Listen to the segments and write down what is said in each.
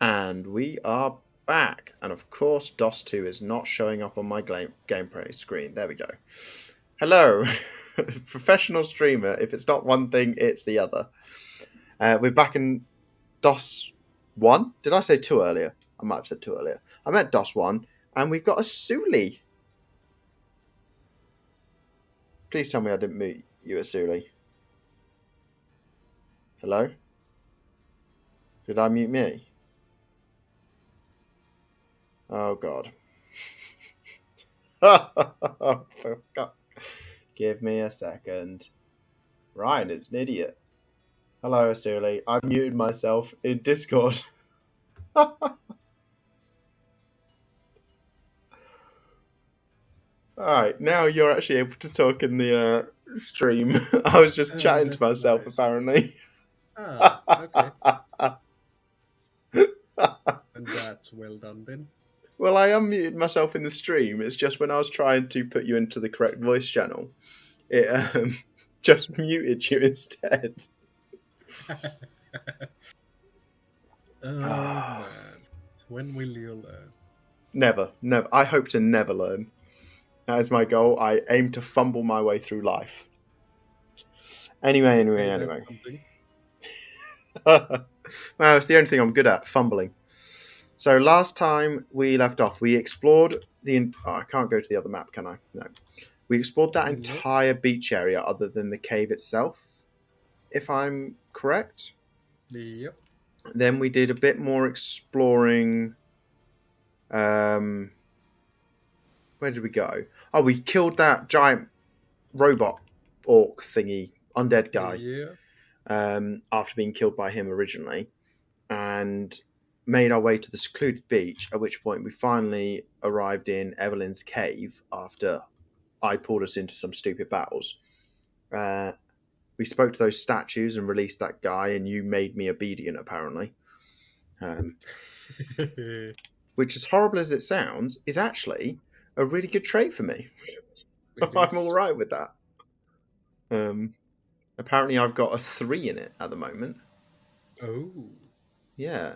And we are back. And of course, DOS 2 is not showing up on my gameplay screen. There we go. Hello, professional streamer. If it's not one thing, it's the other. We're back in DOS 1. Did I say 2 earlier? I might have said 2 earlier. I meant DOS 1. And we've got Asuli. Please tell me I didn't mute you, Asuli. Hello? Did I mute me? Oh, God. Give me a second. Ryan is an idiot. Hello, Asuli. I've muted myself in Discord. Alright, now you're actually able to talk in the stream. I was just chatting to That's myself, nice. apparently. Okay. And that's well done then. Well, I unmuted myself in the stream. It's just when I was trying to put you into the correct voice channel, it just muted you instead. Oh man, when will you learn? Never. I hope to never learn. That is my goal. I aim to fumble my way through life. Anyway. That's something. Well, it's the only thing I'm good at, fumbling. So last time we left off, we explored the... Oh, I can't go to the other map, can I? No. We explored that Nope. entire beach area other than the cave itself, if I'm correct. Yep. Then we did a bit more exploring... Where did we go? Oh, we killed that giant robot orc thingy, undead guy. Yeah. After being killed by him originally, and made our way to the secluded beach, at which point we finally arrived in Evelyn's cave after I pulled us into some stupid battles. We spoke to those statues and released that guy, and you made me obedient, apparently. Which, as horrible as it sounds, is actually a really good trait for me. I'm all right with that. Apparently, I've got a 3 in it at the moment. Oh. Yeah.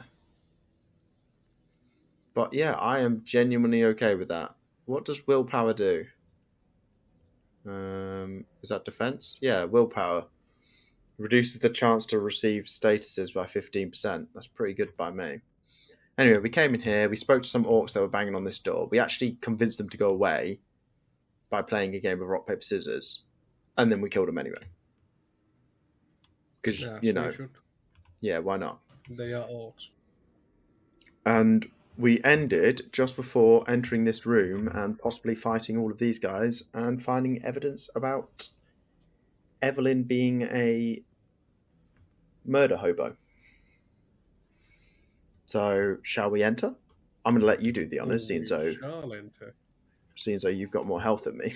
But yeah, I am genuinely okay with that. What does willpower do? Is that defense? Yeah, willpower. Reduces the chance to receive statuses by 15%. That's pretty good by me. Anyway, we came in here, we spoke to some orcs that were banging on this door. We actually convinced them to go away by playing a game of rock, paper, scissors. And then we killed them anyway. Because, yeah, why not? They are orcs. And we ended just before entering this room and possibly fighting all of these guys and finding evidence about Evelyn being a murder hobo. So, shall we enter? I'm going to let you do the honours, seeing so you've got more health than me.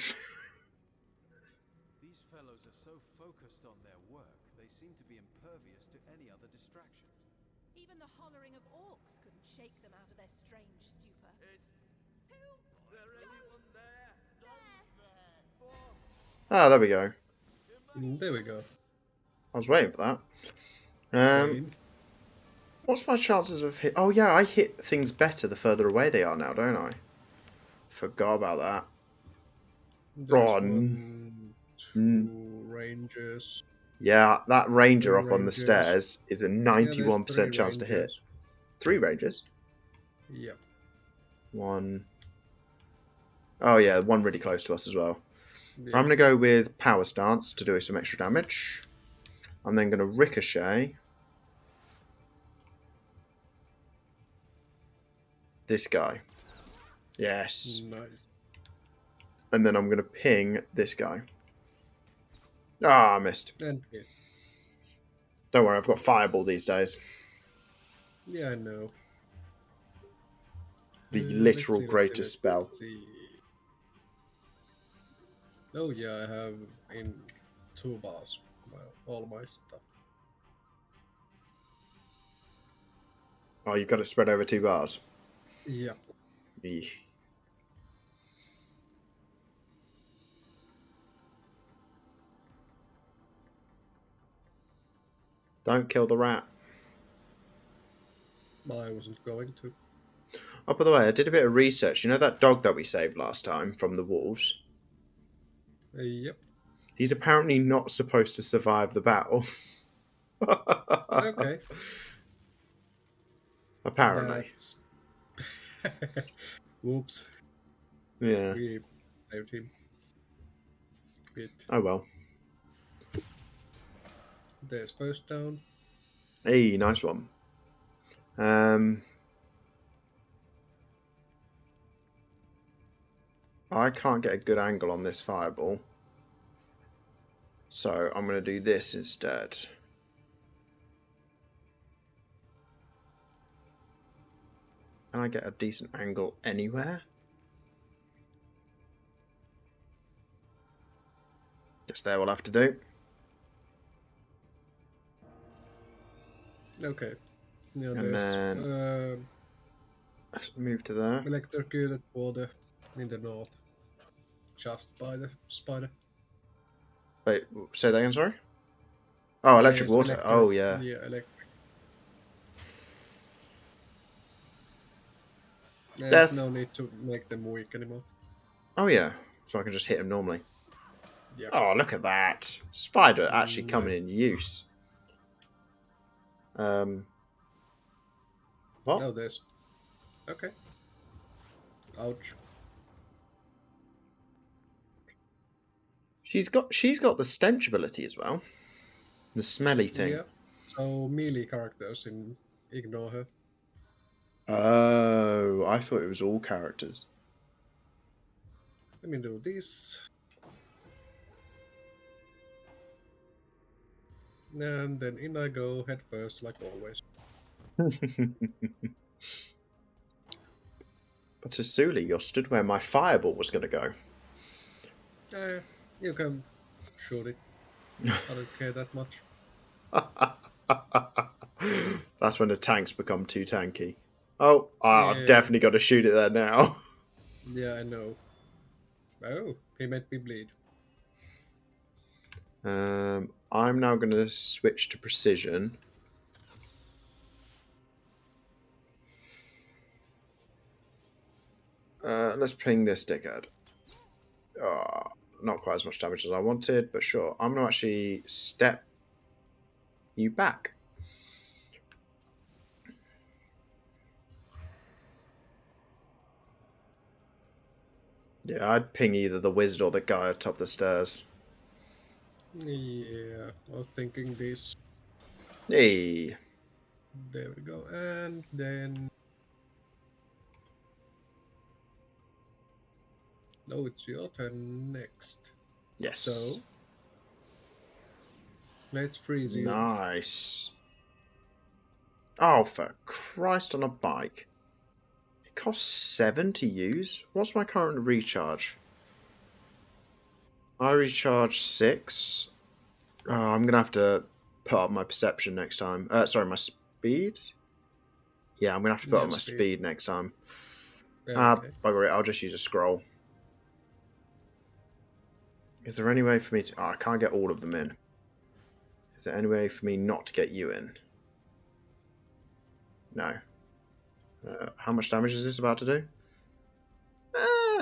These fellows are so focused on their work, they seem to be impervious to any other distraction. Even the hollering of orcs couldn't shake them out of their strange stupor. Who? There anyone there? Ah, there we go. There we go. I was waiting for that. What's my chances of hit? Oh yeah, I hit things better the further away they are now, don't I? Forgot about that. One, two rangers. Yeah, that ranger up on the stairs is a 91% chance to hit. 3 rangers? Yep. 1. Oh yeah, 1 really close to us as well. Yep. I'm going to go with power stance to do some extra damage. I'm then going to ricochet this guy. Yes. Nice. And then I'm going to ping this guy. Ah, I missed. And hit. Don't worry, I've got fireball these days. Yeah, I know. The literal greatest spell. Oh yeah, I have in 2 bars all my stuff. Oh, you've got it spread over 2 bars? Yeah. Eesh. Don't kill the rat. I wasn't going to. Oh, by the way, I did a bit of research. You know that dog that we saved last time from the wolves? Yep. He's apparently not supposed to survive the battle. Okay. Apparently. That's. Whoops. Yeah. We saved him. Bit. Oh well. There's first down. Hey, nice one. I can't get a good angle on this fireball. So I'm going to do this instead. Can I get a decent angle anywhere? Just there will have to do. Okay. Yeah, And then let's move to there. electrocuted water in the north. Just by the spider. Wait, say that again, sorry? Oh, electric Yes, water. Oh, yeah. Yeah, electric. There's Death. no need to make them weak anymore. Oh, yeah. So I can just hit him normally. Yeah. Oh, look at that. Spider actually coming in use. What? Oh, there's. Okay. Ouch. She's got the stench ability as well. The smelly thing. Yeah. So melee characters ignore her. Oh, I thought it was all characters. Let me do this. And then in I go, head first, like always. But Asuli, you're stood where my fireball was going to go. You can shoot it. I don't care that much. That's when the tanks become too tanky. Oh, Yeah. I've definitely got to shoot it there now. Yeah, I know. Oh, he made me bleed. I'm now going to switch to precision. Let's ping this dickhead. Oh, not quite as much damage as I wanted, but sure. I'm going to actually step you back. Yeah, I'd ping either the wizard or the guy atop the stairs. Yeah, I was thinking this. Hey. There we go. And then. Oh, it's your turn next. Yes. So. Let's freeze you. Nice. Oh, for Christ on a bike. It costs 7 to use? What's my current recharge? I recharge 6. Oh, I'm going to have to put up my perception next time. Sorry, my speed? Yeah, I'm going to have to put up my speed next time. Okay. Bugger it, I'll just use a scroll. Is there any way for me to... Oh, I can't get all of them in. Is there any way for me not to get you in? No. How much damage is this about to do?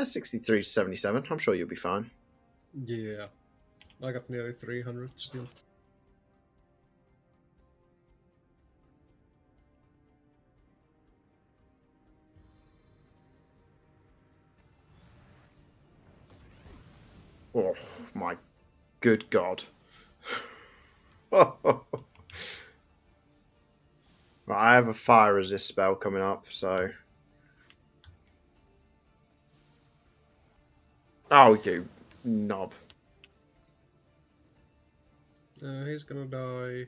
63 to 77. I'm sure you'll be fine. Yeah. I got nearly 300 still. Oh, my good God. Right, I have a fire resist spell coming up, so... Oh, you knob. He's gonna die.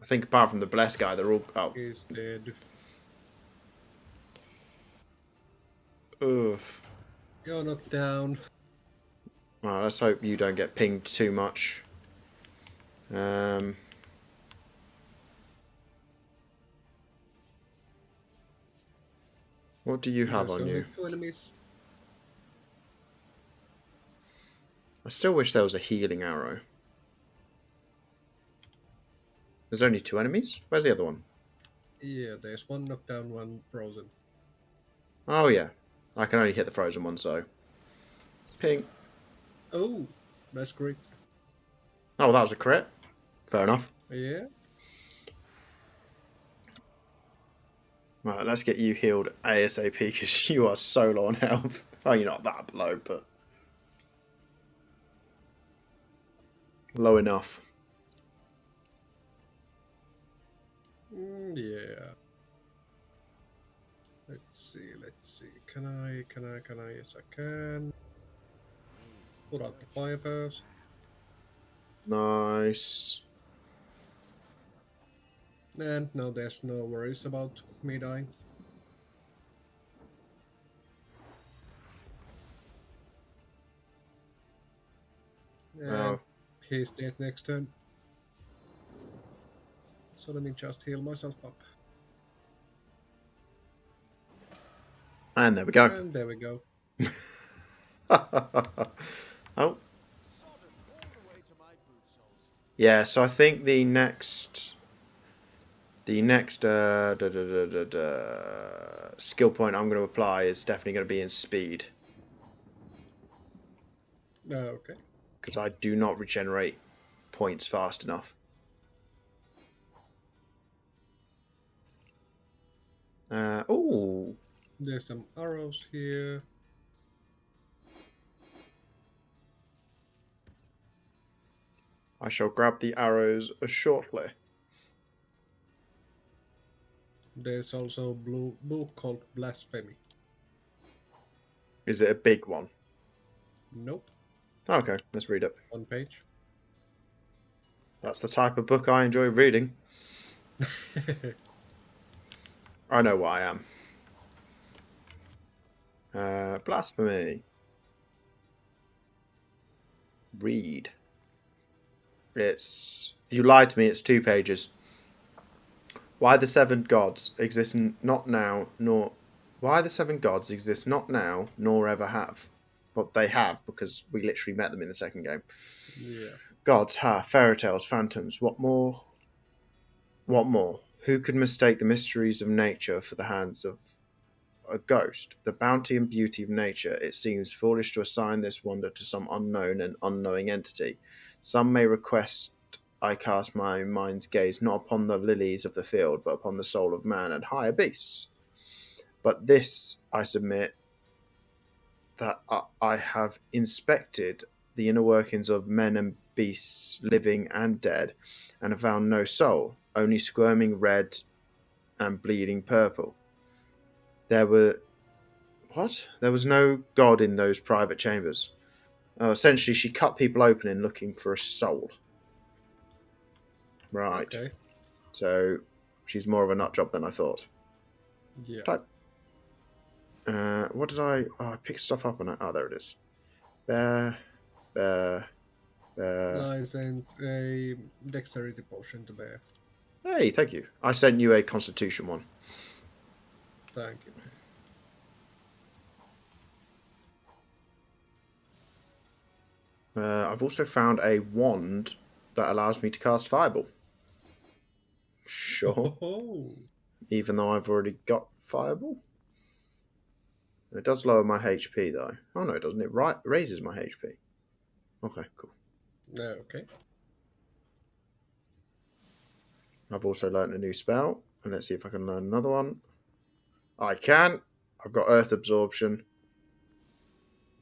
I think apart from the blessed guy, they're all... Oh. He's dead. Ugh. You're not down. Well, let's hope you don't get pinged too much. What do you have There's on only you? 2 enemies. I still wish there was a healing arrow. There's only 2 enemies? Where's the other one? Yeah, there's one knockdown, one frozen. Oh yeah, I can only hit the frozen one, so ping. Oh, that's great. Oh, that was a crit. Fair enough. Yeah. Right, let's get you healed ASAP because you are so low on health. Oh, you're not that low, but low enough. Yeah. Let's see. Let's see. Can I? Can I? Can I? Yes, I can. Put out the fire first. Nice. And now there's no worries about me dying. And Oh, he's dead next turn. So let me just heal myself up. and there we go. And there we go. Oh, Sodden all the way to my boot soles. yeah. So I think the next skill point I'm going to apply is definitely going to be in speed Okay. because I do not regenerate points fast enough. Oh, There's some arrows here. I shall grab the arrows shortly. There's also a blue book called Blasphemy. Is it a big one? Nope. Okay, let's read it. One page. That's the type of book I enjoy reading. I know what I am. Blasphemy. Read. You lied to me. It's 2 pages. Why the 7 gods exist not now, nor why the 7 gods exist not now, nor ever have. But they have because we literally met them in the second game. Yeah. Gods, fairy tales, phantoms. What more? What more? Who could mistake the mysteries of nature for the hands of a ghost? The bounty and beauty of nature, it seems foolish to assign this wonder to some unknown and unknowing entity. Some may request I cast my mind's gaze not upon the lilies of the field, but upon the soul of man and higher beasts. But this, I submit, that I have inspected the inner workings of men and beasts, living and dead, and have found no soul, only squirming red and bleeding purple. There were What? There was no god in those private chambers. Essentially, she cut people open in looking for a soul. Right. Okay. So she's more of a nut job than I thought. Yeah. Type. What did I? Oh, I picked stuff up on it. Oh, there it is. Bear, bear, bear. I sent a dexterity potion to Bear. Hey, thank you. I sent you a Constitution one. Thank you. I've also found a wand that allows me to cast Fireball. Sure. Oh. Even though I've already got Fireball. It does lower my HP though. Oh no, it doesn't. It raises my HP. Okay, cool. Okay. I've also learnt a new spell, and let's see if I can learn another one. I can. I've got Earth Absorption,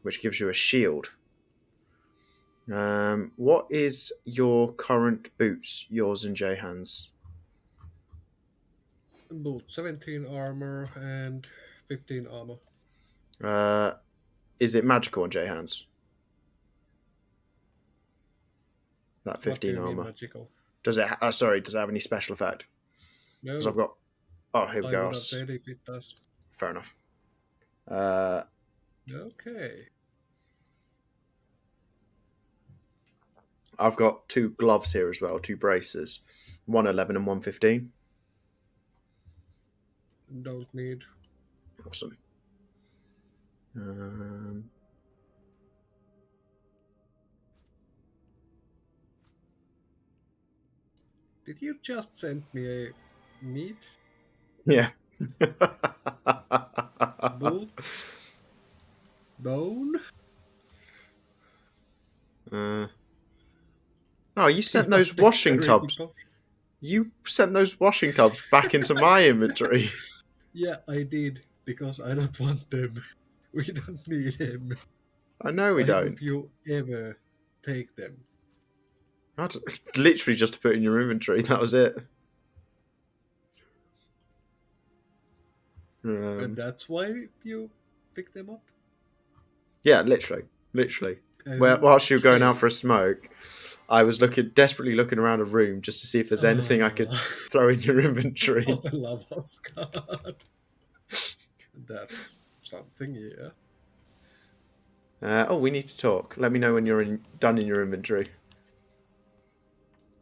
which gives you a shield. What is your current boots, yours and Jahan's? Boot 17 armor and 15 armor. Is it magical on Jahan's? That What do 15 you mean armor. magical? Does it? Does it have any special effect? Because I've No, got. Oh, here we I go. would have said if it does. Fair enough. Uh, Okay. I've got 2 gloves here as well, 2 braces, 111 and 115. Don't need. Awesome. Did you just send me a meat? Yeah. Boots. Bone. Oh, you sent those washing Dexterity tubs. potion. You sent those washing tubs back into my inventory. Yeah, I did, because I don't want them. We don't need them. I know we Why don't. would you ever take them? Literally just to put in your inventory. That was it. And that's why you pick them up? Yeah, literally. Whilst you were going out Okay. for a smoke, I was desperately looking around a room just to see if there's anything I could Ah, throw in your for inventory. the love of God. That's something, yeah. Oh, we need to talk. Let me know when you're done in your inventory.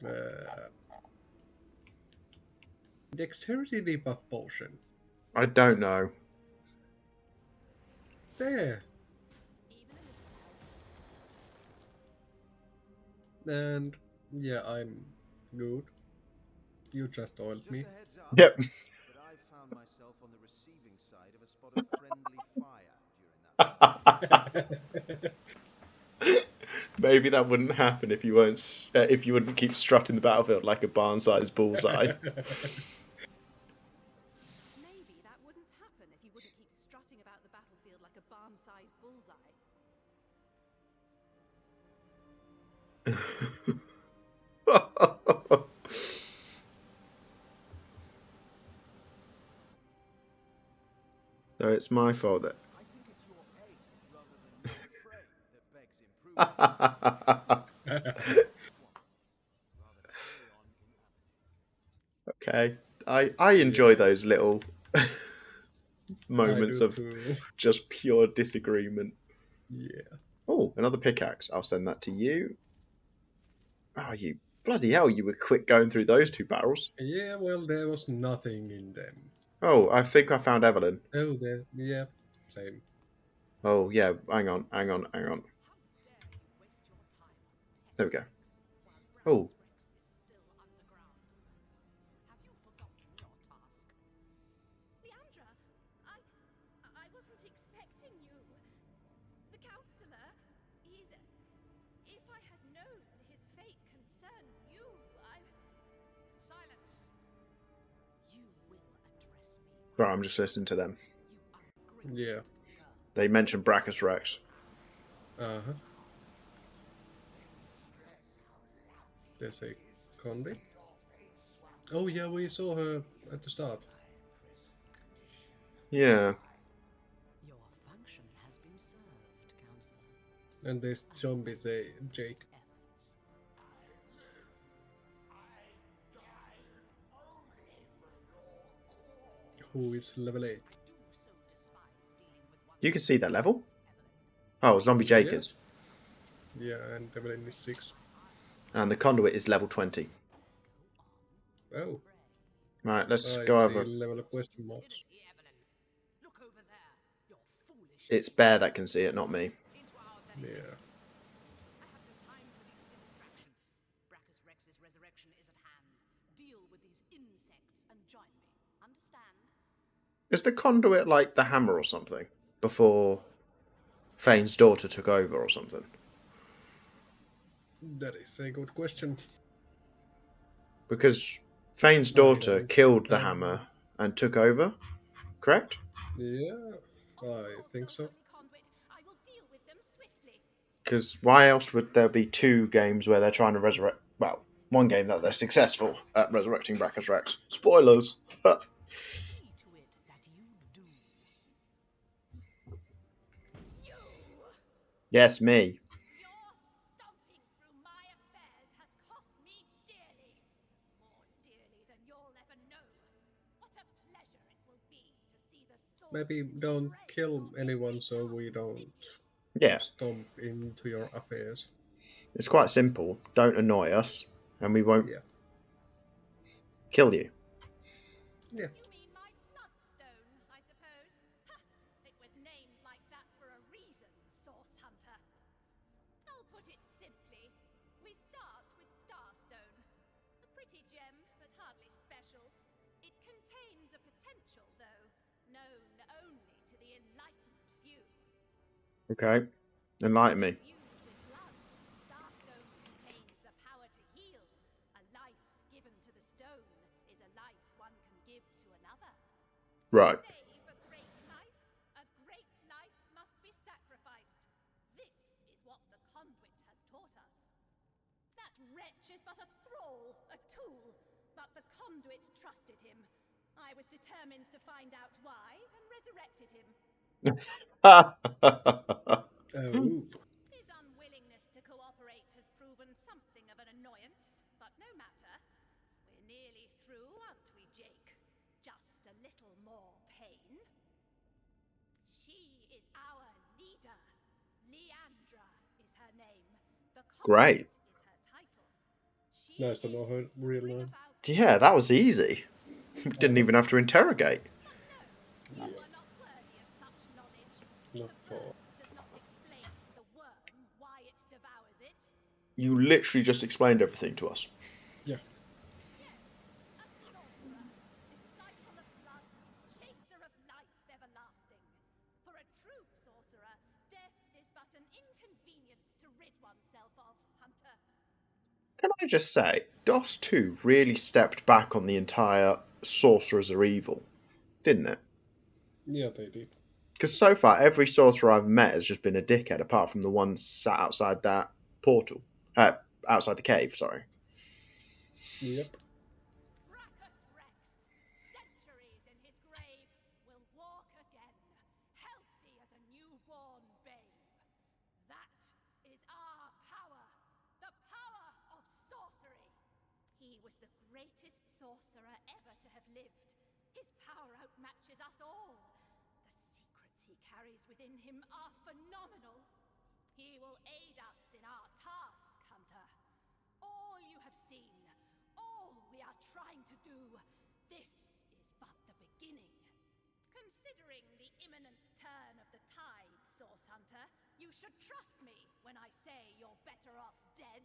Uh, Dexterity debuff potion. I don't know. There. And yeah, I'm good. You just oiled Just me. a heads up, Yep. but I found myself on the receiving side of a spot of friendly fire during that. Maybe that wouldn't happen if you wouldn't keep strutting the battlefield like a barn-sized bullseye. Maybe that wouldn't happen if you wouldn't keep strutting about the battlefield like a barn-sized bullseye. So it's my fault that. I think it's your aim rather than your frame that begs improvement. Rather carry on in apathy. Okay, I enjoy Yeah, those little I moments do of too. just pure disagreement. Yeah. Oh, another pickaxe. I'll send that to you. Oh, you bloody hell! You were quick going through those two barrels. Yeah, well, there was nothing in them. Oh, I think I found Evelyn. Oh, there. Yeah, same. Oh yeah, hang on. How dare you waste your time on There we go. petty while Oh, Brachus Rex is still underground? Have you forgotten your task? Leandra, I wasn't expecting you. The counselor, he's... If I had known his fate concerned you, Silence. You will address me. right. I'm just listening to them. You ungrateful Yeah. girl. They mentioned Brachus Rex. Uh-huh. There's a convict. Oh yeah, we saw her at the start. Yeah. Your function has been served, Counselor. And this zombie, Jake. Efforts. Who is level 8. I do so despise dealing with one You can see that level. Evelyn. Oh, Zombie Jake Yeah. is. Yeah, and Evelyn is 6. And the conduit is level 20. Oh, Right, let's I go see over. level of question marks. Stupidity, Evelyn. Look over there. Your foolish. It's Bear that can see it, not me. Into our very Yeah. midst. I have no time for these distractions. Brachus Rex's resurrection is at hand. Deal with these insects and join me. Understand? Is the conduit like the hammer or something? Before Fane's daughter took over or something? That is a good question. Because Fane's I daughter don't killed the have- hammer and took over, correct? Yeah, I think so. Conduit, I will deal with them swiftly. Because why else would there be two games where they're trying to resurrect? Well, one game that they're successful at resurrecting Brachus Rex. Spoilers. See to it that you do. You! Yes, me. Your stomping through my affairs has cost me dearly. More dearly than you'll ever know. What a pleasure it will be to see the sword. Maybe don't kill anyone so we don't Yeah, stomp into your affairs. it's quite simple. Don't annoy us, and we won't Yeah. kill you. Yeah. You mean my bloodstone, I suppose? Ha! It was named like that for a reason, Source Hunter. I'll put it simply. We start with Starstone. A pretty gem, but hardly special. It contains a potential enlightened few. Okay. Enlighten me. Fused with blood, Starstone contains the power to heal. A life given to the stone is a life one can give to another. Right. Save a great life must be sacrificed. This is what the conduit has taught us. That wretch is but a thrall, a tool, but the conduit trusted him. I was determined to find out why and resurrected him. Oh. His unwillingness to cooperate has proven something of an annoyance, but no matter. We're nearly through, aren't we, Jake? Just a little more pain. She is our leader. Leandra is her name. The Great. conduit is her title. She Nice to know her aims to real bring name. about Yeah, that was easy. Didn't even have to interrogate. You Yeah. are not worthy of such knowledge. Not The for. verse does not explain to the worm why it devours it. You literally just explained everything to us. Yeah. Yes, a sorcerer, disciple of blood, chaser of life everlasting. For a true sorcerer, death is but an inconvenience to rid oneself of, Hunter. Can I just say, DOS 2 really stepped back on the entire sorcerers are evil, didn't it? Yeah, they did. Because so far, every sorcerer I've met has just been a dickhead, apart from the one sat outside that portal. Outside the cave, sorry. Yep. Brachus Rex, centuries in his grave, will walk again, healthy as a newborn babe. That is our power, the power of sorcery. He was the greatest sorcerer ever to have lived. His power outmatches us all. The secrets he carries within him are phenomenal. He will aid us in our task, Hunter. All you have seen, all we are trying to do, this is but the beginning. Considering the imminent turn of the tide, Source Hunter, you should trust me when I say you're better off dead.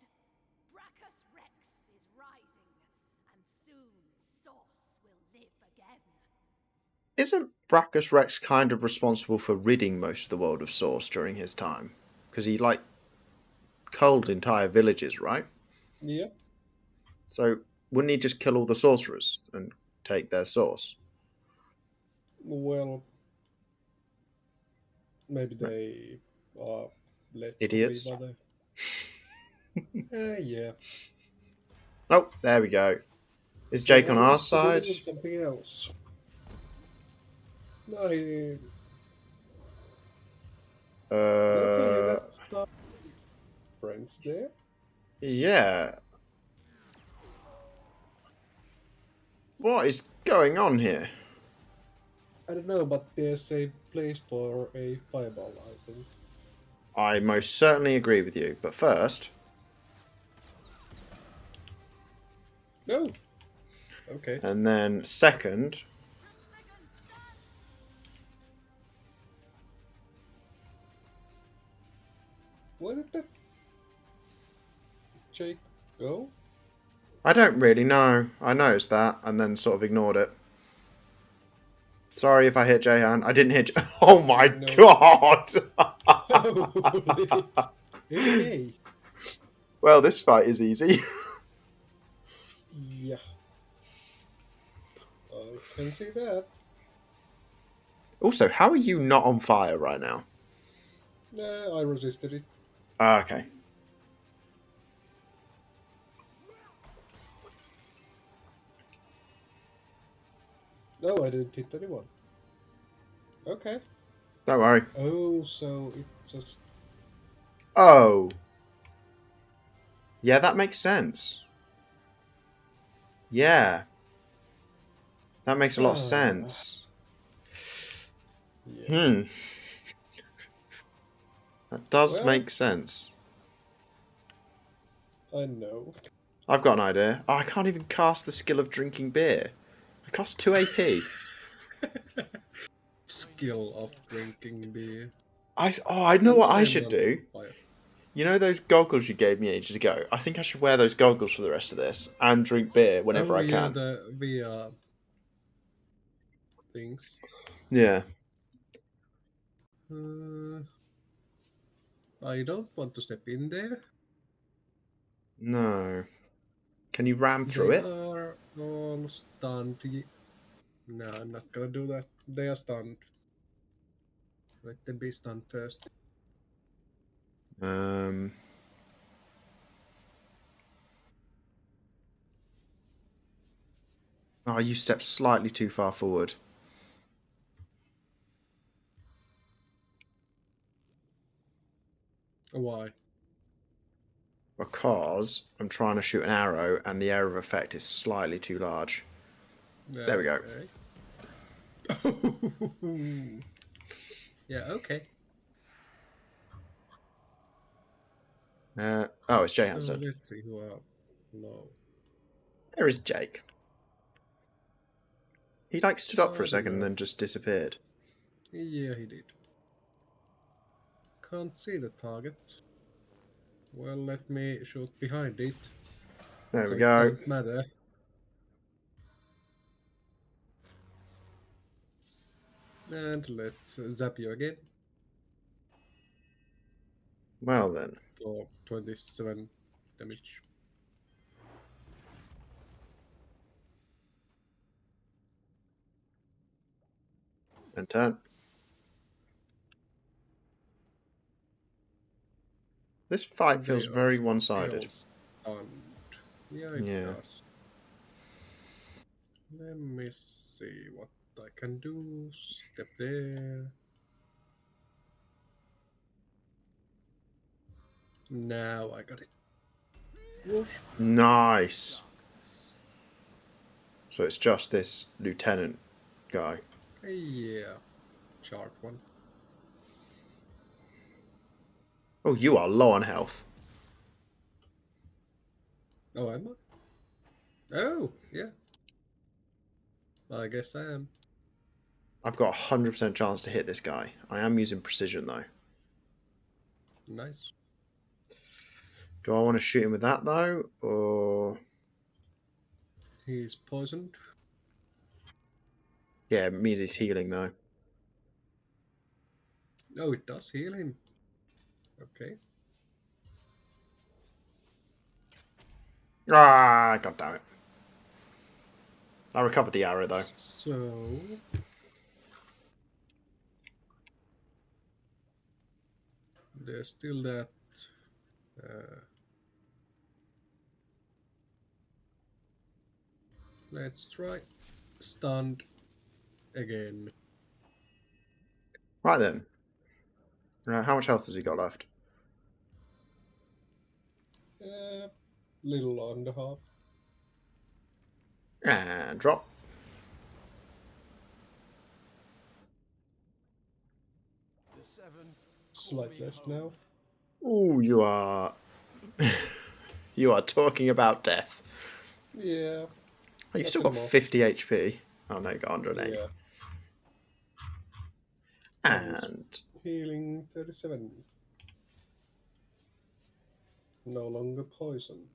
Brachus Rex is rising, and soon Source will live again. Isn't Brachus Rex kind of responsible for ridding most of the world of Source during his time? Because he, culled entire villages, right? Yep. So, wouldn't he just kill all the sorcerers and take their source? Well, maybe they are let Idiots. to live other. Yeah. Oh, there we go. Is Jake on I our was side? doing something else. No, okay, you got some friends there. Yeah. What is going on here? I don't know, but there's a place for a fireball, I think. I most certainly agree with you, but first, No. Okay. and then second, Where did that Jake go? I don't really know. I noticed that and then sort of ignored it. Sorry if I hit Jahan. I didn't hit. Oh my No. god! Hey. Well, this fight is easy. Yeah. I can see that. Also, how are you not on fire right now? I resisted it. Ah, okay. No, I didn't hit anyone. Okay. Don't worry. Oh, so it's just... Oh. Yeah, that makes sense. Yeah. That makes a lot of sense. Yeah. That does Well- make sense. I know. I've got an idea. Oh, I can't even cast the skill of drinking beer. It costs 2 AP. Skill of drinking beer. I know what I should am do. on fire. You know those goggles you gave me ages ago? I think I should wear those goggles for the rest of this and drink beer whenever Oh, I yeah, can. the VR things. Yeah. I don't want to step in there. No. Can you ram through They it? are all stunned. No, I'm not gonna do that. They are stunned. Let them be stunned first. Um. Oh, you stepped slightly too far forward. Why? Because I'm trying to shoot an arrow and the area of effect is slightly too large. There we go. Okay. Yeah, okay. Oh, it's Jay So Hansen. let's see who are low. There is Jake. He like stood up for I a don't second and know. then just disappeared. Yeah, he did. Can't see the target. Well, let me shoot behind it. There So we it go. doesn't matter. And let's zap you again Well then. for 27 damage. And turn. This fight They feels are very still one-sided. stunned. Yeah, it Yeah. does. Let me see what I can do. Step there. Now I got it. Whoosh. Nice. So it's just this lieutenant guy. Yeah. Sharp one. Oh, you are low on health. Oh, am I? Oh, yeah. I guess I am. I've got a 100% chance to hit this guy. I am using precision though. Nice. Do I want to shoot him with that though? Or... He's poisoned. Yeah, it means he's healing though. Oh, it does heal him. Okay. Ah, god damn it. I recovered the arrow though. So there's still that. Let's try stunned again. Right then. How much health has he got left? Little under half. And drop. The seven Slight less now. Ooh, you are... you are talking about death. Yeah. Oh, you've Got still got some more. 50 HP. Oh no, you got 108. Yeah. And... Healing 37. No longer poisoned.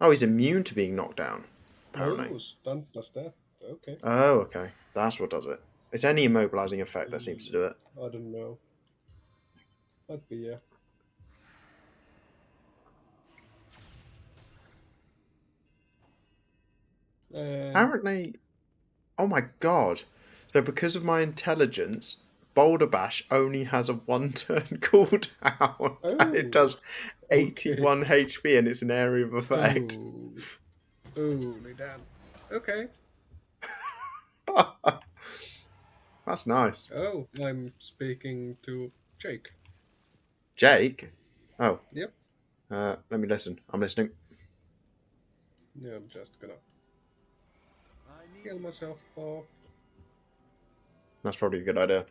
Oh, he's immune to being knocked down, apparently. Oh, stunned does that. Okay. Oh, okay. That's what does it. It's any immobilizing effect that seems to do it. I don't know. Might be, yeah. Apparently... Oh my god. So because of my intelligence, Boulder Bash only has a 1-turn cooldown. And it does 81 HP and it's an area of effect. Oh. Holy damn. Okay. That's nice. Oh, I'm speaking to Jake. Jake? Oh. Yep. Let me listen. I'm listening. Yeah, I'm just gonna heal myself off. That's probably a good idea.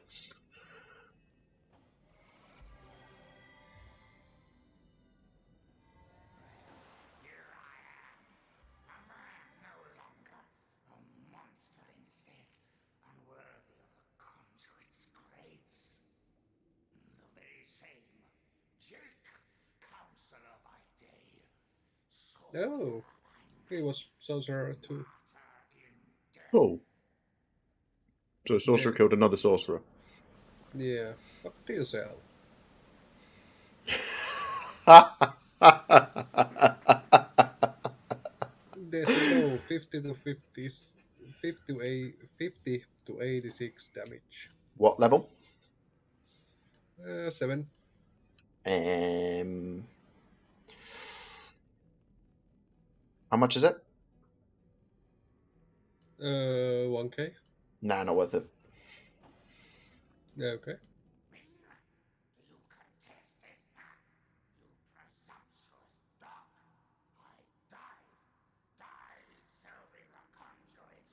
Oh, he was sorcerer too. Oh. So a sorcerer Yeah. killed another sorcerer. Yeah. What do you sell? There's a bow, 50 to 50, 50 to 86 damage. What level? 7. Um, how much is it? 1k. Nah, not worth it. Yeah, okay. Do you contest it? You presumptuous dog. I died serving the conduit.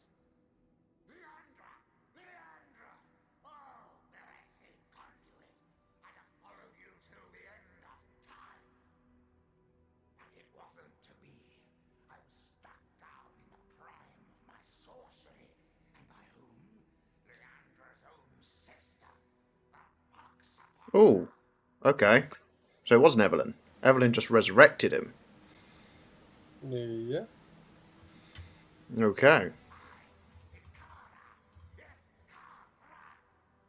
Leandra! Leandra! Oh, blessed conduit! I'd have followed you till the end of time. But it wasn't to be. I was struck down in the prime of my sorcery. And by whom? Leandra's own sister. The pox upon Oh, okay. So it wasn't Evelyn. Evelyn just resurrected him. Yeah. Okay.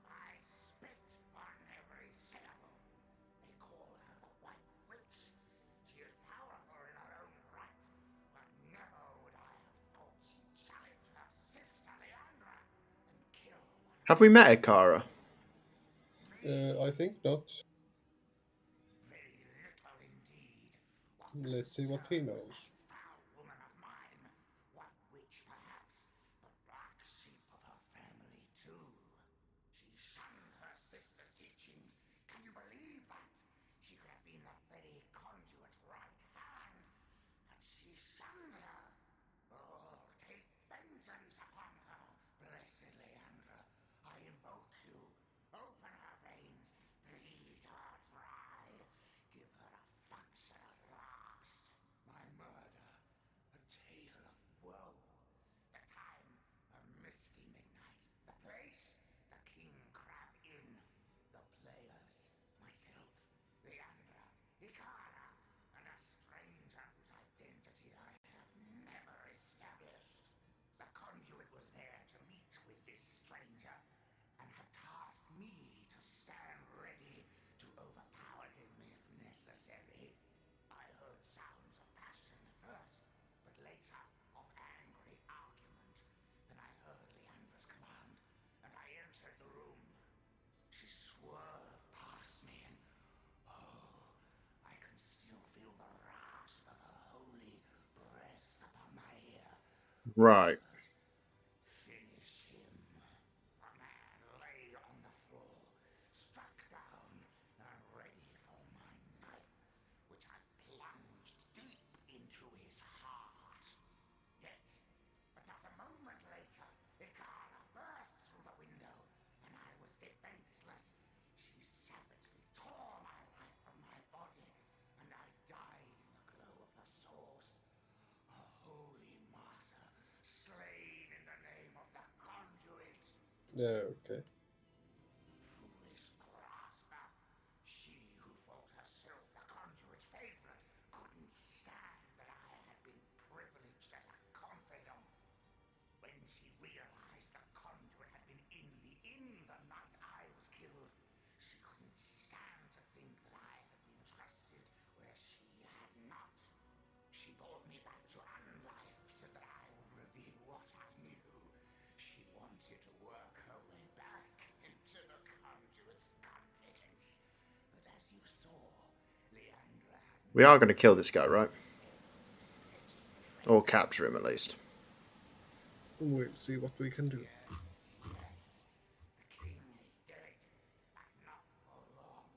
I spit on every syllable. They call her the White Witch. She is powerful in her own right, but never would I have thought she'd challenge her sister Leandra and kill one Have we met Ikara? I think not. very little indeed. What Let's see what he concerns knows. that foul woman of mine? White Witch, perhaps, but black sheep of her family too. She shunned her sister's teachings. Can you believe that? She could have been the very conduit's right hand, but she shunned her. Oh, take vengeance upon her, blessed Leandra. I invoke you. Open her veins, bleed her dry. Give her a function at last. My murder, a tale of woe. The time, a misty midnight. The place, the King Crab Inn. The players, myself, Leandra, Ikara, and a stranger whose identity I have never established. The conduit was there to meet with this stranger, and had tasked me to stand ready to overpower him if necessary. I heard sounds of passion at first, but later of angry argument. Then I heard Leandra's command, and I entered the room. She swerved past me, and oh, I can still feel the rasp of her holy breath upon my ear. Right. Finish him. The man lay on the floor, struck down, and ready for my knife, which I plunged deep into his heart. Yet, but not a moment later, Ikara burst through the window, and I was defenseless. She savagely tore my life from my body, and I died in the glow of the source. A holy martyr, slain in the name of the conduit. Yeah, okay. Foolish grasper. She who thought herself the conduit's favorite couldn't stand that I had been privileged as a confidant. When she realized the conduit had been in the inn the night I was killed, she couldn't stand to think that I had been trusted where she had not. She brought me back to unlife so that I would reveal what I knew. She wanted to work her way back into the conduit's confidence. But as you saw, Leandra had We are going to kill this guy, right? ready Or capture him at least. We'll see what we can do. The king is dead, but not for long.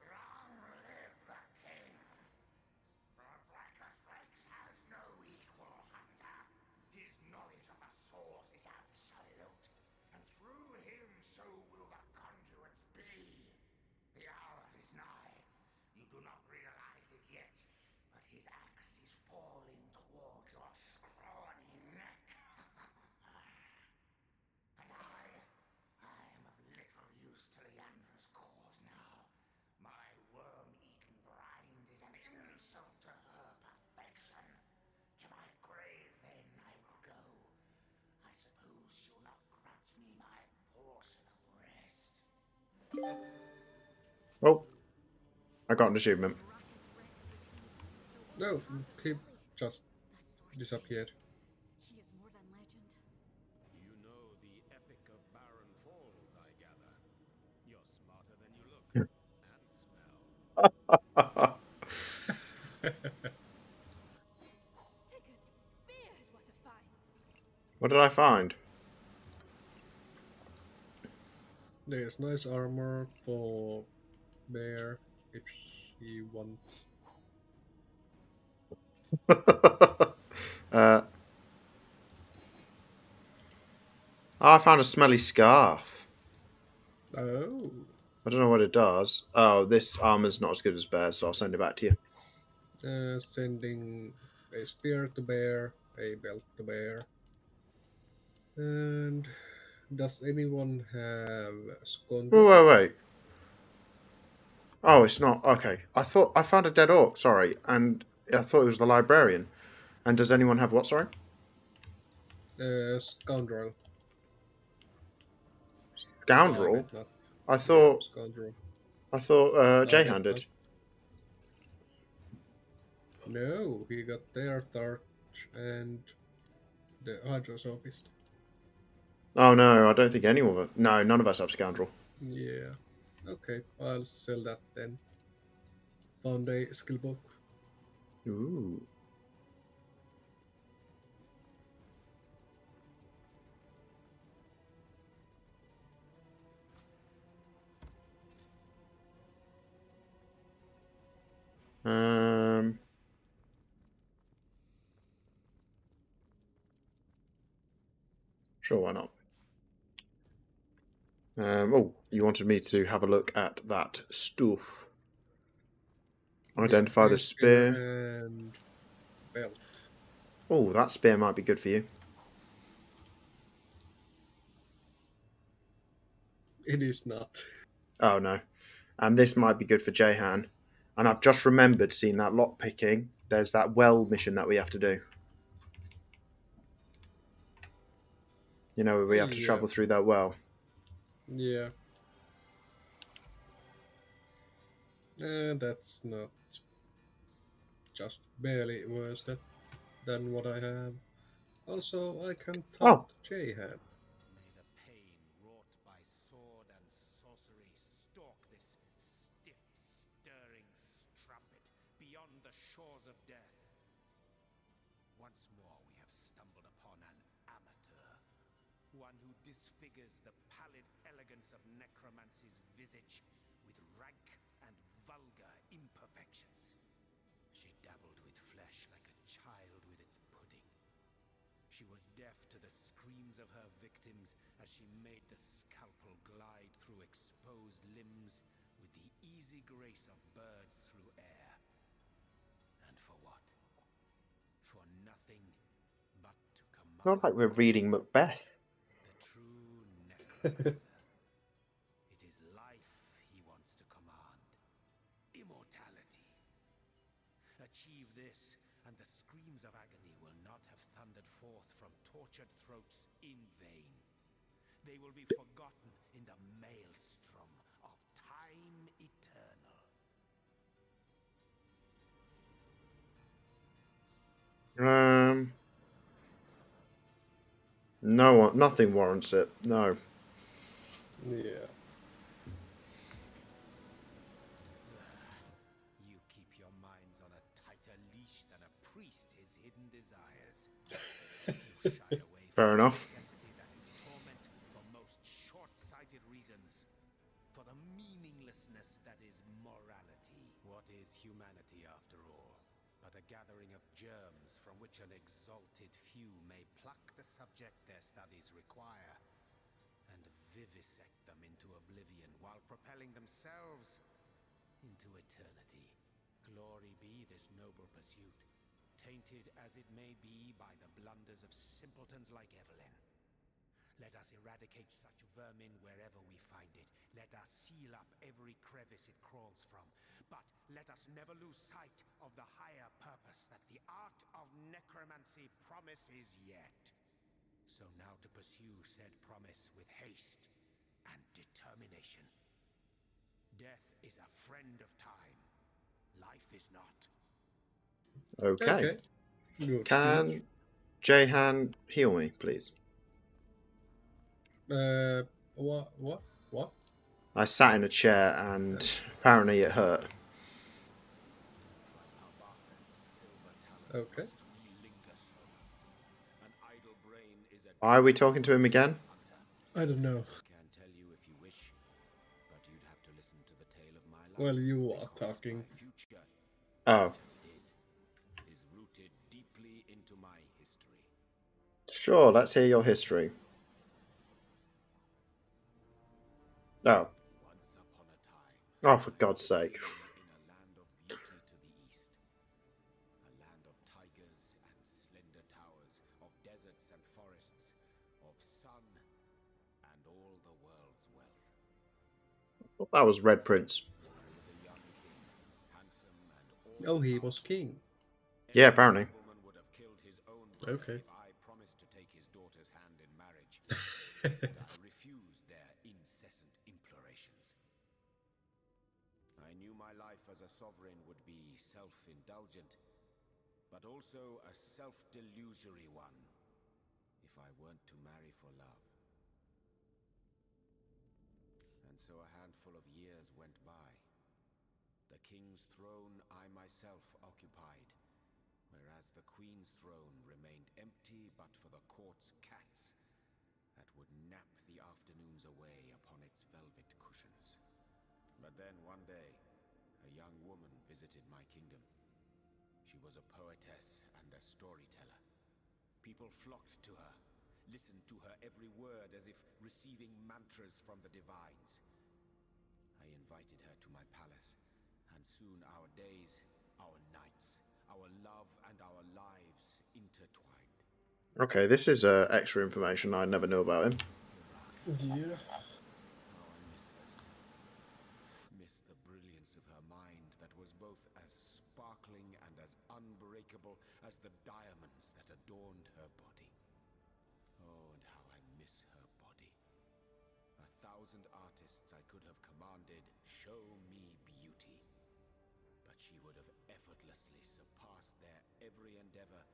Long live the king! The Blackest Rex has no equal, Hunter. His knowledge of the source is absolute, and through him so will the conduits be. The hour is nigh. You do not realize it yet, but his axe is falling towards your scrawny neck. And I am of little use to Leandra's cause now. My worm-eaten grind is an insult to her perfection. To my grave, then, I will go. I suppose you'll not grudge me my portion of Oh, I got an achievement. No, he just disappeared. He is more than legend. You know the Epic of Barren Falls, I gather. You're smarter than you look and smell. Sigurd's beard, what a find! What did I find? There's nice armor for Bear if he wants. Oh, I found a smelly scarf. Oh, I don't know what it does. Oh, this armor's not as good as Bear's, so I'll send it back to you. sending a spear to Bear, a belt to Bear. And does anyone have Scoundrel? Wait. Oh, it's not. Okay. I thought I found a dead orc, sorry, and I thought it was the librarian. And does anyone have what, sorry? Scoundrel. Scoundrel? Not. I Yeah, thought Scoundrel. J-Hand did. No, he got their torch and the Hydrosophist. Oh no, I don't think anyone. No, none of us have scoundrel. Yeah. Okay, I'll sell that then. Found a skill book. Ooh. Sure, why not? Oh, you wanted me to have a look at that stuff. Identify Yeah, the a spear. and belt. Oh, that spear might be good for you. It is not. Oh no. And this might be good for Jehan. And I've just remembered seeing that lock picking. There's that well mission that we have to do. You know, where we have to Yeah. travel through that well. Yeah. That's not just barely worse than what I have. Also, I can talk Oh, to Jehan. May the pain wrought by sword and sorcery stalk this stiff, stirring strumpet beyond the shores of death. Once more we have stumbled upon an amateur, one who disfigures the pallid elegance of necromancy's visage with rank and vulgar imperfections. She dabbled with flesh like a child with its pudding. She was deaf to the screams of her victims as she made the scalpel glide through exposed limbs with the easy grace of birds through air. And for what? For nothing but to command not like we're reading Macbeth. the true necromancer. It is life he wants to command. Immortality. Achieve this, and the screams of agony will not have thundered forth from tortured throats in vain. They will be forgotten in the maelstrom of time eternal. No, nothing warrants it. No. Yeah. You keep your minds on a tighter leash than a priest his hidden desires. You shy away Fair from enough. necessity that is torment for most short-sighted reasons. For the meaninglessness that is morality. What is humanity after all? But a gathering of germs from which an exalted few may pluck the subject their studies require and vivisect them into oblivion while propelling themselves into eternity. Glory be this noble pursuit, tainted as it may be by the blunders of simpletons like Evelyn. Let us eradicate such vermin wherever we find it. Let us seal up every crevice it crawls from. But let us never lose sight of the higher purpose that the art of necromancy promises yet. So now to pursue said promise with haste and determination. Death is a friend of time. Life is not. Okay. Okay. Good. Can Jehan heal me, please? What? I sat in a chair and apparently it hurt. Okay. An idle brain is a Why are we talking to him again? hunter. I don't know. I can tell you if you wish, but you'd have to listen to the tale of my life. Well, you are because talking. my future, Oh, as it is rooted deeply into my history. sure, let's hear your history. Oh, Once upon a time, oh, for God's sake. in a land of beauty to the east, a land of tigers and slender towers, of deserts and forests, of sun and all the world's wealth. That was Red Prince. There was a young king, handsome and Oh, he all-powerful. was king. Yeah, apparently. Nobleman would have killed his own brother Okay. if I promised to take his daughter's hand in marriage. But I refused their incessant implorations. I knew my life as a sovereign would be self-indulgent, but also a self-delusory one, if I weren't to marry for love. And so a handful of years went by. The king's throne I myself occupied, whereas the queen's throne remained empty but for the court's cats that would nap the afternoons away upon its velvet cushions. But then one day, a young woman visited my kingdom. She was a poetess and a storyteller. People flocked to her, listened to her every word as if receiving mantras from the divines. I invited her to my palace, and soon our days, our nights, our love and our lives intertwined. Okay, this is extra information I never knew about him. Yeah. How I miss her still. Miss the brilliance of her mind that was both as sparkling and as unbreakable as the diamonds that adorned her body. Oh, and how I miss her body. 1,000 artists I could have commanded, show me beauty. But she would have effortlessly surpassed their every endeavor,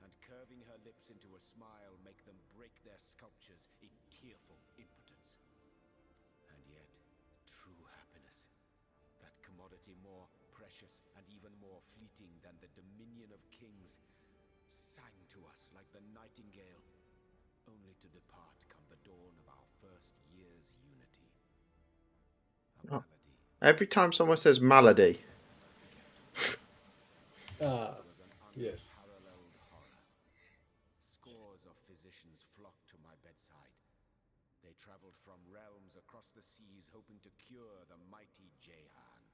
and curving her lips into a smile, make them break their sculptures in tearful impotence. And yet, true happiness, that commodity more precious and even more fleeting than the dominion of kings, sang to us like the nightingale, only to depart come the dawn of our first year's unity. A Oh. malady Every time someone says malady, Ah, was an yes. unparalleled horror. Scores of physicians flocked to my bedside. They traveled from realms across the seas, hoping to cure the mighty Jehan,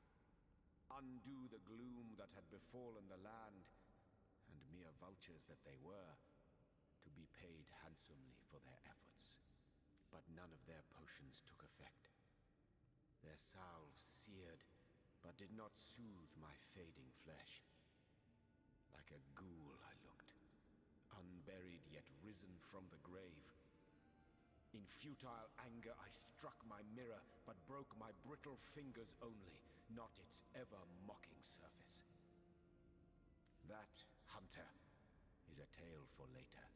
undo the gloom that had befallen the land, and mere vultures that they were, to be paid handsomely for their efforts. But none of their potions took effect. Their salves seared, but did not soothe my fading flesh. Like a ghoul I looked, unburied yet risen from the grave. In futile anger I struck my mirror, but broke my brittle fingers only, not its ever-mocking surface. That, hunter, is a tale for later.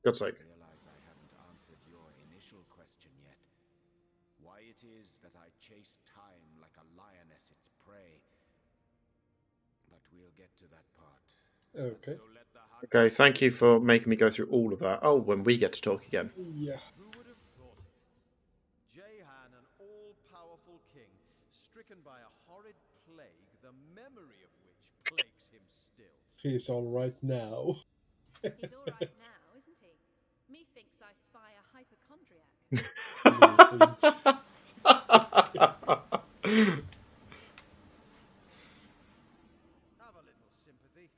God's sake. I realize I haven't answered your initial question yet. Why it is that I chase time like a lioness its prey. But we'll get to that part. Okay. So let the hunter... Okay, thank you for making me go through all of that. Oh, when we get to talk again. Yeah. Who would have thought it? Jehan, an all-powerful king, stricken by a horrid plague, the memory of which plagues him still. He's all right now. He's all right now, isn't he? Methinks I spy a hypochondriac. Have a little sympathy.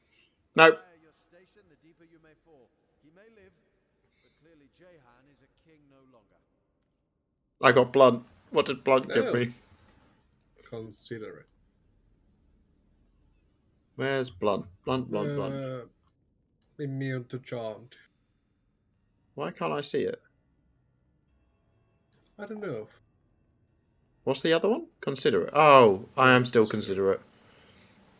No. The higher your station, the deeper you may fall. He may live, but clearly Jehan is a king no longer. I got blunt. What did blunt give Oh. me? Consider it. Where's blunt? Blunt. Immune to charmed. Why can't I see it? I don't know. What's the other one? Considerate. Oh, I am still considerate.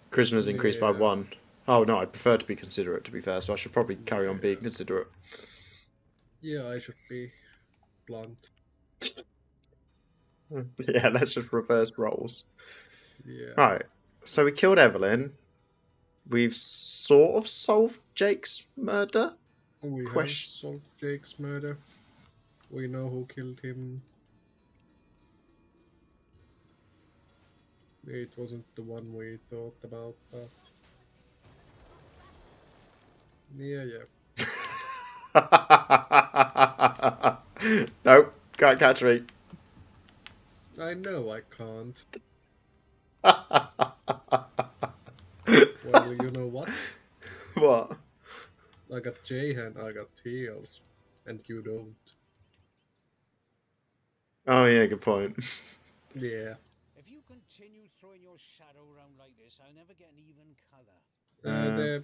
Charisma's increased by Yeah. 1. Oh no, I'd prefer to be considerate, to be fair, so I should probably carry on being considerate. Yeah, I should be blunt. Yeah, let's just reverse roles. Yeah. Right, so we killed Evelyn. We've sort of solved Jake's murder. We have Question. solved Jake's murder. We know who killed him. It wasn't the one we thought about, but yeah. Nope, can't catch me. I know I can't. What? Well, you know what? What? I got J-hand, I got heals, and you don't. Oh yeah, good point. Yeah. If you continue throwing your shadow around like this, I'll never get an even color. The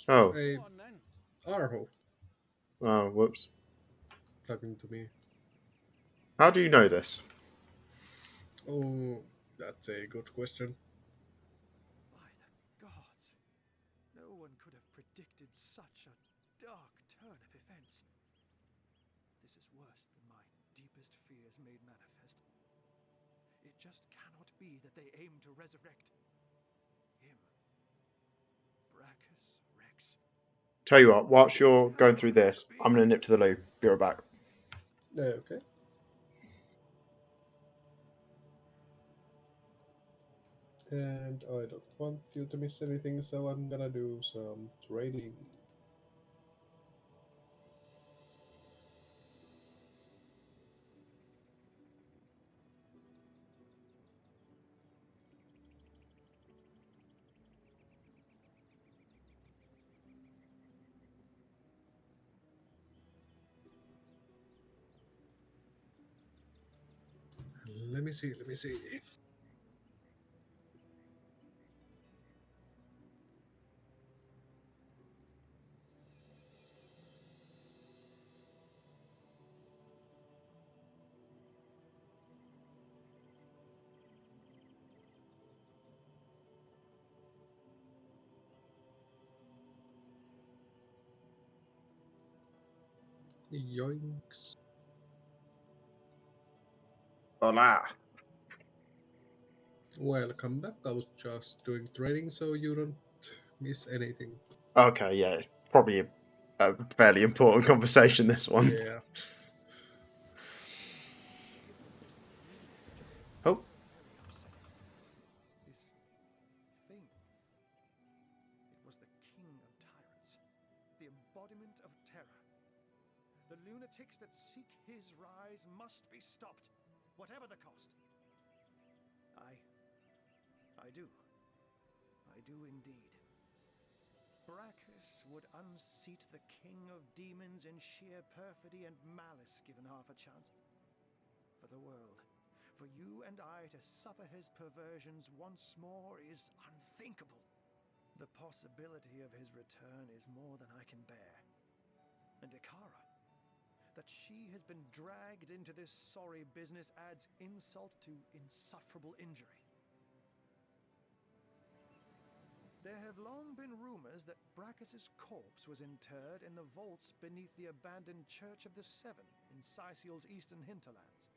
Oh. a Go on then. Arho Oh, whoops. talking to me. How do you know this? Oh, that's a good question. By the gods, no one could have predicted such a dark turn of events. This is worse than my deepest fears made manifest. It just cannot be that they aim to resurrect him. Brachus Rex. Tell you what, whilst you're going through this, I'm going to nip to the loo. Be right back. Okay. And I don't want you to miss anything, so I'm gonna do some trading. Let me see. Yoinks. Hola. Welcome back. I was just doing trading, so you don't miss anything. Okay, yeah, it's probably a fairly important conversation, this one. Yeah. Oh. Very upsetting. This thing. It was the king of tyrants, the embodiment of terror. The lunatics that seek his rise must be stopped, whatever the cost. I do. I do indeed. Brachus would unseat the king of demons in sheer perfidy and malice given half a chance. For the world, for you and I to suffer his perversions once more is unthinkable. The possibility of his return is more than I can bear. And Ikara, that she has been dragged into this sorry business adds insult to insufferable injury. There have long been rumors that Brachus's corpse was interred in the vaults beneath the abandoned Church of the Seven in Sicil's eastern hinterlands.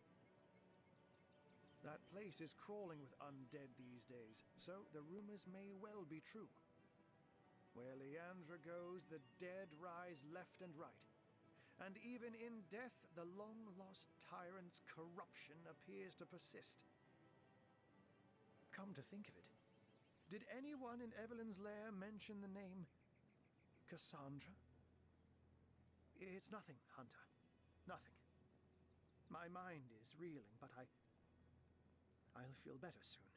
That place is crawling with undead these days, so the rumors may well be true. Where Leandra goes, the dead rise left and right. And even in death, the long-lost tyrant's corruption appears to persist. Come to think of it, did anyone in Evelyn's lair mention the name Cassandra? It's nothing, Hunter. Nothing. My mind is reeling, but I'll feel better soon.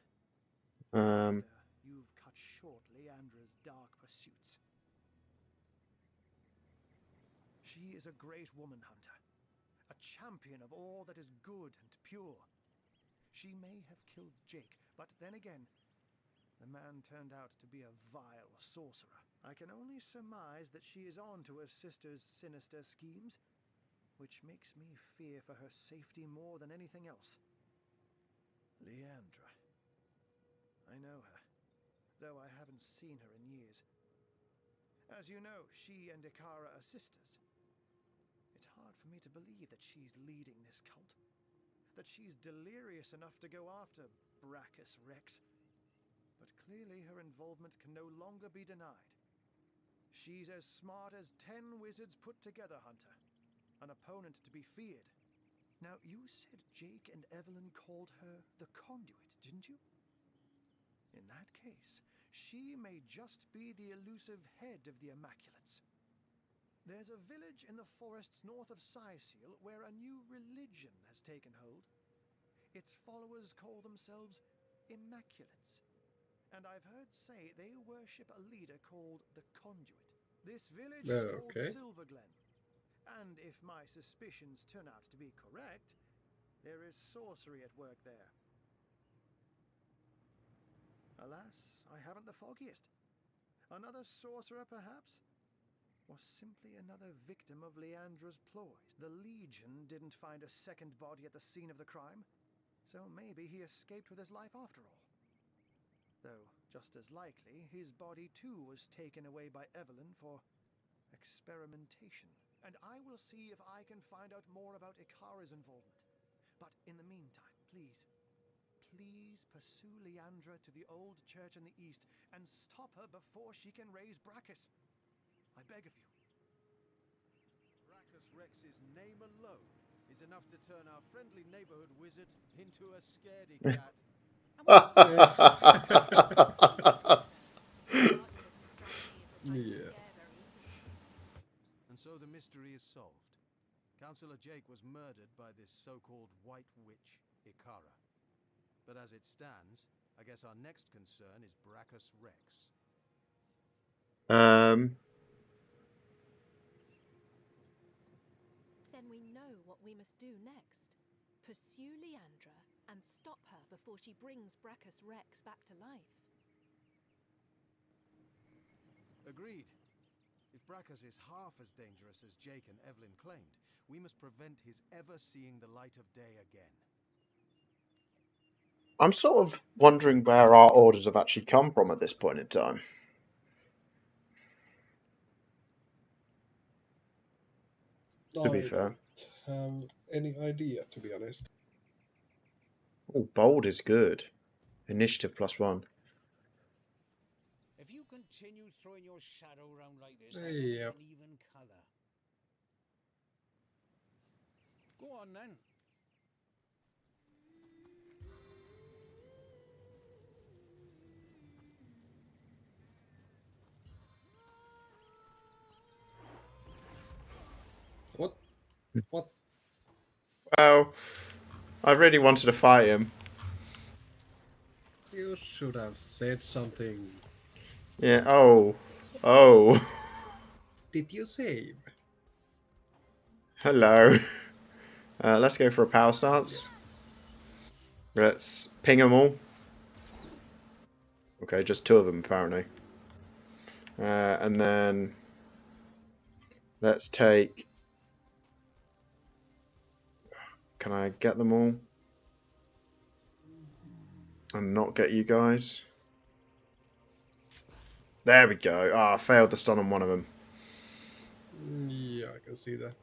After you've cut short Leandra's dark pursuits. She is a great woman, Hunter. A champion of all that is good and pure. She may have killed Jake, but then again, the man turned out to be a vile sorcerer. I can only surmise that she is on to her sister's sinister schemes, which makes me fear for her safety more than anything else. Leandra. I know her, though I haven't seen her in years. As you know, she and Ikara are sisters. It's hard for me to believe that she's leading this cult. That she's delirious enough to go after Brachus Rex. But clearly her involvement can no longer be denied. She's as smart as 10 wizards put together, Hunter. An opponent to be feared. Now, you said Jake and Evelyn called her the Conduit, didn't you? In that case, she may just be the elusive head of the Immaculates. There's a village in the forests north of Sysil where a new religion has taken hold. Its followers call themselves Immaculates. And I've heard say they worship a leader called the Conduit. This village is called Silverglen. And if my suspicions turn out to be correct, there is sorcery at work there. Alas, I haven't the foggiest. Another sorcerer, perhaps? Or simply another victim of Leandra's ploys? The Legion didn't find a second body at the scene of the crime, so maybe he escaped with his life after all. Though, just as likely, his body too was taken away by Evelyn for experimentation. And I will see if I can find out more about Ikara's involvement. But in the meantime, please pursue Leandra to the old church in the east and stop her before she can raise Brachus. I beg of you. Brachus Rex's name alone is enough to turn our friendly neighborhood wizard into a scaredy cat. Yeah. And so the mystery is solved. Councillor Jake was murdered by this so-called White Witch, Ikara. But as it stands, I guess our next concern is Brachus Rex. Then we know what we must do next. Pursue Leandra and stop her before she brings Brachus Rex back to life. Agreed. If Brachus is half as dangerous as Jake and Evelyn claimed, we must prevent his ever seeing the light of day again. I'm sort of wondering where our orders have actually come from at this point in time. To be fair. I don't have any idea, to be honest. Oh, bold is good. Initiative +1. If you continue throwing your shadow around like this, I Yep. an even color. Go on then. What? What? Well, I really wanted to fight him. You should have said something. Yeah, oh. Did you save? Hello. Let's go for a power stance. Let's ping them all. Okay, just 2 of them apparently. And then let's take... Can I get them all? And not get you guys? There we go. I failed the stun on one of them. Yeah, I can see that.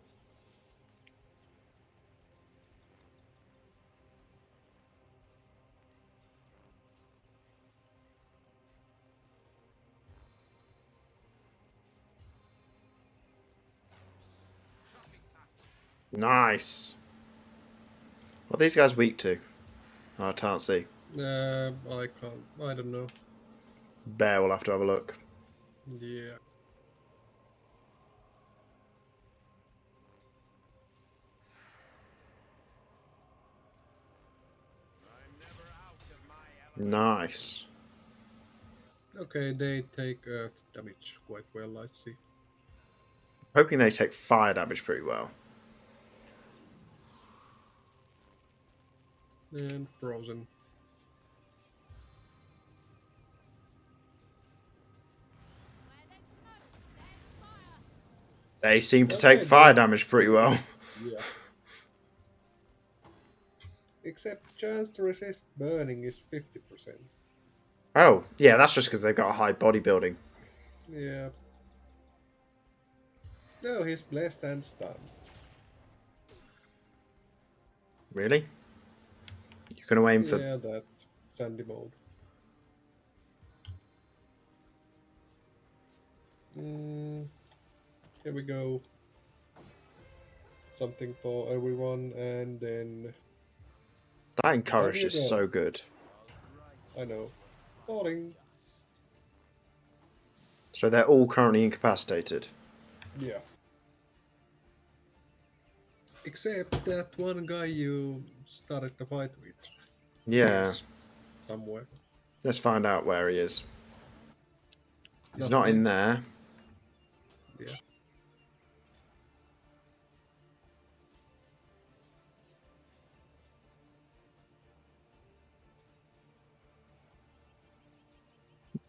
Nice. What are these guys weak to? I can't see. I can't. I don't know. Bear will have to have a look. Yeah. Nice. Okay, they take earth damage quite well, I see. Hoping they take fire damage pretty well. And frozen. They seem to take fire damage pretty well. Yeah. Except chance to resist burning is 50%. Oh, yeah, that's just because they've got a high bodybuilding. Yeah. No, he's blessed and stunned. Really? You're going to aim for... Yeah, that Sandy mode. Here we go. Something for everyone, and then That down encourage you is go. so good. I know. Falling. So they're all currently incapacitated. Yeah. Except that one guy you started the fight with. Yeah. Is somewhere. Let's find out where he is. He's not Nothing. in there. Yeah.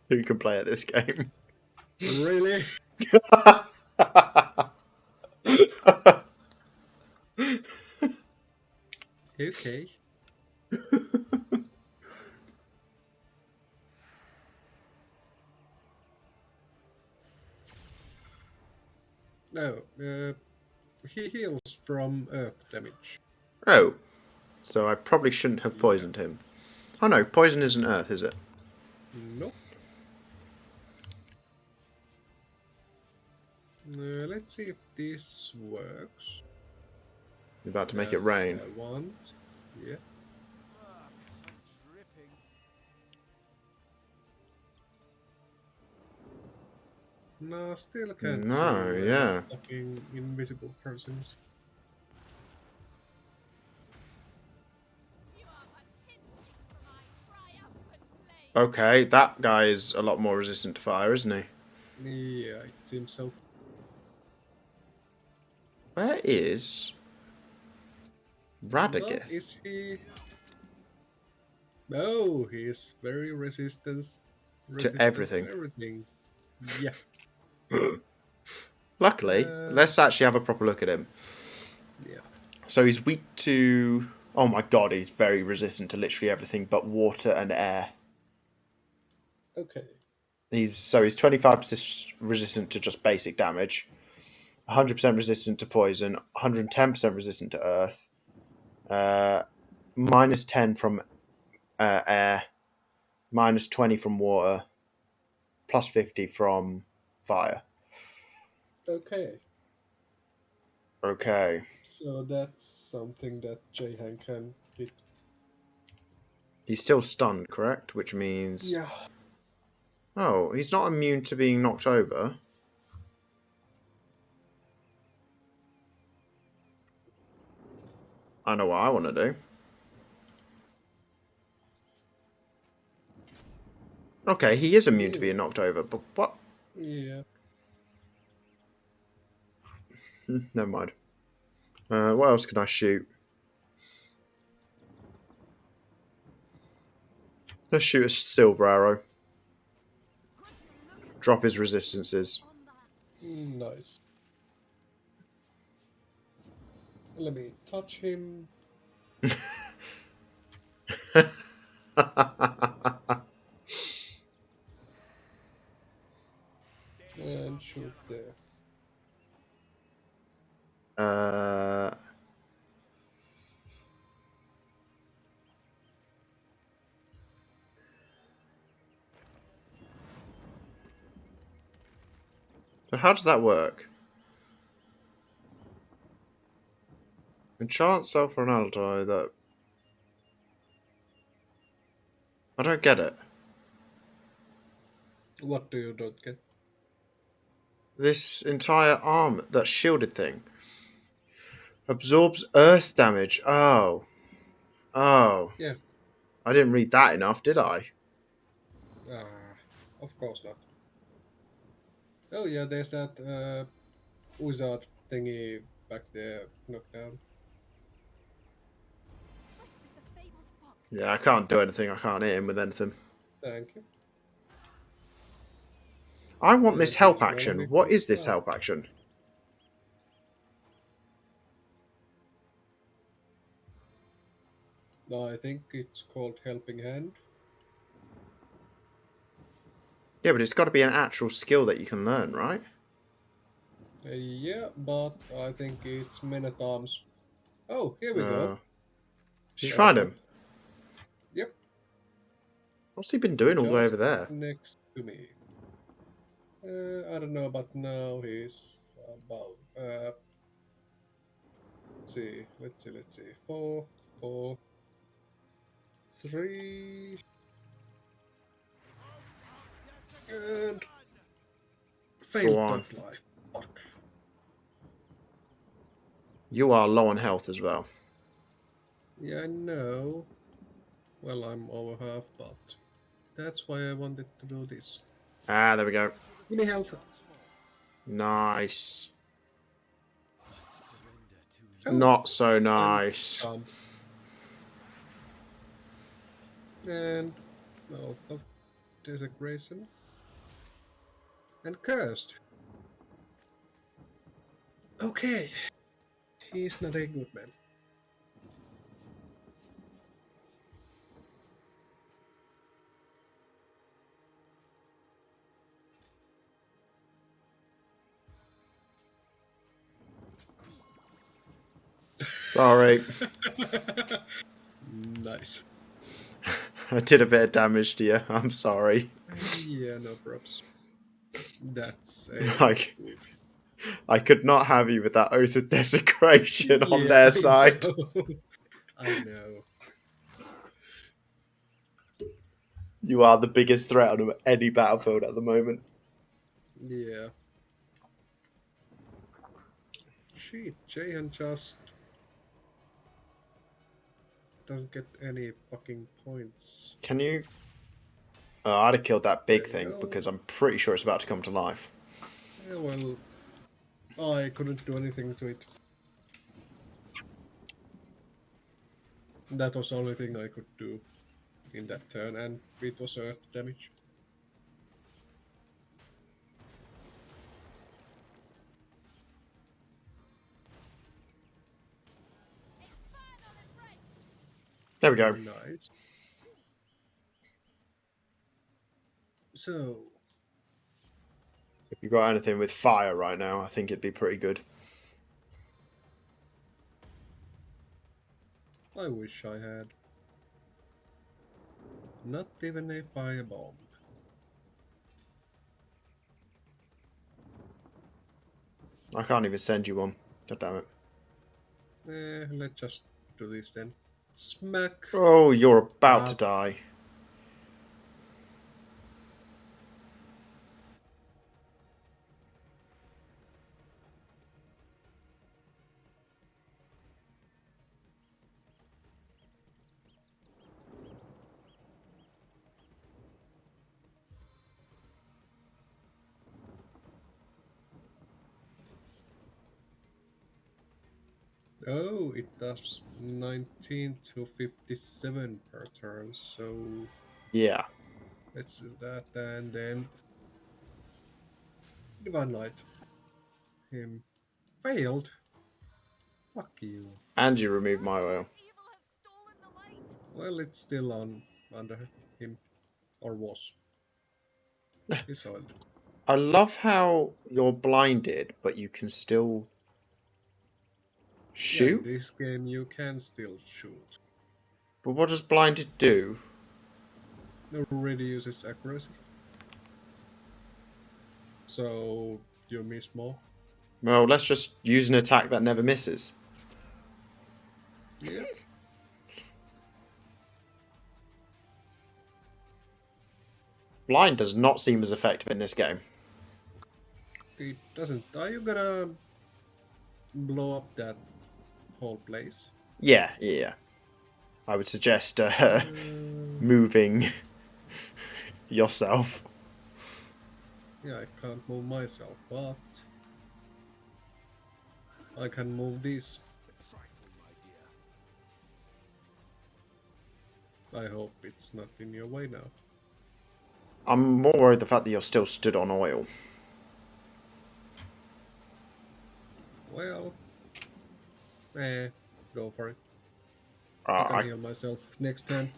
Who can play at this game? Really? Okay. No, he heals from earth damage. Oh. So I probably shouldn't have poisoned him. Oh no, poison isn't earth, is it? Nope. Let's see if this works. You're about to make it As rain. I want. Yeah. Dripping. No, still can't No, see yeah. fucking invisible persons. You are but hints for my triumphant flame. Okay, that guy is a lot more resistant to fire, isn't he? Yeah, it seems so. Where is But Radagith? is he? No, he is very resistant everything. To everything. Yeah. Luckily, let's actually have a proper look at him. Yeah. So he's weak to... Oh my god, he's very resistant to literally everything but water and air. Okay. He's 25% resistant to just basic damage, 100% resistant to poison, 110% resistant to earth, minus 10 from air, minus 20 from water, plus 50 from fire. Okay. Okay. So that's something that Jahan can hit. He's still stunned, correct? Which means... Yeah. Oh, he's not immune to being knocked over. I know what I want to do. Okay, he is immune to being knocked over, but what? Yeah. Never mind. What else can I shoot? Let's shoot a silver arrow. Drop his resistances. Nice. Let me touch him. And shoot there. So how does that work? Enchant self or an ally that... I don't get it. What do you not get? This entire arm, that shielded thing, absorbs earth damage. Oh. Oh. Yeah. I didn't read that enough, did I? Of course not. Oh yeah, there's that wizard thingy back there, knockdown. Swift as the fabled fox. Yeah, I can't do anything. I can't hit him with anything. Thank you. I want Yeah, this help he's action. rolling What it is this down. help action? I think it's called Helping Hand. Yeah, but it's got to be an actual skill that you can learn, right? Yeah, but I think it's many times. Oh, here we Uh, go. did you find him? Teleport. Yep, What's he been doing all the way just over there? next to me. I don't know, but now he's about. Let's see. Four, four, three, and Go failed on. that life. Fuck. You are low on health as well. Yeah, I know. Well, I'm over half, but that's why I wanted to do this. Ah, there we go. Give me health. Nice. Oh, Not so and nice. and out of desecration and cursed. Okay, he's not a good man. Sorry. Nice. I did a bit of damage to you. I'm sorry. Yeah, no props. That's a Like, I could not have you with that oath of desecration on yeah, their I side. know. I know. You are the biggest threat on any battlefield at the moment. Yeah. Shit, Jahan just doesn't get any fucking points. Can you? I'd have killed that big There you thing go. because I'm pretty sure it's about to come to life. Yeah, well, I couldn't do anything to it. That was the only thing I could do in that turn, and it was earth damage. There we go. Nice. So, If you got anything with fire right now, I think it'd be pretty good. I wish I had. Not even a firebomb. I can't even send you one. God damn it. Let's just do this then. Smack! Oh, you're about to Ah. die. Oh, it does 19 to 57 per turn, so Yeah. let's do that, and then Divine Light. Him. Failed? Fuck you. And you remove my oil. Evil has stolen the light. Well, it's still on under him. Or was. He's oiled. I love how you're blinded, but you can still Yeah, in shoot. this game you can still shoot. But what does blinded do? It reduces accuracy. So you miss more. Well, let's just use an attack that never misses. Yeah. Blind does not seem as effective in this game. It doesn't. Are you gonna blow up that whole place? Yeah. I would suggest moving yourself. Yeah, I can't move myself, but I can move this. I hope it's not in your way now. I'm more worried the fact that you're still stood on oil. Well, go for it. I can I heal myself next turn.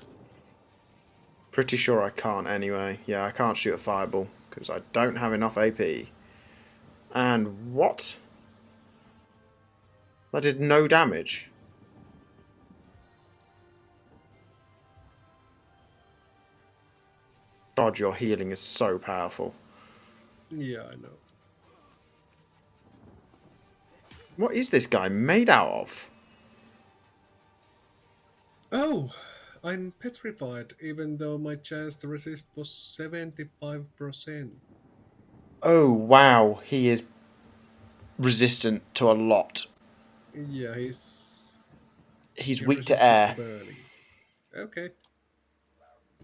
pretty sure I can't anyway. Yeah, I can't shoot a fireball because I don't have enough AP. And what? That did no damage. God, your healing is so powerful. Yeah, I know. What is this guy made out of? Oh, I'm petrified, even though my chance to resist was 75%. Oh, wow. He is resistant to a lot. Yeah, He's he weak to resisted to air. burning. Okay,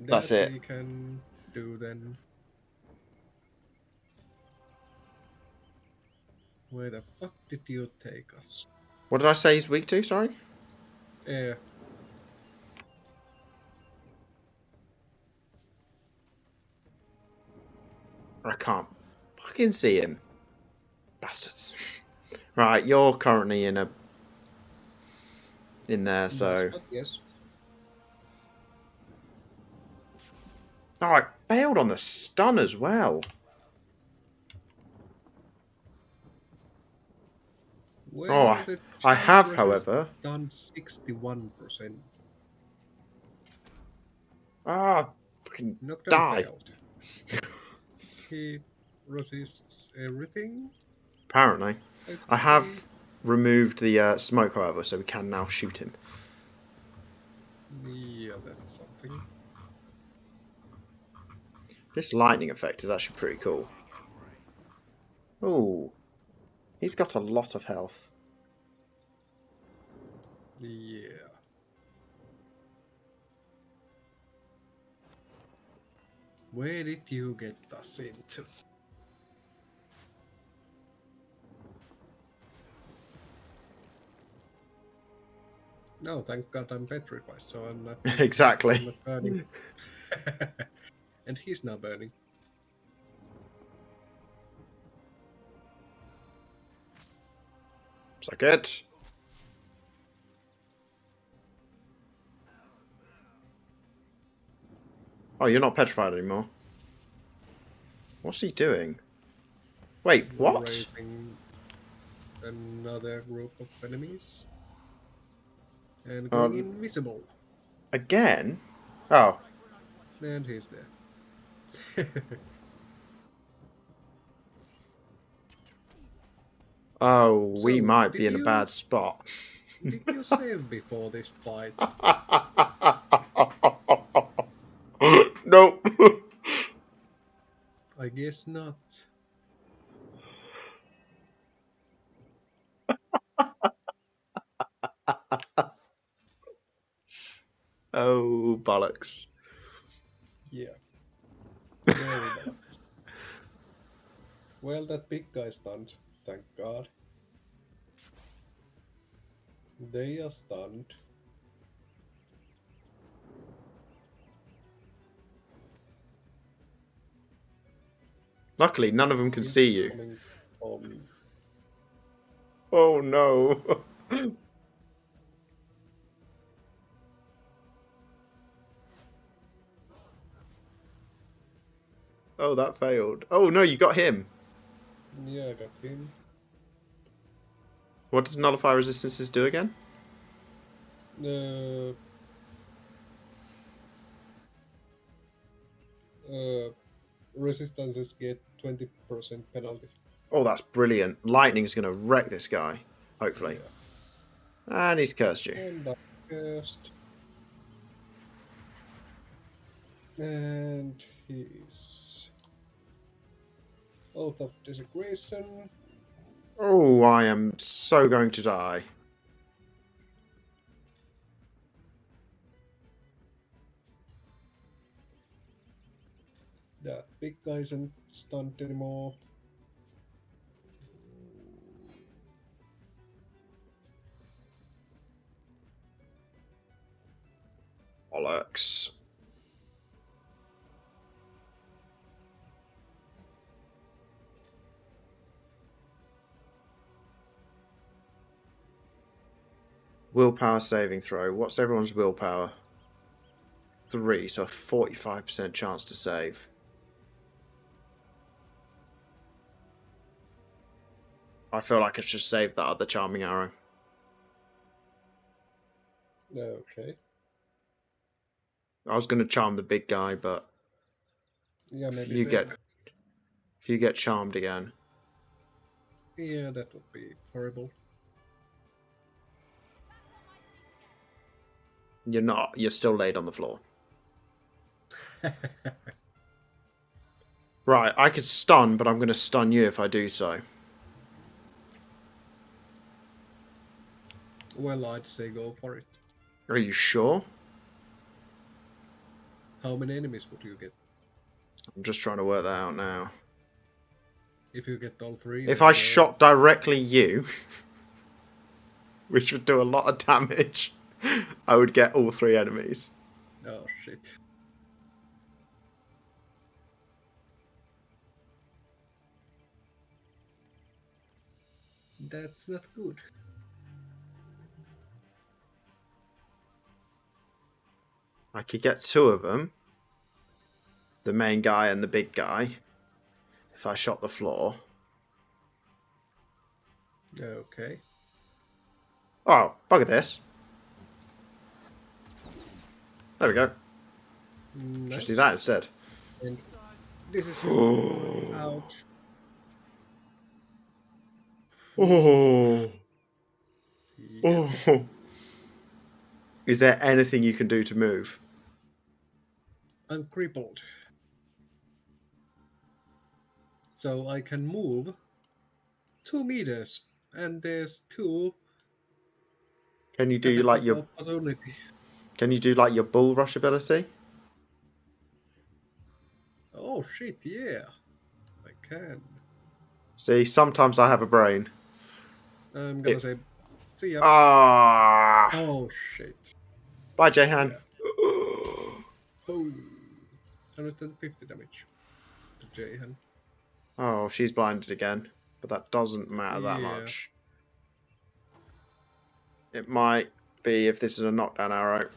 That's that it. we can do then. Where the fuck did you take us? What did I say he's weak to? Sorry? Air. I can't fucking see him. Bastards. Right, you're currently in there, Bad so... spot, yes. Oh, I failed on the stun as well. Well, Oh, the I chance to have, resist however... done 61%. Ah, fucking Knockdown die. failed. He resists everything, Apparently. I I see. have removed the smoke, however, so we can now shoot him. Yeah, that's something. This lightning effect is actually pretty cool. Oh, he's got a lot of health. Yeah. Where did you get us into? No, thank God I'm petrified, so I'm not. Exactly. I'm not burning. And he's now burning. Suck it. Oh, you're not petrified anymore. What's he doing? Wait, what? Raising another group of enemies. And going Um, invisible. again? Oh, And he's there. oh, we So, might be in a bad spot. did you save before this fight? Nope. I guess not. Oh, bollocks. Yeah. Very balanced. Well, that big guy stunned. Thank God. They are stunned. Luckily, none of them can He's see you. coming for me. Oh no. Oh, that failed. Oh no, you got him. Yeah, I got him. What does nullify resistances do again? Uh, uh, resistances get 20% penalty. Oh, that's brilliant. Lightning's going to wreck this guy, hopefully. Yeah. And he's cursed you. And I cursed. And he's Oath of Desecration. Oh, I am so going to die. That big guy isn't stunned anymore. Bollocks. Willpower saving throw. What's everyone's willpower? 3, so a 45% chance to save. I feel like I should save that other charming arrow. Okay. I was going to charm the big guy, but Yeah, if maybe you save. get charmed again. Yeah, that would be horrible. You're not. You're still laid on the floor. Right, I could stun, but I'm going to stun you if I do so. Well, I'd say go for it. Are you sure? How many enemies would you get? I'm just trying to work that out now. If you get all 3, If then I go. shot directly you, which would do a lot of damage, I would get all 3 enemies. Oh, shit. That's not good. I could get 2 of them. The main guy and the big guy. If I shot the floor. Okay. Oh, bugger this. There we go. Nice. Just do that instead. And this is ouch. Oh. Yeah. Oh. Is there anything you can do to move? I'm crippled. So I can move 2 meters, and there's 2 Can you do attacks like of your opportunity. Can you do like your bull rush ability? Oh shit, yeah. I can. See, sometimes I have a brain. I'm gonna say see ya. Ah. Oh shit. Bye, Jehan. Oh. 150 damage to Jahan. Oh, she's blinded again, but that doesn't matter that Yeah. much. It might be if this is a knockdown arrow.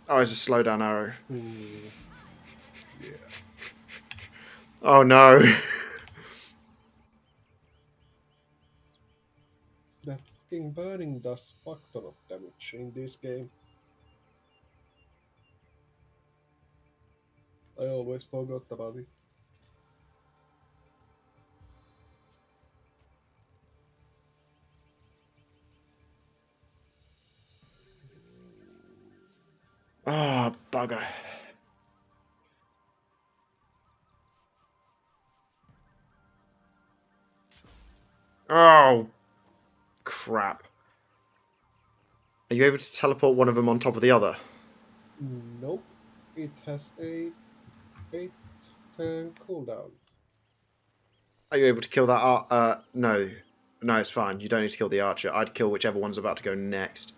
Oh, it's a slowdown arrow. Ooh. Yeah. Oh no. That thing burning does fuck ton of damage in this game. I always forgot about it. Oh, bugger. Oh, crap. Are you able to teleport one of them on top of the other? Nope. It has a 8-turn cooldown. Are you able to kill that? No. No, it's fine. You don't need to kill the archer. I'd kill whichever one's about to go next.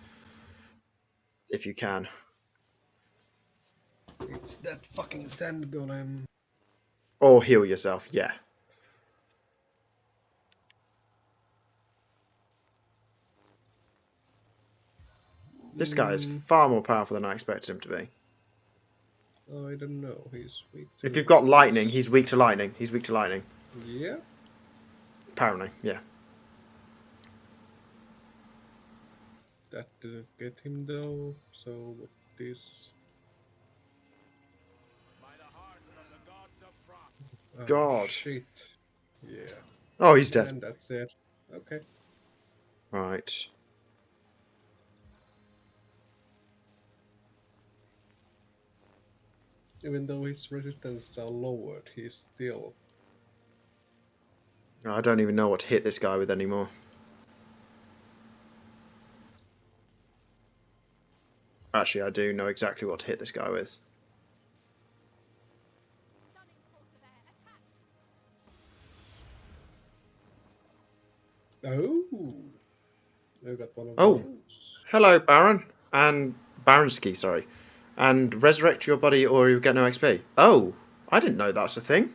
If you can. It's that fucking sand golem. Or heal yourself, yeah. This guy is far more powerful than I expected him to be. I don't know. He's weak to If you've got lightning, he's weak to lightning. He's weak to lightning. Yeah. Apparently, yeah. That didn't get him though. So with this. By the hearts of the gods of frost. Oh, God. Shit. Yeah. Oh, he's dead. And that's it. Okay. Right. Even though his resistance are lowered, he's still. I don't even know what to hit this guy with anymore. Actually, I do know exactly what to hit this guy with. Stunning force of air attack. Oh! I got one of Oh. those. Hello, Baron. And Baronski, sorry. And resurrect your buddy or you get no XP. Oh, I didn't know that's a thing.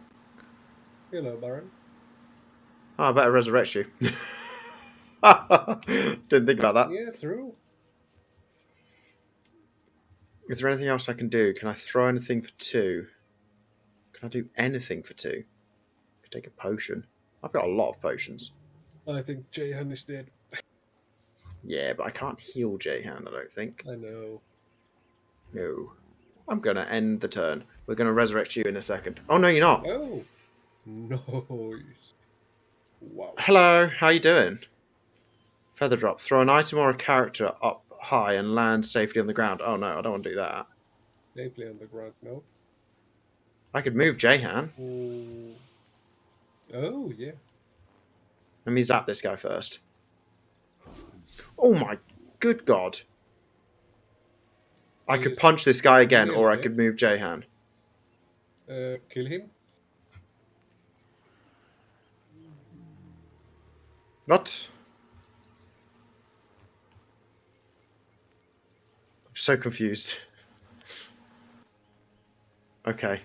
Hello, Baron. Oh, I better resurrect you. Didn't think about that. Yeah, true. Is there anything else I can do? Can I throw anything for 2? Can I do anything for 2? I could take a potion. I've got a lot of potions. I think Jahan is dead. Yeah, but I can't heal Jahan, I don't think. I know. No. I'm going to end the turn. We're going to resurrect you in a second. Oh, no, you're not. Oh, nice. Wow. Hello, how you doing? Feather drop. Throw an item or a character up high and land safely on the ground. Oh, no, I don't want to do that. Safely on the ground, no? I could move Jahan. Oh, yeah. Let me zap this guy first. Oh, my good God. I could He's punch this guy again, nearly or I dead. could move Jahan. Kill him? What? I'm so confused. Okay.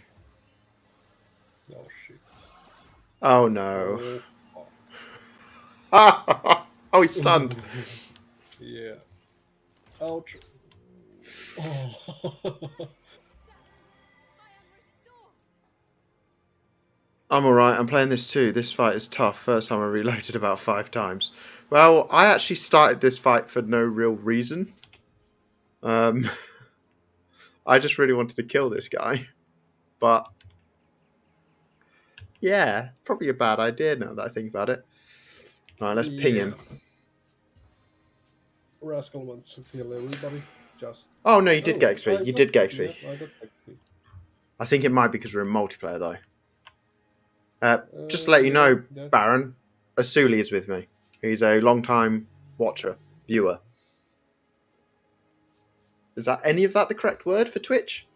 Oh, shit. Oh no. Oh, Oh, he's stunned. yeah. Ouch. Oh. I am restored. I'm alright, I'm playing this too. This fight is tough. First time I reloaded about 5 times. Well, I actually started this fight for no real reason. I just really wanted to kill this guy. But yeah, probably a bad idea now that I think about it. Alright, let's ping him. Rascal wants to kill everybody. Just. Oh no, you did get XP. I You got- did get XP. Yeah, I got XP. I think it might be because we're in multiplayer though. Just to let you Yeah, know, that- Baron, Asuli is with me. He's a long-time watcher, viewer. Is that any of that the correct word for Twitch?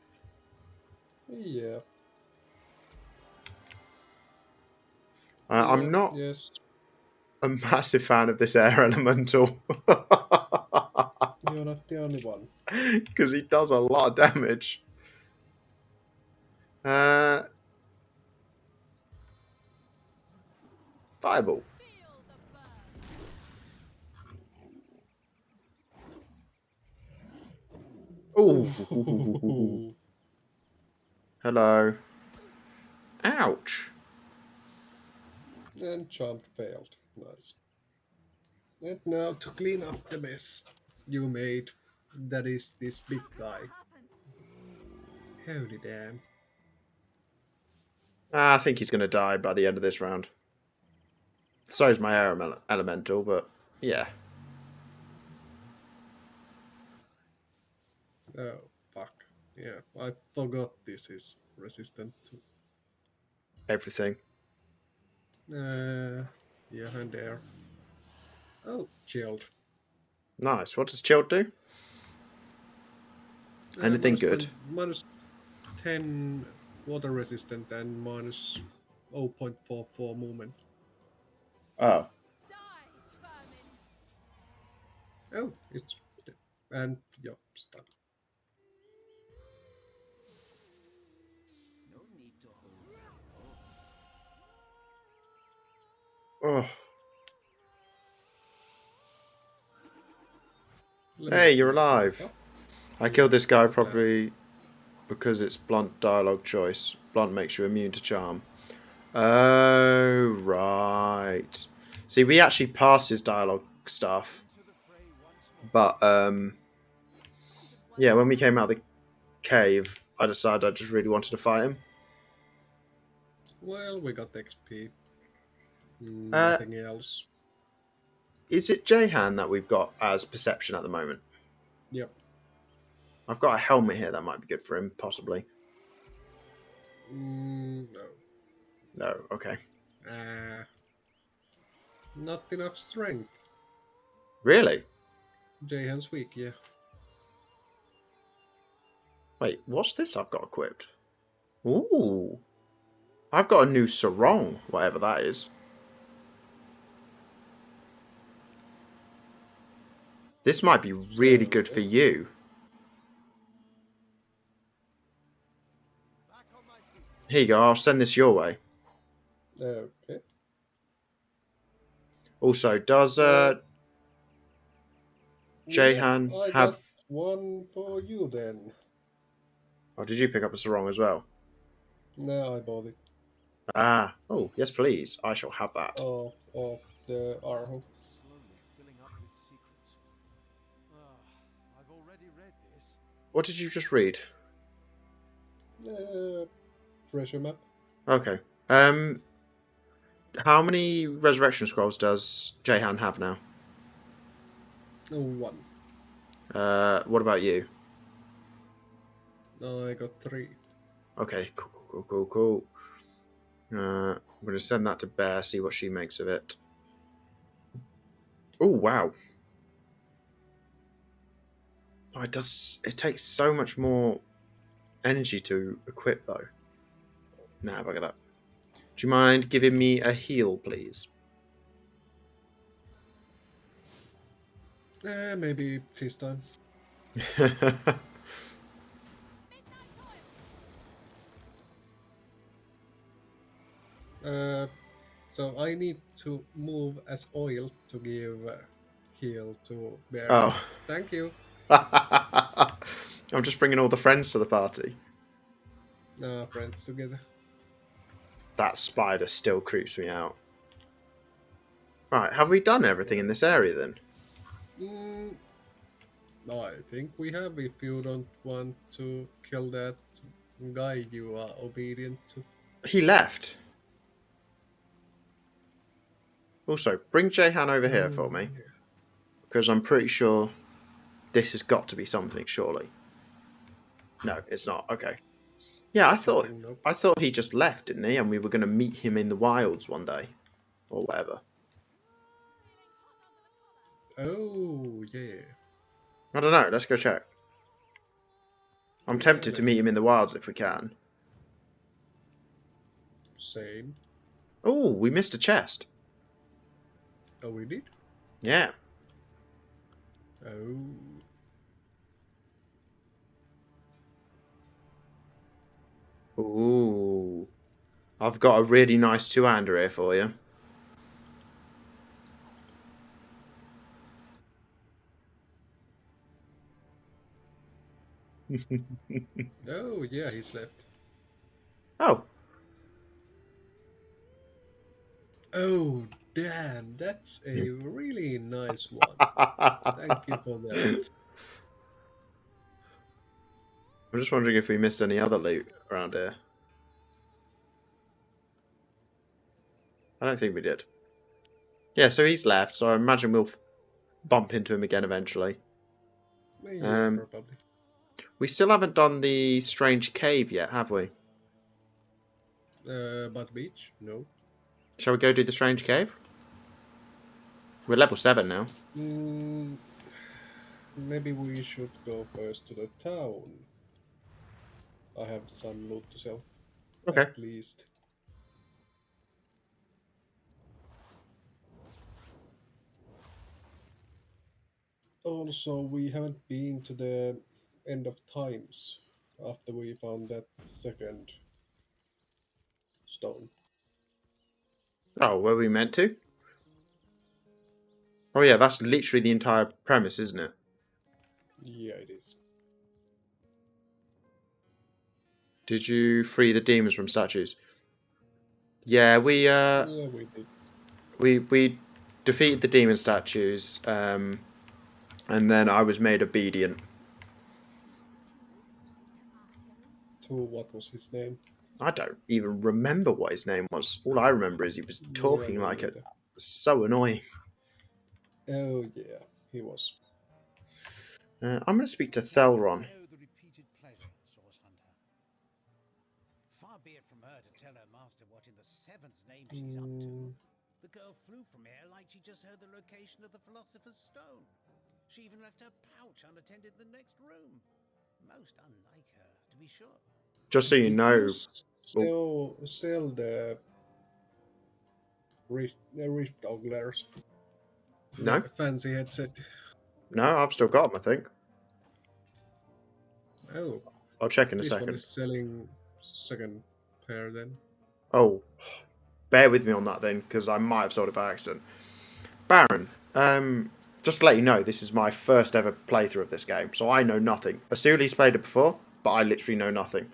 Yeah. I'm not Yes. a massive fan of this air elemental You're not the only one. because he does a lot of damage. Fireball. Feel the burn. Ooh. Hello. Ouch. And jump failed. Nice. And now to clean up the mess you made. That is this big guy. Holy damn. I think he's going to die by the end of this round. So is my air elemental, but yeah. Oh, fuck. Yeah, I forgot this is resistant to. Everything. Yeah, and air. Oh, chilled. Nice. What does chilled do? Anything good? Minus 10 water resistant and minus 0.44 movement. Oh. Die, vermin. Oh, it's. And, yep, stun. No need to hold still. Oh. Let me Hey, just you're mix it alive. up. I killed this guy probably because it's blunt dialogue choice. Blunt makes you immune to charm. Oh, right. See, we actually passed his dialogue stuff. But, yeah, when we came out of the cave, I decided I just really wanted to fight him. Well, we got XP. Nothing else. Is it Jahan that we've got as perception at the moment? Yep. I've got a helmet here that might be good for him, possibly. No. No, okay. Not enough strength. Really? Jahan's weak, yeah. Wait, what's this I've got equipped? Ooh. I've got a new sarong, whatever that is. This might be really good for you. Here you go, I'll send this your way. Okay. Also, does Jahan I have... got one for you then. Oh, did you pick up a sarong as well? No, I bought it. Ah, oh, yes, please. I shall have that. Oh, the Arho. Slowly filling up with secrets. I've already read this. What did you just read? Treasure map. Okay. How many resurrection scrolls does Jehan have now? Oh, 1. What about you? No, I got 3. Okay, cool. I'm going to send that to Bear, see what she makes of it. Oh, wow. Oh, it takes so much more energy to equip, though. Nah, if I get that. Do you mind giving me a heal, please? Maybe this time. So I need to move as oil to give heal to Bear. Oh. Thank you. I'm just bringing all the friends to the party. Friends together. That spider still creeps me out. Right, have we done everything in this area then? I think we have. If you don't want to kill that guy you are obedient to. He left. Also, bring Jehan over here for me. Because I'm pretty sure this has got to be something, surely. No, it's not. Okay. Yeah, I thought he just left, didn't he? And we were going to meet him in the wilds one day. Or whatever. Oh, yeah. I don't know. Let's go check. I'm tempted to meet him in the wilds if we can. Same. Oh, we missed a chest. Oh, we did? Yeah. Oh. Ooh. I've got a really nice two-hander here for you. Oh, yeah, he's left. Oh. Oh, damn, that's a really nice one. Thank you for that. I'm just wondering if we missed any other loot around here. I don't think we did. Yeah, so he's left, so I imagine we'll bump into him again eventually. Yeah, probably. We still haven't done the strange cave yet, have we? But beach? No. Shall we go do the strange cave? We're level 7 now. Maybe we should go first to the town. I have some loot to sell. Okay. At least. Also, we haven't been to the end of times after we found that second stone. Oh, were we meant to? Oh yeah, that's literally the entire premise, isn't it? Yeah, it is. Did you free the demons from statues? Yeah, we did. we defeated the demon statues, and then I was made obedient. To what was his name? I don't even remember what his name was. All I remember is he was talking like it. So annoying. Oh yeah, he was. I'm going to speak to Thelron. The repeated pleasure, Source Hunter. Far be it from her to tell her master what in the seventh name she's up to. The girl flew from here like she just heard the location of the Philosopher's Stone. She even left her pouch unattended in the next room. Most unlike her, to be sure. Just so you know, Sell the Rift Ogglers. No, Fancy headset. No, I've still got them, I think. Oh. I'll check in a This second. one is selling second pair then. Oh, bear with me on that then, because I might have sold it by accident. Baron, just to let you know, this is my first ever playthrough of this game, so I know nothing. Asuli's played it before. but I literally know nothing.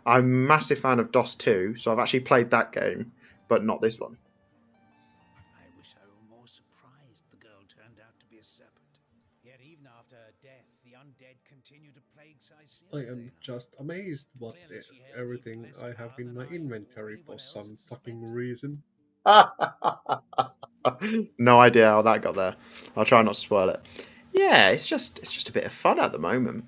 I'm a massive fan of DOS 2, so I've actually played that game, but not this one. I wish I were more surprised the girl turned out to be a serpent. Yet even after her death, the undead continue to plague I am just amazed what everything I have in my inventory for some fucking reason. No idea how that got there. I'll try not to spoil it. Yeah, it's just a bit of fun at the moment.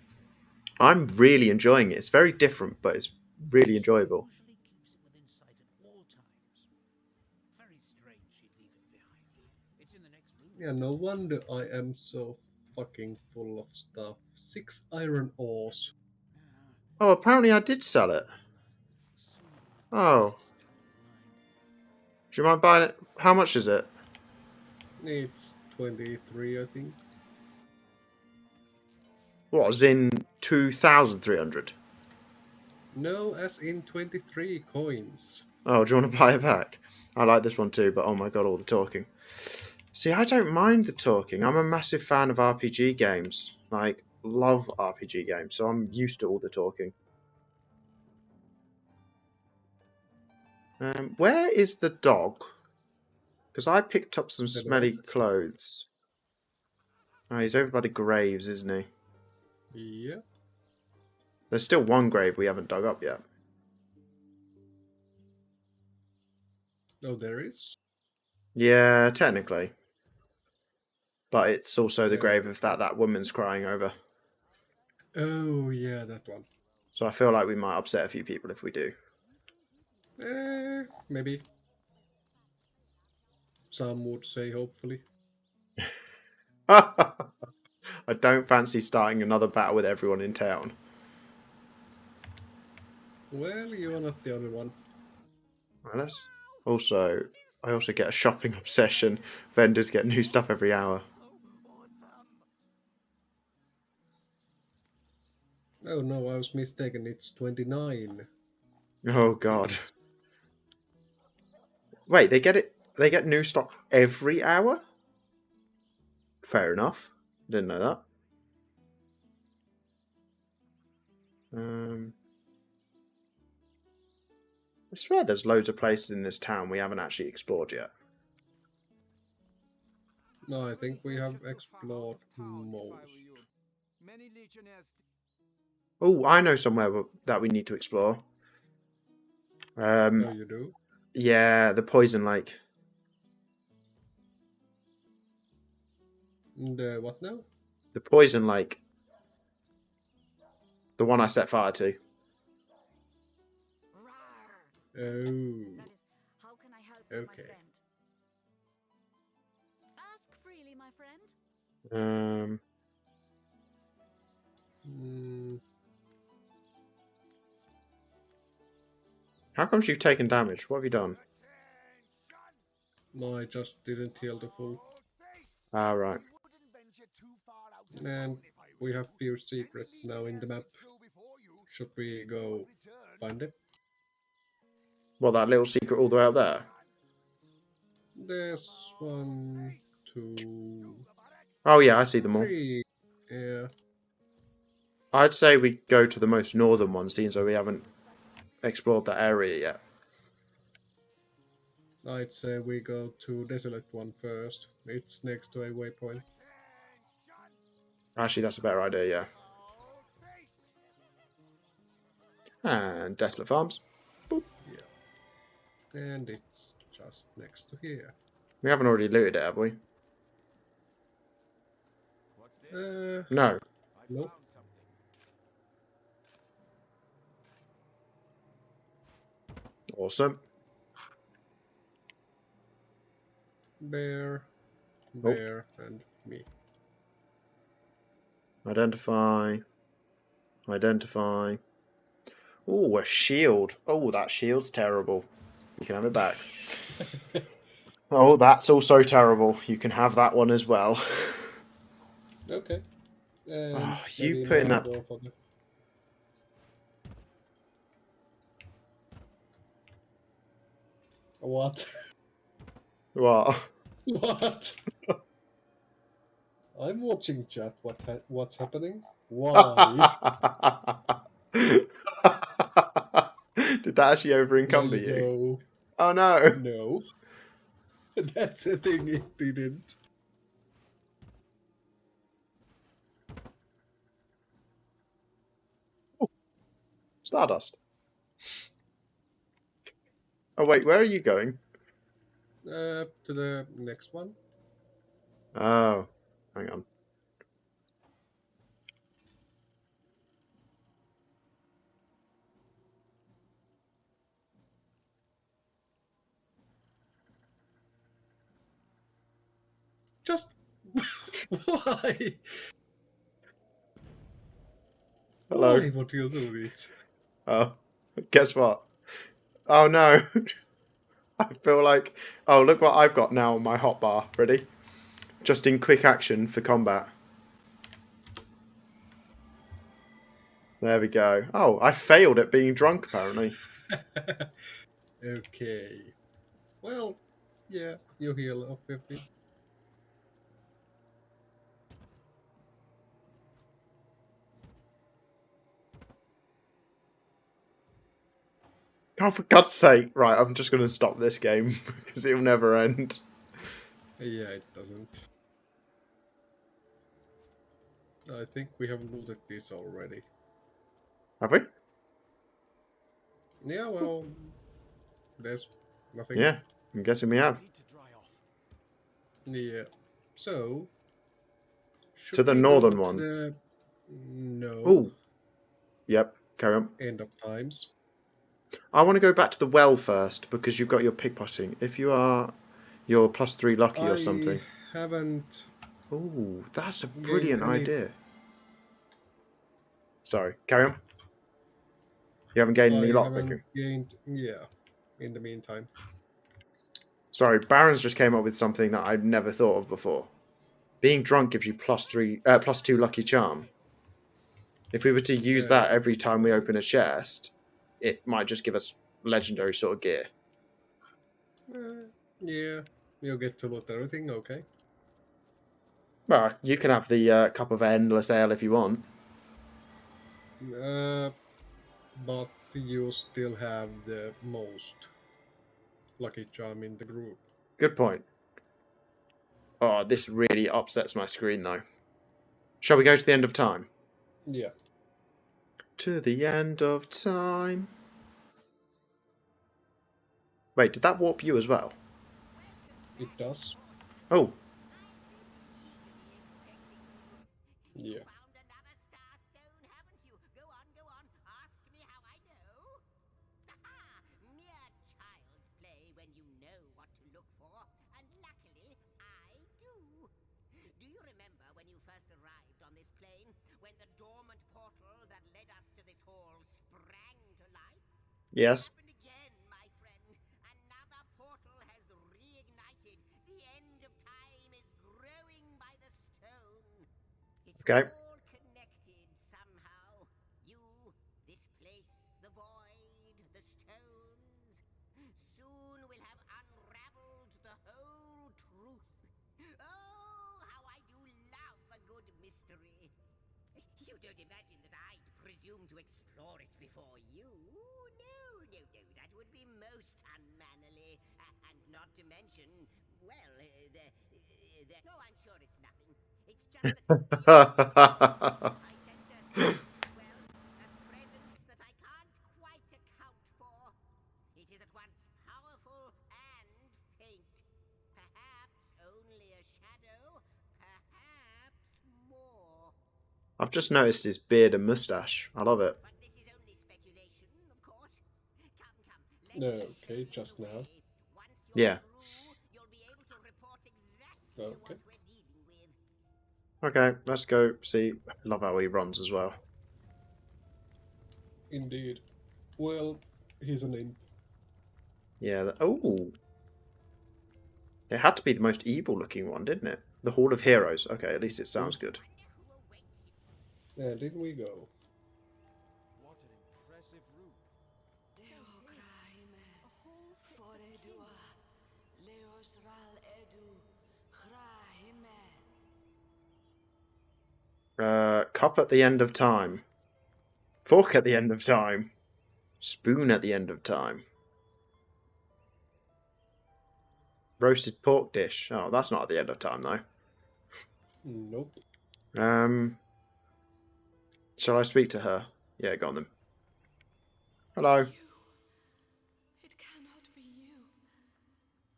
I'm really enjoying it. It's very different, but it's really enjoyable. Usually keeps it within sight at all times. Very strange she'd leave it behind. It's in the next room. Yeah, no wonder I am so fucking full of stuff. 6 iron ores. Oh, apparently I did sell it. Oh. Do you mind buying it? How much is it? It's 23, I think. What, as in 2,300? No, as in 23 coins. Oh, do you want to buy it back? I like this one too, but oh my god, all the talking. See, I don't mind the talking. I'm a massive fan of RPG games. Like, love RPG games, so I'm used to all the talking. Where is the dog? Because I picked up some The smelly dog? clothes. Oh, he's over by the graves, isn't he? Yeah. There's still one grave we haven't dug up yet. Oh, there is? Yeah, technically. But it's also the Yeah. grave of that woman's crying over. Oh, yeah, that one. So I feel like we might upset a few people if we do. Maybe. Some would say hopefully. I don't fancy starting another battle with everyone in town. Well, you're not the only one. Right, I also get a shopping obsession. Vendors get new stuff every hour. Oh no, I was mistaken. It's 29. Oh god. Wait, they get new stock every hour? Fair enough. Didn't know that. I swear there's loads of places in this town we haven't actually explored yet. No, I think we have explored most. Many legionnaires. Oh, I know somewhere that we need to explore. Oh, you do? Yeah, the Poison Lake. The what now? The Poison Lake. The one I set fire to. Oh. That is, how can I help you, Okay. my friend? Ask freely, my friend. How come you've taken damage? What have you done? No, I just didn't heal the full. Ah, right. And we have few secrets now in the map. Should we go find it? What, that little secret all the way up there? There's 1, 2, Oh yeah, I see them all. 3. Yeah. I'd say we go to the most northern one, seeing so we haven't explored that area yet. I'd say we go to Desolate one first. It's next to a waypoint. Actually, that's a better idea, yeah. And Desolate Farms. Boop. Yeah. And it's just next to here. We haven't already looted it, have we? What's this? No. I Nope. found something. Awesome. Bear, Oh. bear, and me. Identify. Identify. Oh, a shield. Oh, that shield's terrible. You can have it back. Oh, that's also terrible. You can have that one as well. Okay. And Oh, you maybe putting now that- go for the... What? What? What? I'm watching chat. What's happening? Why? Did that actually over encumber Well, you? no. Oh no! No. That's the thing, it didn't. Stardust. Oh wait, where are you going? To the next one. Oh, hang on. Just why? Hello. Why would you do this? Oh, guess what? Oh no. I feel like. Oh, look what I've got now on my hotbar. Ready? Just in quick action for combat. There we go. Oh, I failed at being drunk apparently. Okay. Well, yeah, you heal up a bit. Oh, for God's sake. Right, I'm just going to stop this game because it'll never end. Yeah, it doesn't. I think we have looted this already. Have we? Yeah, well, there's nothing. Yeah, I'm guessing we have. Need to dry off. Yeah. So, To should the we northern go to one. the no Oh, yep. Carry on. end of times? I want to go back to the well first because you've got your pickpocketing. If you are, you're +3 lucky or something. I haven't Oh, that's a gained brilliant any. idea. Sorry, carry on. You haven't gained any I lock haven't picking. gained. Yeah. In the meantime. Sorry, Barons just came up with something that I've never thought of before. Being drunk gives you +2 lucky charm. If we were to use that every time we open a chest, it might just give us legendary sort of gear. Yeah. You get to loot everything. Okay. Well, you can have the cup of endless ale if you want. But you still have the most lucky charm in the group. Good point. Oh, this really upsets my screen though. Shall we go to the end of time? Yeah. To the end of time. Wait, did that warp you as well? It does. Oh, Yeah. Found another star stone, haven't you? Go on, go on. Ask me how I know. Aha! Mere child's play when you know what to look for. And luckily, I do. Do you remember when you first arrived on this plane? When the dormant portal that led us to this hall sprang to life? yes. Happened again, my friend. Another portal has reignited. The end of time is growing by the stone. It's Okay. all connected somehow. You, this place, the void, the stones. Soon we'll have unraveled the whole truth. Oh, how I do love a good mystery. You don't imagine that I'd presume to explore it before you? No, no, no, that would be most unmannerly. And not to mention, well, no, I'm sure it's nothing. It's just that I sense a presence that I can't quite account for. It is at once powerful and faint. Perhaps only a shadow, perhaps more. I've just noticed his beard and moustache. I love it. But this is only speculation, of course. Come, let me show Okay, you just the now. way. Once you're Yeah. through, you'll be able to report exactly Okay. what we're dealing with. Okay, let's go see. Love how he runs as well. Indeed. Well, he's an imp. Yeah. Oh, it had to be the most evil-looking one, didn't it? The Hall of Heroes. Okay, at least it sounds good. Wonder who awaits you. And in we go. What an impressive route. Cup at the end of time. Fork at the end of time. Spoon at the end of time. Roasted pork dish. Oh, that's not at the end of time, though. Nope. Shall I speak to her? Yeah, go on then. Hello. It cannot be you.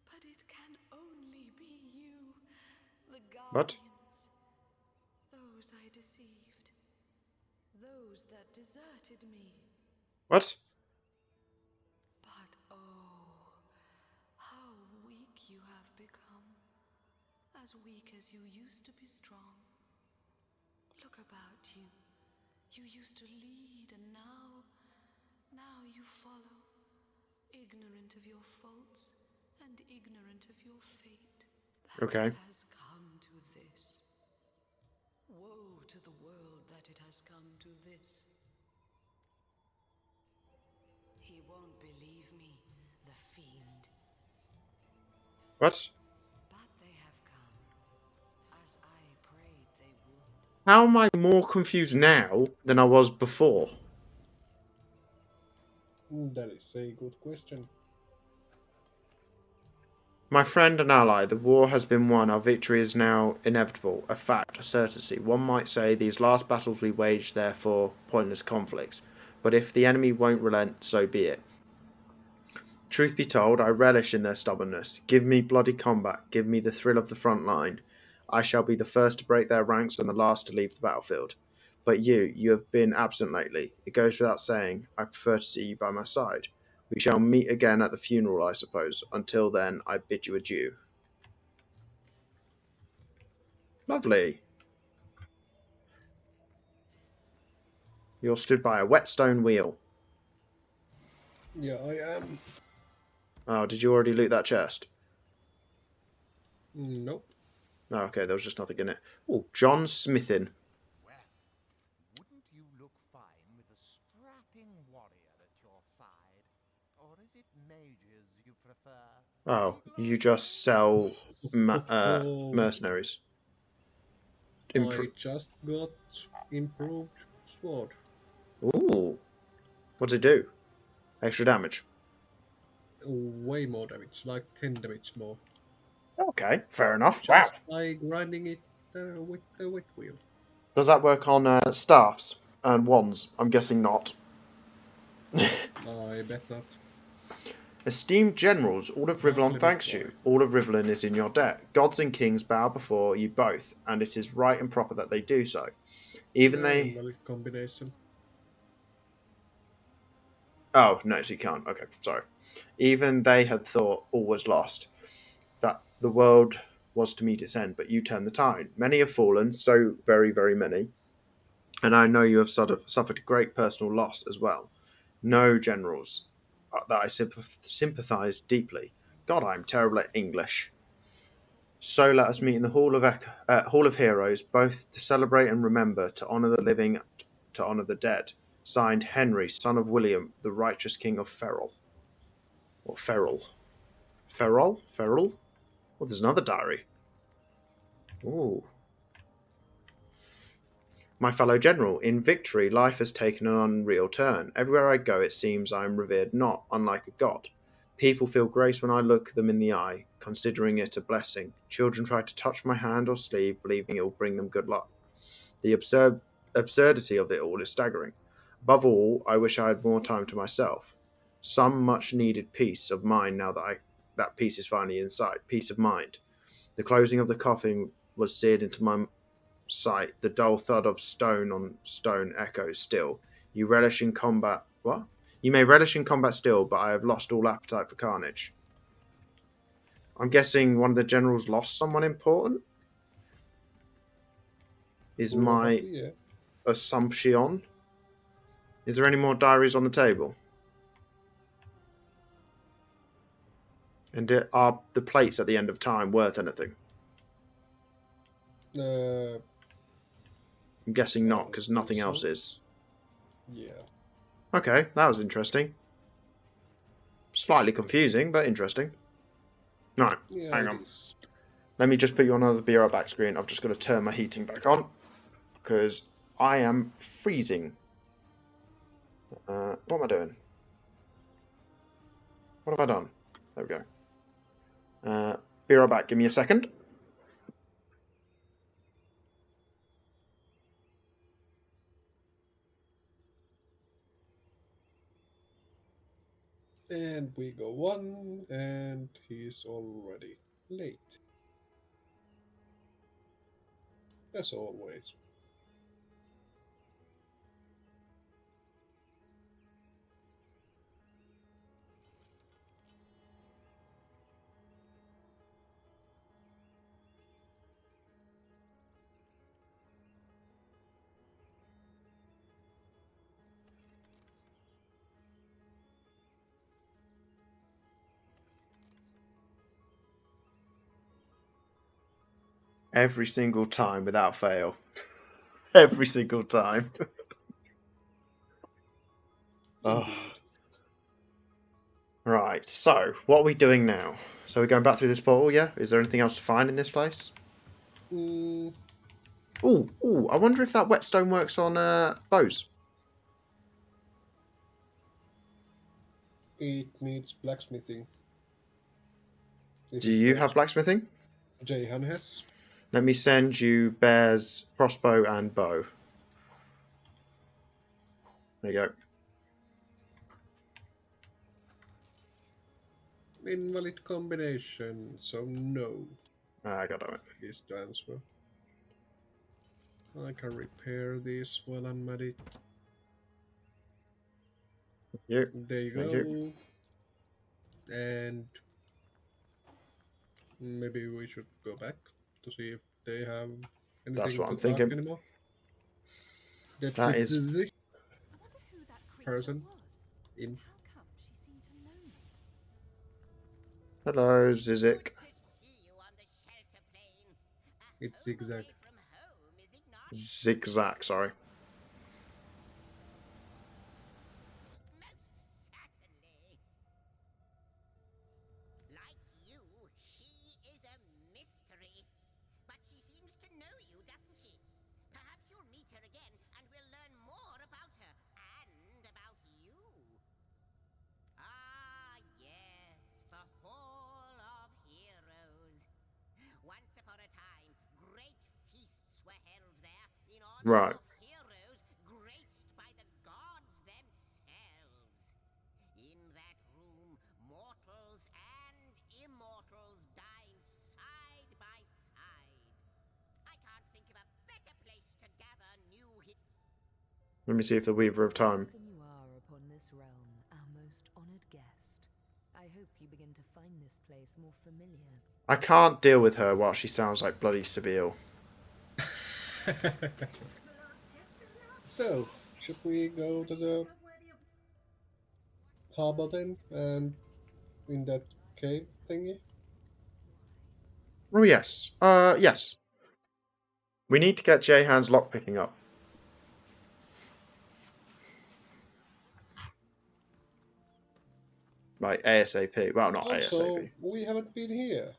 But it can only be you. The What? Guardians. Those I deceived. Those that deserted me. What? But oh, how weak you have become. As weak as you used to be strong. Look about you. You used to lead, and now you follow. Ignorant of your faults, and ignorant of your fate. That Okay. it has come to this. Woe to the world that it has come to this. He won't believe me, the fiend. What? But they have come, as I prayed they would. How am I more confused now than I was before? That is a good question. My friend and ally, the war has been won. Our victory is now inevitable, a fact, a certainty. One might say these last battles we waged, therefore, pointless conflicts. But if the enemy won't relent, so be it. Truth be told, I relish in their stubbornness. Give me bloody combat, give me the thrill of the front line. I shall be the first to break their ranks and the last to leave the battlefield. But you have been absent lately. It goes without saying, I prefer to see you by my side. We shall meet again at the funeral, I suppose. Until then, I bid you adieu. Lovely. You're stood by a whetstone wheel. Yeah, I am. Oh, did you already loot that chest? Nope. Oh, okay, there was just nothing in it. Oh, John Smithin. Well, wouldn't you look fine with a strapping warrior at your side? Or is it mages you prefer? Oh, you just sell Oh, mercenaries. I just got improved sword. Ooh. What does it do? Extra damage. Way more damage, like 10 damage more. Okay, fair enough. Wow. Just by grinding it with the wet wheel. Does that work on staffs and wands? I'm guessing not. I bet not. Esteemed generals, all of Rivlon thanks you. All of Rivlon is in your debt. Gods and kings bow before you both, and it is right and proper that they do so. Even they... Valid combination. Oh, no, so you can't. Okay, sorry. Even they had thought all was lost, that the world was to meet its end, but you turned the tide. Many have fallen, so very, very many. And I know you have suffered great personal loss as well. No, generals, that I sympathise deeply. God, I am terrible at English. So let us meet in the Hall of Heroes, both to celebrate and remember, to honour the living, to honour the dead. Signed, Henry, son of William, the righteous king of Ferrol. Or Ferrol. Ferrol? Ferrol? Oh, there's another diary. Ooh. My fellow general, in victory, life has taken an unreal turn. Everywhere I go, it seems I am revered not, unlike a god. People feel grace when I look them in the eye, considering it a blessing. Children try to touch my hand or sleeve, believing it will bring them good luck. The absurdity of it all is staggering. Above all, I wish I had more time to myself. Some much needed peace of mind now that peace is finally in sight. Peace of mind. The closing of the coffin was seared into my sight. The dull thud of stone on stone echoes still. You relish in combat. What? You may relish in combat still, but I have lost all appetite for carnage. I'm guessing one of the generals lost someone important? Is my Yeah. assumption. Is there any more diaries on the table? And are the plates at the end of time worth anything? I'm guessing not, because nothing else is. Yeah. Okay, that was interesting. Slightly confusing, but interesting. No, Yeah, hang it on. is. Let me just put you on another BR back screen. I've just got to turn my heating back on, because I am freezing. What am I doing? What have I done? There we go. Be right back. Give me a second. And we go one, and he's already late. As always. Every single time without fail. Every single time. Oh. Indeed. Right, so what are we doing now? So we're going back through this portal, yeah? Is there anything else to find in this place? Mm, Ooh, I wonder if that whetstone works on bows. it needs blacksmithing. If Do it you does. have blacksmithing? Jehan has. Let me send you Bear's crossbow and bow. There you go. Invalid combination, so no I got it. is the answer. I can repair this while I'm at it. You. There you Thank go. you. And maybe we should go back to see if they have That's anything what to I'm talk thinking. anymore. That That fits is- the I wonder who that creature person. was. In How come she seemed to know me? Hello, Zizik. Good to see you on the shelter plane. It's Home zigzag. away from home, is it not? Zigzag, sorry. Most certainly. Like you, she is a mystery. But she seems to know you, doesn't she? Perhaps you'll meet her again and we'll learn more about her and about you. Ah, yes, the Hall of Heroes. Once upon a time, great feasts were held there in honor Right. of heroes graced by the gods themselves. In that room, mortals and immortals dined side by side. I can't think of a better place to gather new Let me see if the Weaver of Time. Welcome you are upon this realm, our most honored guest. I hope you begin to find this place more familiar. I can't deal with her while she sounds like bloody Sibyl. So, should we go to the harbor then? And in that cave thingy? Oh, yes. Yes. We need to get Jehan's lockpicking up. Like, ASAP. Well, not Also, ASAP. we haven't been here.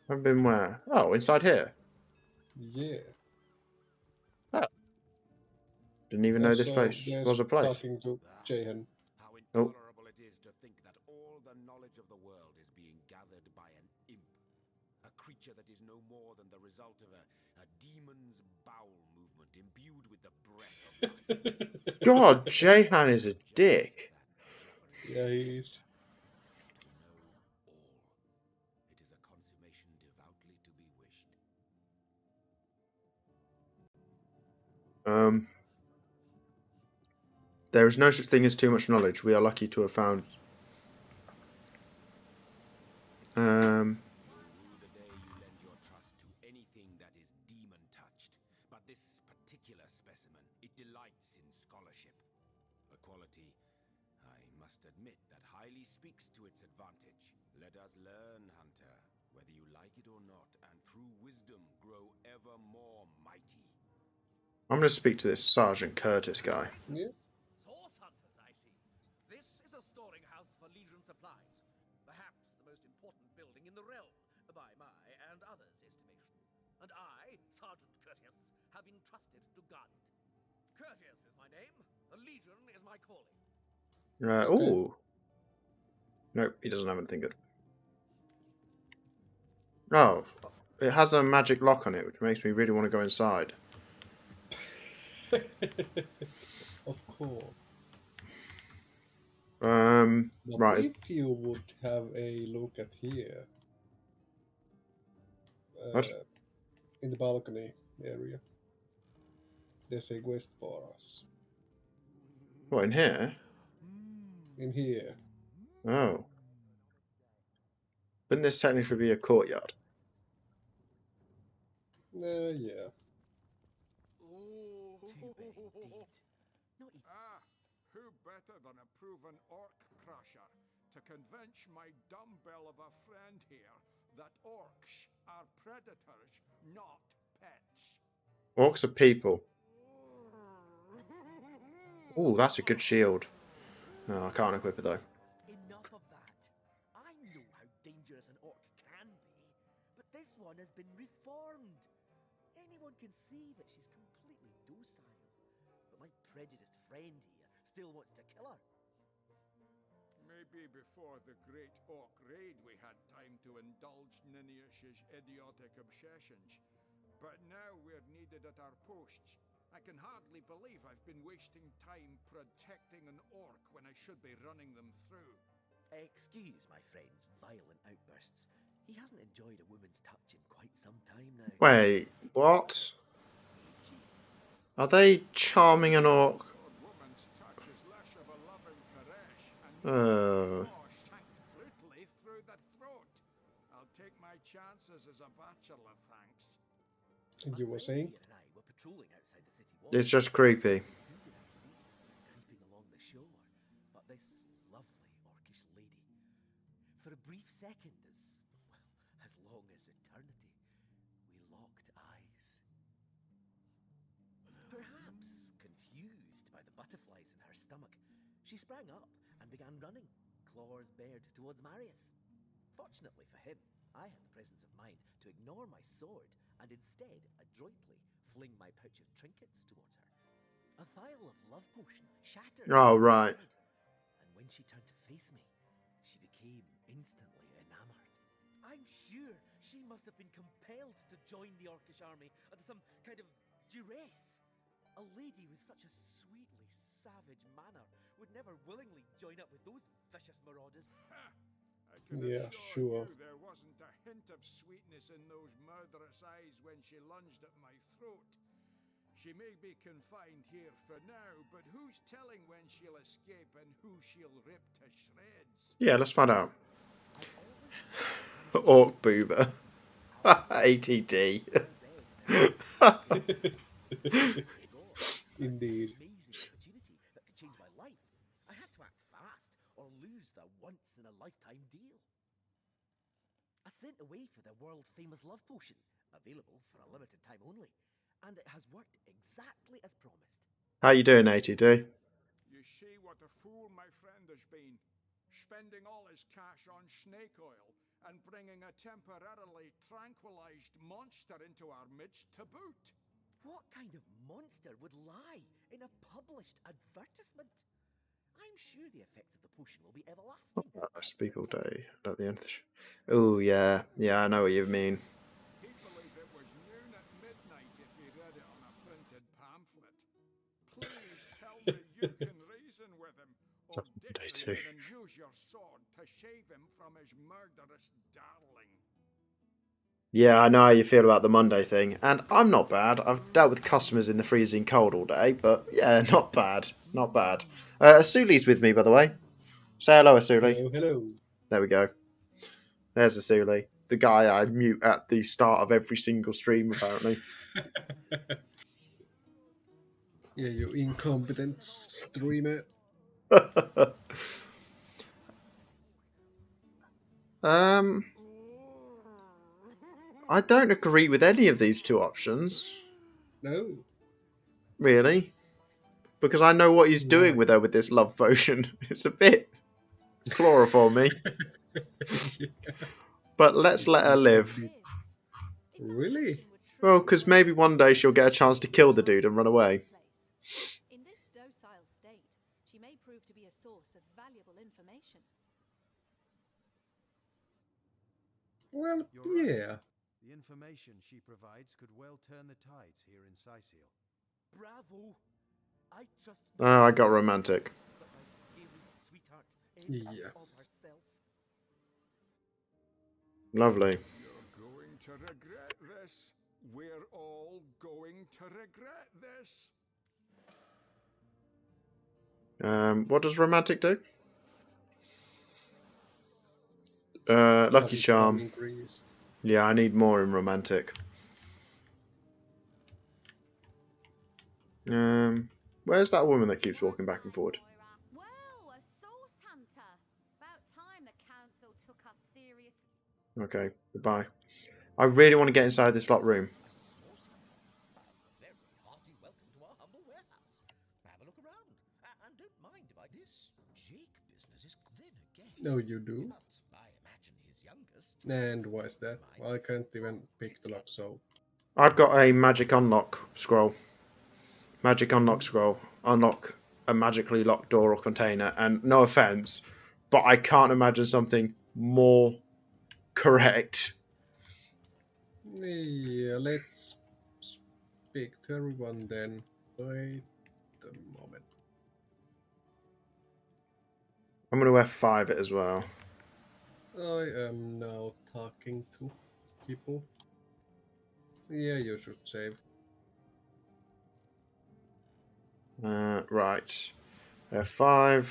Haven't been where? Oh, inside here. Yeah. Oh. Didn't even know this Also, place there's was a place. talking to Jehan. How Oh. intolerable it is to think that all the knowledge of the world is being gathered by an imp. A creature that is no more than the result of a demon's bowel movement imbued with the breath of life. God, Jehan is a dick. Yeah, he is. To know all. It is a consummation devoutly to be wished. There is no such thing as too much knowledge. We are lucky to have found. Rue the day you lend your trust to anything that is demon-touched. But this particular specimen, it delights in scholarship. A quality, I must admit, that highly speaks to its advantage. Let us learn, Hunter, whether you like it or not, and through wisdom grow ever more mighty. I'm going to speak to this Sergeant Curtis guy. Yeah. Source hunters, I see. This is a storing house for Legion supplies. Perhaps the most important building in the realm, by my and others' estimation. And I, Sergeant Curtius, have entrusted to guard it. Courteous is my name. The Legion is my calling. Ooh. Nope, he doesn't have anything good. Oh, it has a magic lock on it, which makes me really want to go inside. Of course. But Right. if you would have a look at here, What? in the balcony area, there's a quest for us. What, in here? In here. Oh. Wouldn't this technically be a courtyard? Yeah. Ah, who better than a proven orc crusher to convince my dumbbell of a friend here that orcs are predators, not pets? Orcs are people. Ooh, that's a good shield. Oh, I can't equip it though. Enough of that. I know how dangerous an orc can be, but this one has been reformed. Anyone can see that she's completely docile. But my prejudiced friend here still wants to kill her. Maybe before the Great Orc Raid we had time to indulge Ninius's idiotic obsessions. But now we're needed at our posts. I can hardly believe I've been wasting time protecting an orc when I should be running them through. Excuse my friend's violent outbursts. He hasn't enjoyed a woman's touch in quite some time now. Wait, what? Are they charming an orc? Woman's touch is less of a loving caress and Oh. shanked brutally through the throat. I'll take my chances as a bachelor, thanks. And you were saying? Here and I were patrolling outside the city walls. It's just creepy. Who did I see creeping along the shore but this lovely orcish lady? For a brief second, as long as eternity, we locked eyes. Perhaps confused by the butterflies in her stomach, she sprang up and began running, claws bared towards Marius. Fortunately for him, I had the presence of mind to ignore my sword and instead adroitly fling my pouch of trinkets towards her. A vial of love potion shattered. Oh, on her right. head, and when she turned to face me, she became instantly enamored. I'm sure she must have been compelled to join the Orcish army under some kind of duress. A lady with such a sweetly savage manner would never willingly join up with those vicious marauders. I can Yeah, assure sure. you there wasn't a hint of sweetness in those murderous eyes when she lunged at my throat. She may be confined here for now, but who's telling when she'll escape and who she'll rip to shreds? Yeah, let's find out. Orc boober. ATD. Indeed. Amazing opportunity that could change my life. I had to act fast or lose the once-in-a-lifetime deal. I sent away for the world-famous love potion, available for a limited time only, and it has worked exactly as promised. How you doing, ATD? You see what a fool my friend has been, spending all his cash on snake oil and bringing a temporarily tranquilized monster into our midst to boot. What kind of monster would lie in a published advertisement? I'm sure the effects of the potion will be everlasting. I speak all day at the end of the show. Oh, yeah. Yeah, I know what you mean. He'd believe it was noon at midnight if he read it on a printed pamphlet. Please tell me you can reason with him, or Day ditch two. reason and use your sword to save him from his murderous darling. Yeah, I know how you feel about the Monday thing, and I'm not bad. I've dealt with customers in the freezing cold all day, but yeah, not bad. Not bad. Asuli's with me, by the way. Say hello, Asuli. Hello, hello. There we go. There's Asuli. The guy I mute at the start of every single stream, apparently. Yeah, you incompetent streamer. I don't agree with any of these two options, No. really. Because I know what he's doing with her with this love potion. It's a bit chloroformy. But let's let her live. Really? Well, because maybe one day she'll get a chance to kill the dude and run away. In this docile state, she may prove to be a source of valuable information. Well, You're right. yeah. The information she provides could well turn the tides here in Sicil. Bravo! I just Oh, I got romantic. but my scaly sweetheart ate up Yeah. of herself. Lovely. You're going to regret this. We're all going to regret this. What does romantic do? Lucky charm. Increase. Yeah, I need more in romantic. Where's that woman that keeps walking back and forward? Well, a source hunter. About time the council took us serious. Okay, goodbye. I really want to get inside this locked room. Very hearty welcome to our humble warehouse. Have a look around, and don't mind if I... This Jake business is then again. No, you do. But I imagine his youngest... And why is that? Well, I can't even pick them up, so... I've got a magic unlock scroll. Magic unlock scroll. Unlock a magically locked door or container. And no offense, but I can't imagine something more correct. Yeah, let's speak to everyone then. Wait a moment. I'm going to F5 it as well. I am now talking to people. Yeah, you should save. Right. F5.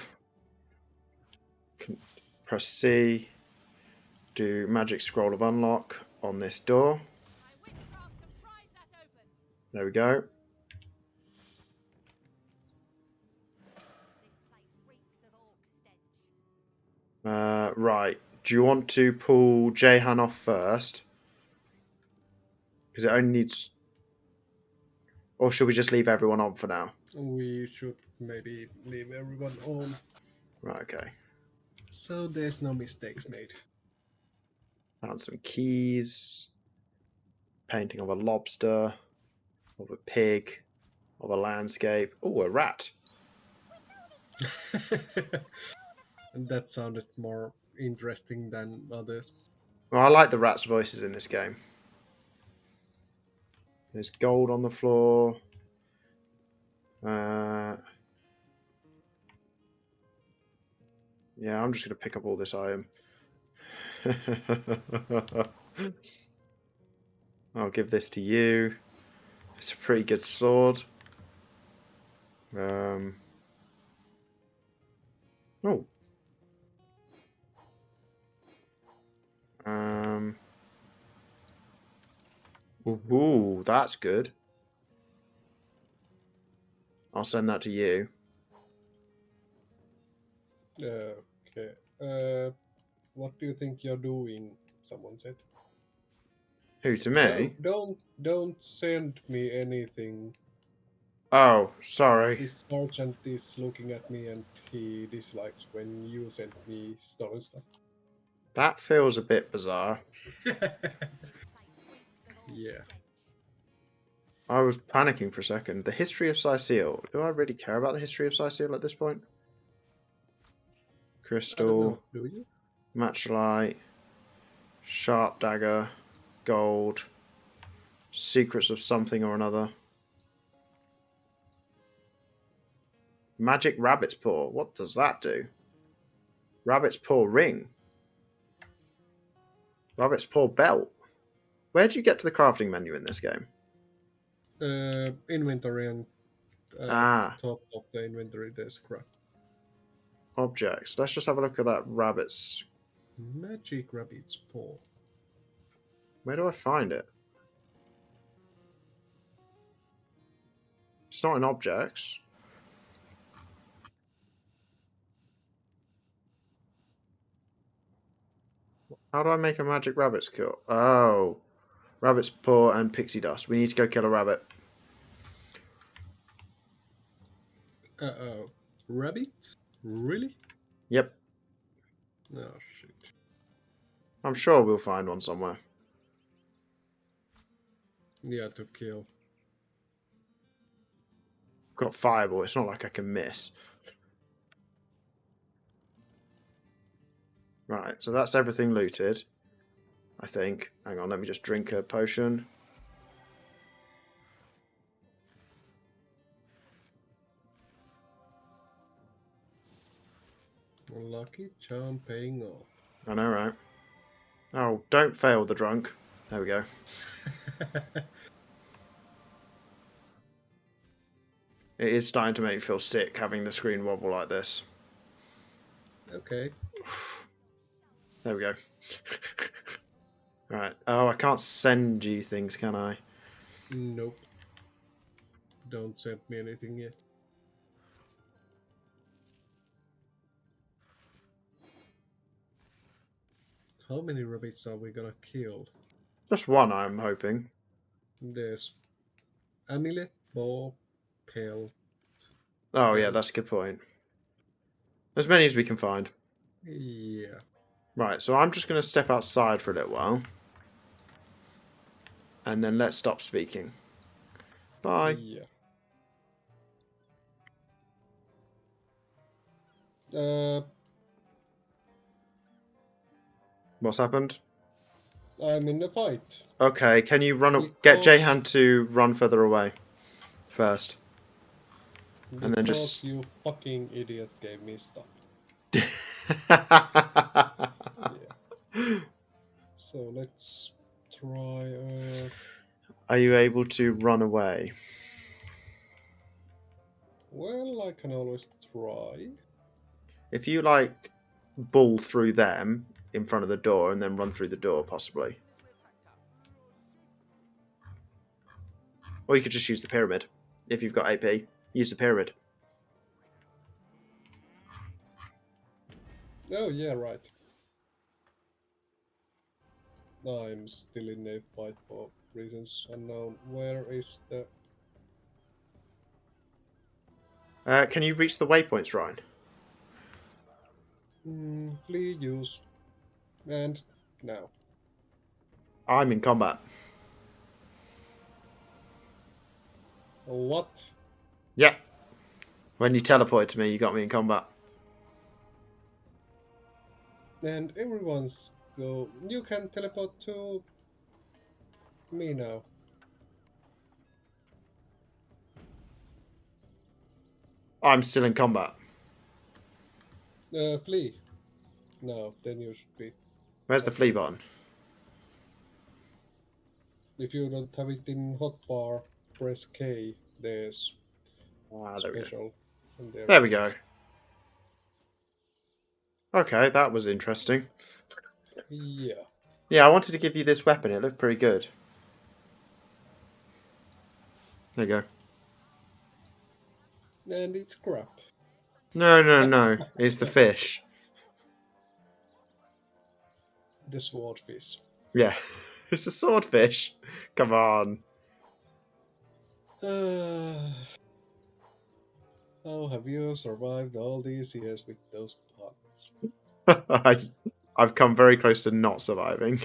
Press C. Do magic scroll of unlock on this door. My witchcraft can prise that open. There we go. This place reeks of orc stench. Right. Do you want to pull Jahan off first? Because it only needs... Or should we just leave everyone on for now? We should maybe leave everyone on, Right, okay. so there's no mistakes made. Found some keys. Painting of a lobster. Of a pig. Of a landscape. Oh, a rat. And that sounded more interesting than others. Well, I like the rats' voices in this game. There's gold on the floor. Yeah, I'm just going to pick up all this item. I'll give this to you. It's a pretty good sword. Oh. Ooh, that's good. I'll send that to you. Okay. What do you think you're doing? Someone said. Who, to me? Don't send me anything. Oh, sorry. This sergeant is looking at me and he dislikes when you send me stolen stuff. That feels a bit bizarre. Yeah. I was panicking for a second. The history of Sicil. Do I really care about the history of Sicil at this point? Crystal. Do you? Matchlite. Sharp dagger. Gold. Secrets of something or another. Magic rabbit's paw. What does that do? Rabbit's paw ring. Rabbit's paw belt. Where did you get to the crafting menu in this game? Inventory and top of the inventory there's craft. Objects. Let's just have a look at that rabbit's. Magic rabbit's paw. Where do I find it? It's not in objects. How do I make a magic rabbit's kill? Oh. Rabbit's paw and pixie dust. We need to go kill a rabbit. Rabbit? Really? Yep. Oh, shit. I'm sure we'll find one somewhere. Yeah, to kill. I've got fireball. It's not like I can miss. Right, so that's everything looted. I think. Hang on, let me just drink a potion. Lucky charm paying off. I know, right? Oh, don't fail the drunk. There we go. It is starting to make me feel sick having the screen wobble like this. Okay. There we go. Right. Oh, I can't send you things, can I? Nope. Don't send me anything yet. How many rabbits are we gonna kill? Just one, I'm hoping. There's amulet, bow, pelt. Oh, yeah, Belt. that's a good point. As many as we can find. Yeah. Right, so I'm just going to step outside for a little while. And then let's stop speaking. Bye. Yeah. What's happened? I'm in a fight. Okay, can you run? Get Because- J-Hand to run further away first. And then Because just... you fucking idiot gave me stuff. Yeah. So let's try. Are you able to run away? Well, I can always try. If you, like, ball through them in front of the door and then run through the door, possibly. Or you could just use the pyramid. If you've got AP, use the pyramid. Oh, yeah, right. I'm still in a fight for reasons unknown. Where is the... Can you reach the waypoints, Ryan? Flee, use, and now. I'm in combat. What? Yeah. When you teleported to me, you got me in combat. And everyone's go... You can teleport to me now. I'm still in combat. Flee. No, then you should be. Where's the flee button? If you don't have it in hotbar, press K. There's There we go. special. And There we go. Okay, that was interesting. Yeah. Yeah, I wanted to give you this weapon. It looked pretty good. There you go. And it's crap. No, no, no. It's the fish. The swordfish. Yeah. It's a swordfish. Come on. How have you survived all these years with those puns? I've come very close to not surviving.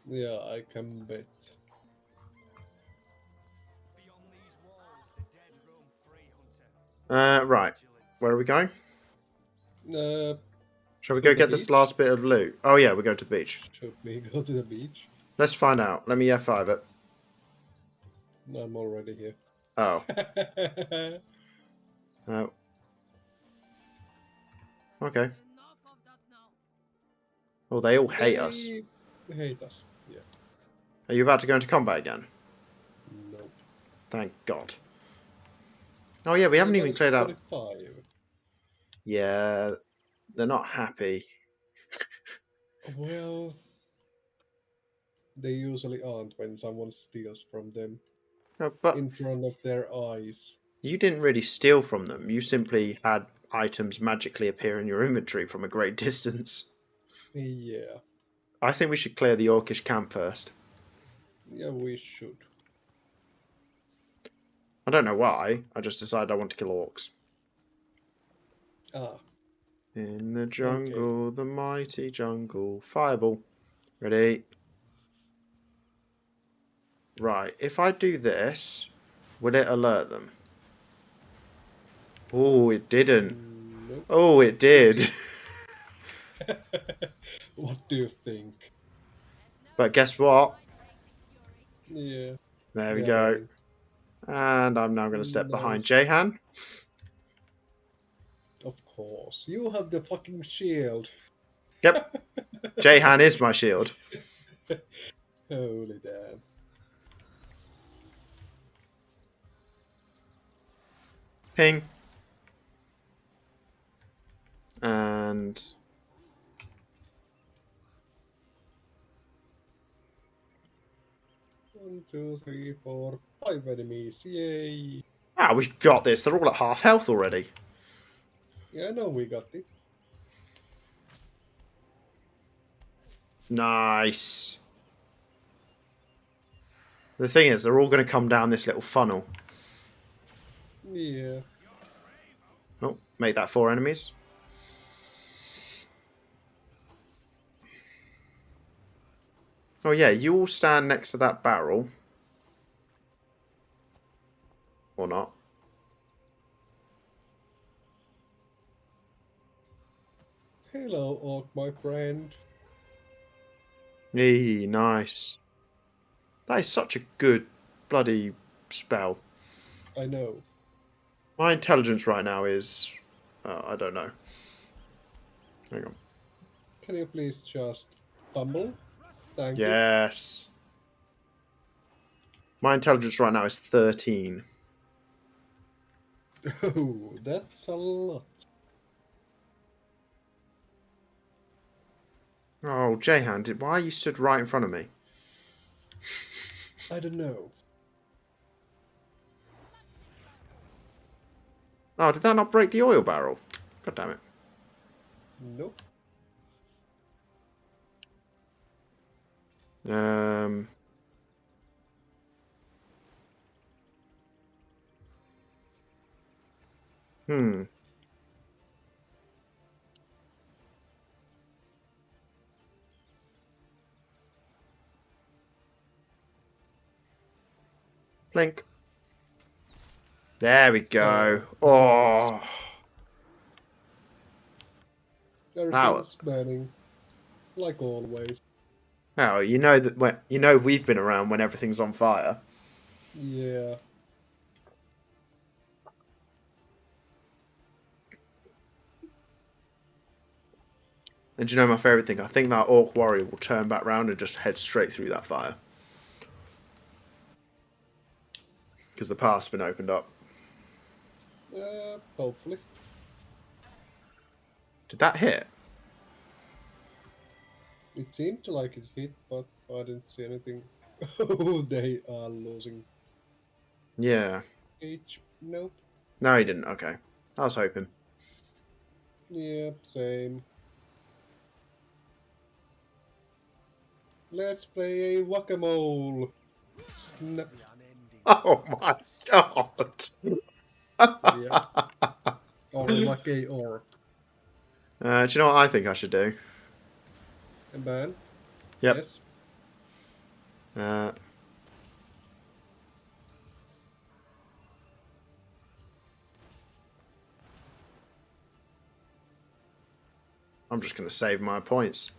Yeah, I can bet. Right. Where are we going? Shall we to go the get this beach? last bit of loot? Oh yeah, we're going to the beach. Should we go to the beach? Let's find out. Let me F5 it. I'm already here. Oh. Oh. Okay. Oh, they all hate us. They hate us. Yeah. Are you about to go into combat again? Nope. Thank God. Oh yeah, we haven't even cleared out. 25. Yeah, they're not happy. Well, they usually aren't when someone steals from them No, but in front of their eyes. you didn't really steal from them. You simply had items magically appear in your inventory from a great distance. Yeah. I think we should clear the Orcish camp first. Yeah, we should. I don't know why. I just decided I want to kill orcs. Ah. In the jungle, the mighty jungle. Fireball. Ready? Right, if I do this, will it alert them? Oh, it didn't. Nope. Oh, it did. What do you think? But guess what? Yeah, There we we are go. running. And I'm now going to step behind Nice. Jahan. Of course. You have the fucking shield. Yep. Jahan is my shield. Holy damn. Ping. And... 1, 2, 3, 4, 5 enemies. Yay. Ah, we've got this. They're all at half health already. Yeah, I know we got it. Nice. The thing is, they're all going to come down this little funnel. Yeah. Oh, make that 4 enemies. Oh yeah, you all stand next to that barrel. Or not. Hello, Orc, my friend. Eee, nice. That is such a good bloody spell. I know. My intelligence right now is... I don't know. Hang on. Can you please just fumble? Thank Yes. My intelligence right now is 13. you. Oh, that's a lot. Oh, Jahan, why are you stood right in front of me? I don't know. Oh, did that not break the oil barrel? God damn it. Nope. Um... Hmm. Blink. There we go. Oh. Everything's burning. Like always. Oh, you know that when, you know we've been around when everything's on fire. Yeah. And do you know my favourite thing? I think that Orc Warrior will turn back round and just head straight through that fire. Because the path's been opened up. Hopefully. Did that hit? It seemed like it hit, but I didn't see anything. Oh, they are losing. Yeah. Nope. No, he didn't. Okay. I was hoping. Yep, same. Let's play a whack-a-mole. Snap. Oh my god. Yeah. Or like a orc. Do you know what I think I should do? A ban? Yep. Yes. I'm just going to save my points.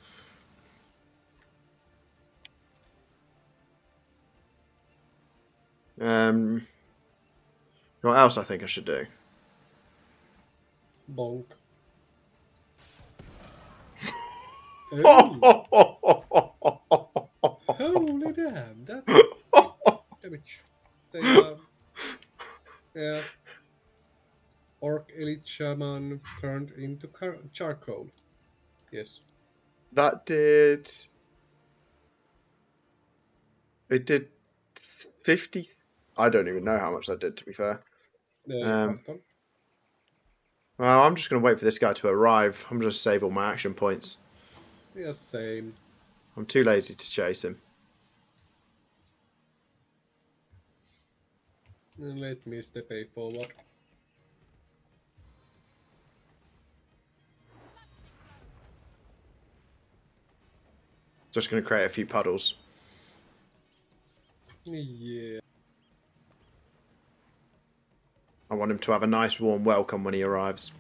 What else I think I should do? Bonk. Oh, holy damn, that damage. They are, yeah. Orc Elite Shaman turned into charcoal. Yes. That did... It did 50... I don't even know how much that did, to be fair. Well, Well, I'm just going to wait for this guy to arrive. I'm just save all my action points. yeah, same. I'm too lazy to chase him. Let me step a forward. Just going to create a few puddles. Yeah. I want him to have a nice warm welcome when he arrives.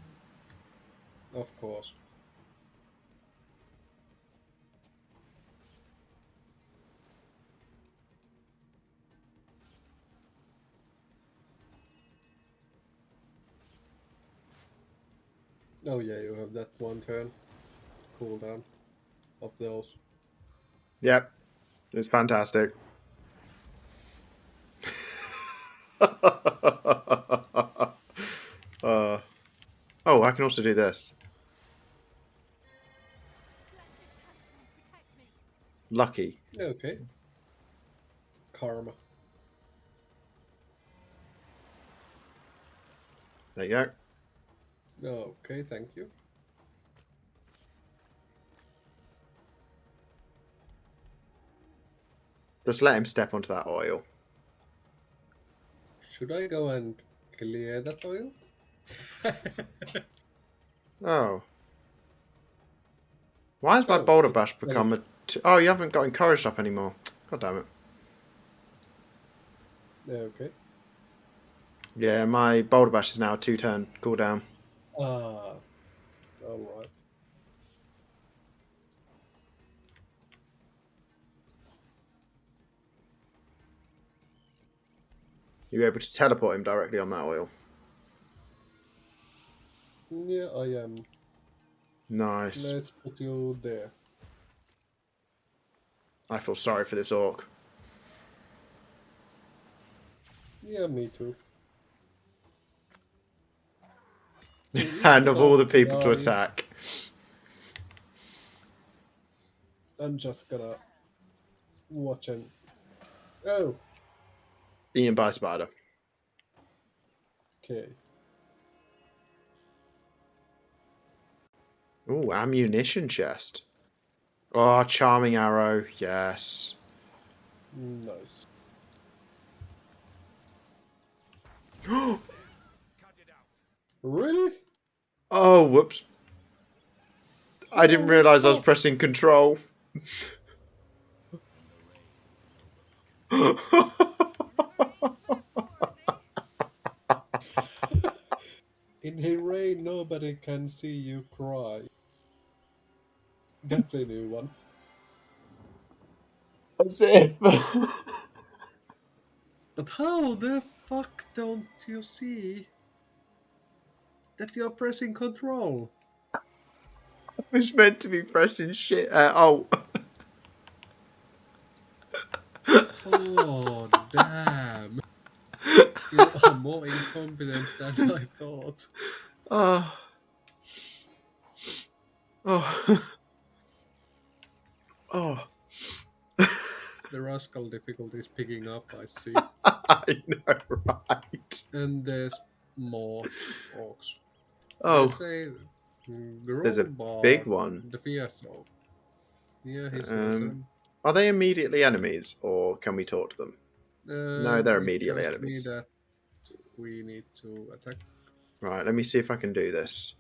Of course. Oh yeah, you have that one turn cooldown of those. Yep, it's fantastic. Oh, I can also do this. Lucky. Okay. Karma. There you go. Okay, thank you. Just let him step onto that oil. Should I go and clear that oil? Oh. Why has my Oh, boulder it's bash become a... Oh, you haven't got encouraged up anymore. God damn it. Okay. Yeah, my boulder bash is now a 2-turn cooldown. Ah. Alright. You're able to teleport him directly on that oil. Yeah, I am. Nice. Let's put you there. I feel sorry for this orc. Yeah, me too. And of all the About to people to die. attack. I'm just gonna watch and... Oh, Eaten by a spider. okay. Ooh, ammunition chest. Oh, charming arrow. Yes. Nice. Really? Oh, whoops. I didn't realise I was pressing control. In a rain, nobody can see you cry. That's a new one. As if. But how the fuck don't you see that you're pressing control? I was meant to be pressing shit. Oh. Oh, damn. You are more incompetent than I thought. Oh. Oh. Oh. The rascal difficulty is picking up, I see. I know, right? And there's more orcs. Oh. There's a There's a big Growlbar, one. the Fiasco. Yeah, he's awesome. Are they immediately enemies, or can we talk to them? No, they're It immediately tells me enemies. that we need to attack. Right, let me see if I can do this.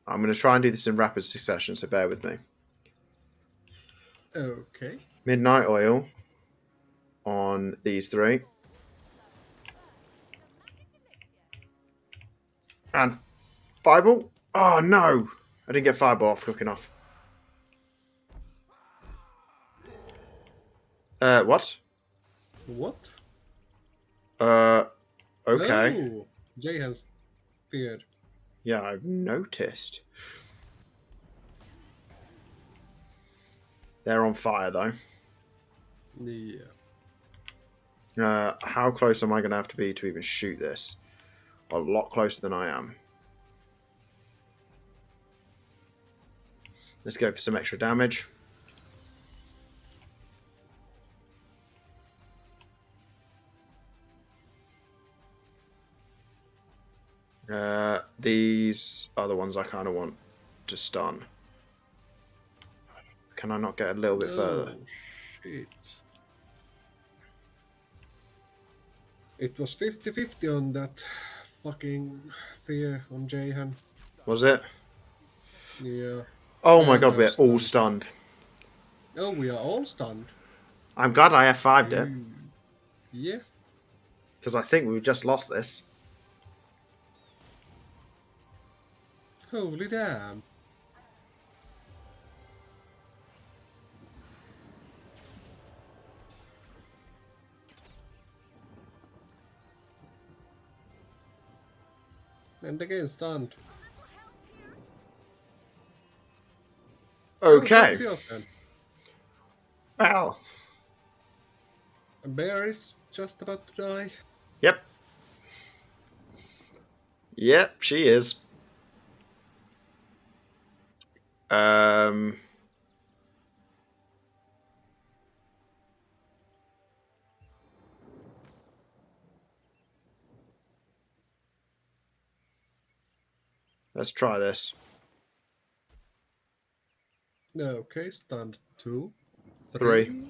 I'm going to try and do this in rapid succession, so bear with me. Okay. Midnight oil on these three. And fireball. Oh, no. I didn't get fireball off quick enough. What? What? Okay. Oh, Jay has appeared. Yeah, I've noticed. They're on fire, though. Yeah. How close am I going to have to be to even shoot this? A lot closer than I am. Let's go for some extra damage. These are the ones I kind of want to stun. Can I not get a little bit further? Shit. It was 50-50 on that fucking fear on Jahan. Was it? Yeah. Oh my god, I'm we're all stunned. stunned. Oh, we are all stunned. I'm glad I F5'd it. Ooh. Yeah. Because I think we just lost this. Holy damn. And again stunned. Oh, so Okay. it's your turn. Well. A bear is just about to die. Yep. Yep, she is. Um. Let's try this. Okay, stunned 2. 3. 3.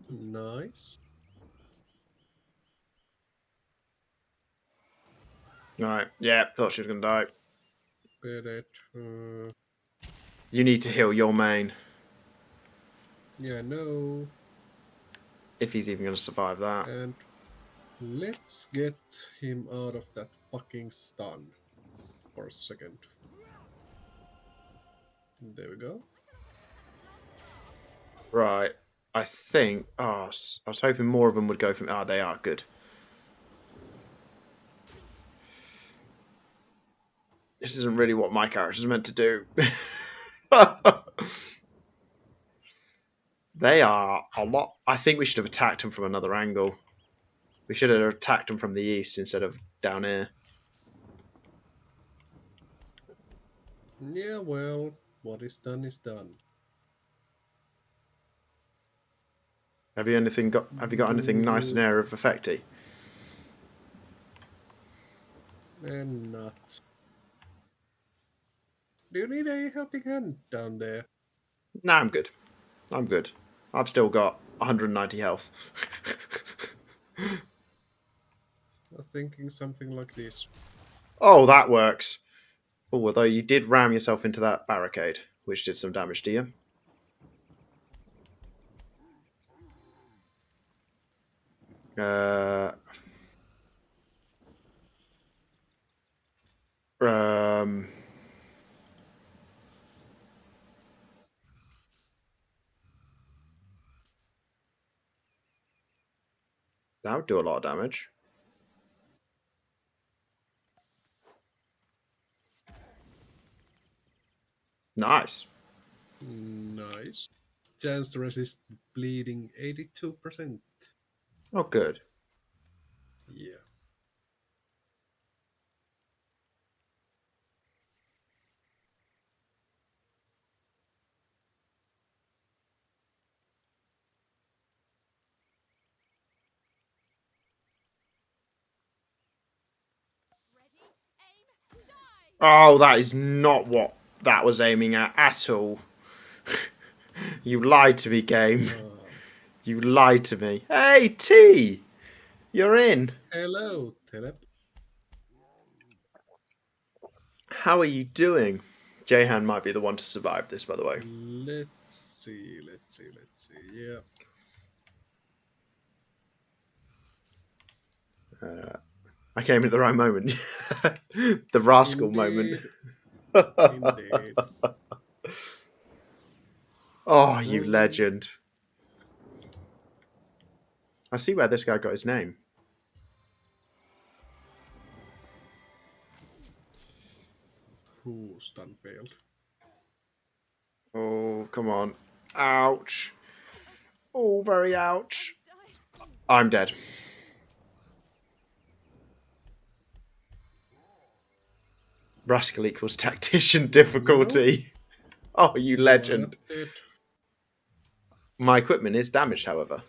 Nice. Right. Yeah, thought she was going to die. Did it. You need to heal your main. Yeah, no. If he's even going to survive that. And let's get him out of that fucking stun for a second. There we go. Right. I think... Oh, I was hoping more of them would go from... Ah, they are. Good. This isn't really what my character's meant to do. They are a lot... I think we should have attacked them from another angle. We should have attacked them from the east instead of down here. Yeah, well, what is done is done. Have you got anything nice in area of effecty? And nuts. Do you need a helping hand down there? Nah, I'm good. I'm good. I've still got 190 health. I was thinking something like this. Oh, that works. Oh, although you did ram yourself into that barricade, which did some damage to you. Um, that would do a lot of damage. Nice. Nice. Chance to resist bleeding 82%. Oh, good. Yeah. Oh, that is not what that was aiming at all. You lied to me, game. You lied to me. Hey, T! You're in. Hello, Telep. How are you doing? Jahan might be the one to survive this, by the way. Let's see. Yeah. I came at the right moment. The rascal moment. Indeed. Oh, you legend. I see where this guy got his name. Ooh, stun failed. Oh, come on. Ouch. Oh, very ouch. I'm dead. Rascal equals tactician difficulty. Oh, you legend. My equipment is damaged, however.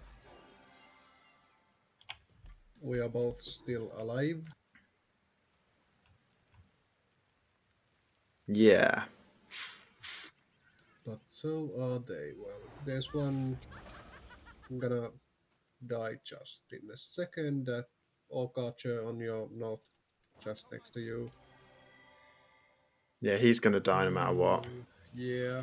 We are both still alive. Yeah. But so are they. Well, there's one gonna die just in a second. That orc archer on your north, just next to you. Yeah, he's going to die no matter what. Yeah.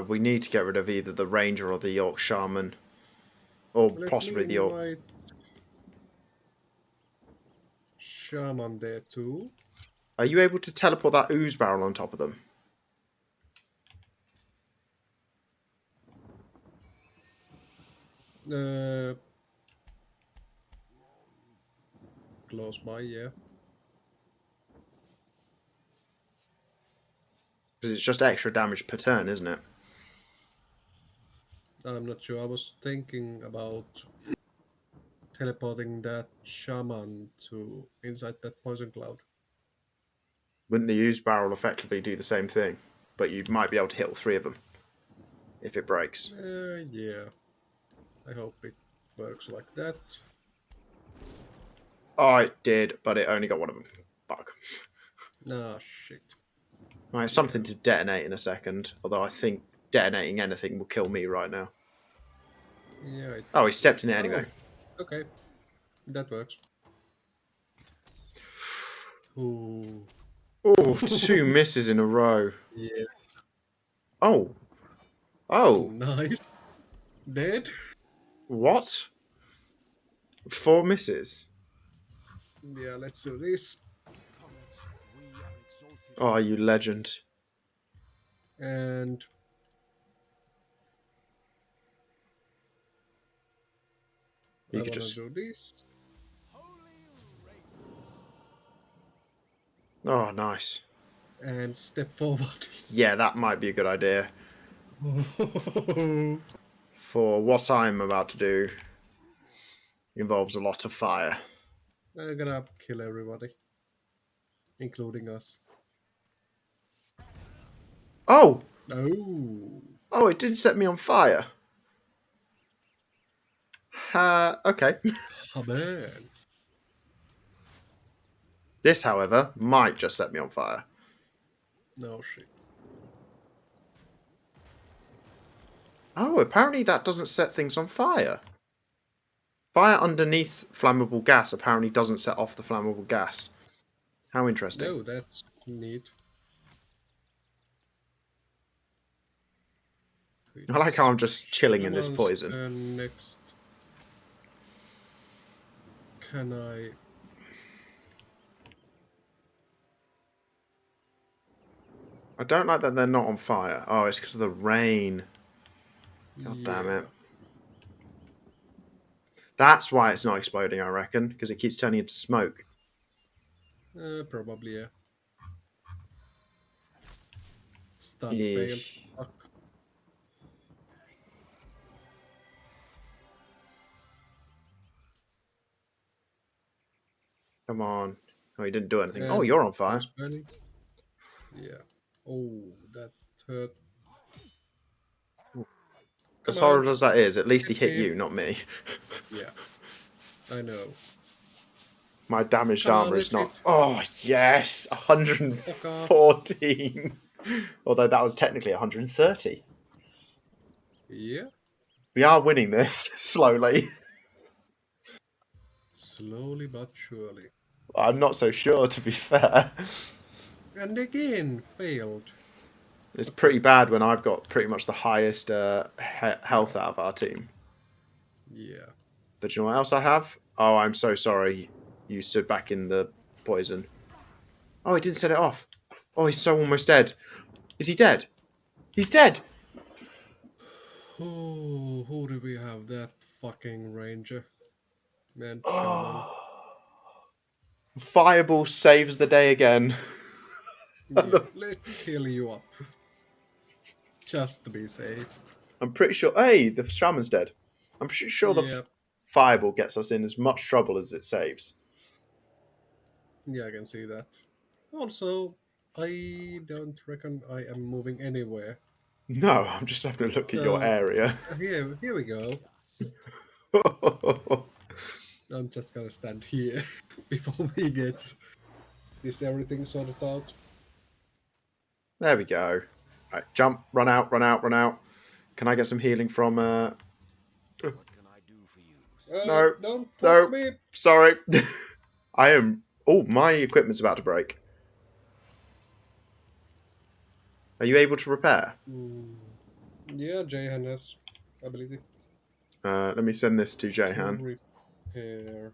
We need to get rid of either the ranger or the orc shaman. Or Let possibly me the orc. invite Shaman there too. Are you able to teleport that ooze barrel on top of them? Close by, yeah. Because it's just extra damage per turn, isn't it? I'm not sure. I was thinking about teleporting that shaman to inside that poison cloud. Wouldn't the ooze barrel effectively do the same thing? But you might be able to hit all three of them if it breaks. Yeah. I hope it works like that. Oh, it did, but it only got one of them. Fuck. Ah, shit. Right, something to detonate in a second. Although I think detonating anything will kill me right now. Yeah. Oh, he stepped in it anyway. Oh, okay. That works. Ooh. Oh, 2 misses in a row. Yeah. Oh. Oh. Nice. Dead? What? 4 misses? Yeah, let's do this. Comrades, we are exalted. Oh, you legend. And You I could want to just... do this. Oh, nice. And step forward. Yeah, that might be a good idea. For what I'm about to do involves a lot of fire. I'm gonna kill everybody. Including us. Oh! Oh. Oh, it did set me on fire. Okay. Oh, man. This, however, might just set me on fire. No shit. Oh, apparently that doesn't set things on fire. Fire underneath flammable gas apparently doesn't set off the flammable gas. How interesting. No, that's neat. I like how I'm just chilling in this Shaman's poison. turn next. Can I... I don't like that they're not on fire. Oh, it's because of the rain. God damn it. That's why it's not exploding, I reckon, because it keeps turning into smoke. Probably, yeah. Stun fail. Yeesh. Fuck. Come on. Oh, he didn't do anything. Oh, And you're on fire. was burning. Yeah. Oh, that hurt. As Come horrible on. as that is, at least he Hit hit me. you, not me. Yeah. I know. My damaged Come on, armor is let's not... hit. Oh, yes! Fuck off. 114! Although that was technically 130. Yeah. We are winning this, slowly. Slowly but surely. I'm not so sure, to be fair. And again, failed. It's pretty bad when I've got pretty much the highest health out of our team. Yeah. But you know what else I have? Oh, I'm so sorry. You stood back in the poison. Oh, he didn't set it off. Oh, he's so almost dead. Is he dead? He's dead! Oh, who do we have? That fucking ranger. Man, shaman. Oh. Fireball saves the day again. Yeah, let's heal you up. Just to be safe. I'm pretty sure... Hey, the shaman's dead. I'm pretty sure the Yeah. fireball gets us in as much trouble as it saves. Yeah, I can see that. Also, I don't reckon I am moving anywhere. No, I'm just having a look at your So, area. Here we go. I'm just gonna stand here before we get this everything sorted out. There we go. Right, jump, run out, run out, run out. Can I get some healing from... What can I do for you? No, Don't no, touch me! sorry. I am... Oh, my equipment's about to break. Are you able to repair? Yeah, Jahan has ability. Let me send this to Jehan. Repair.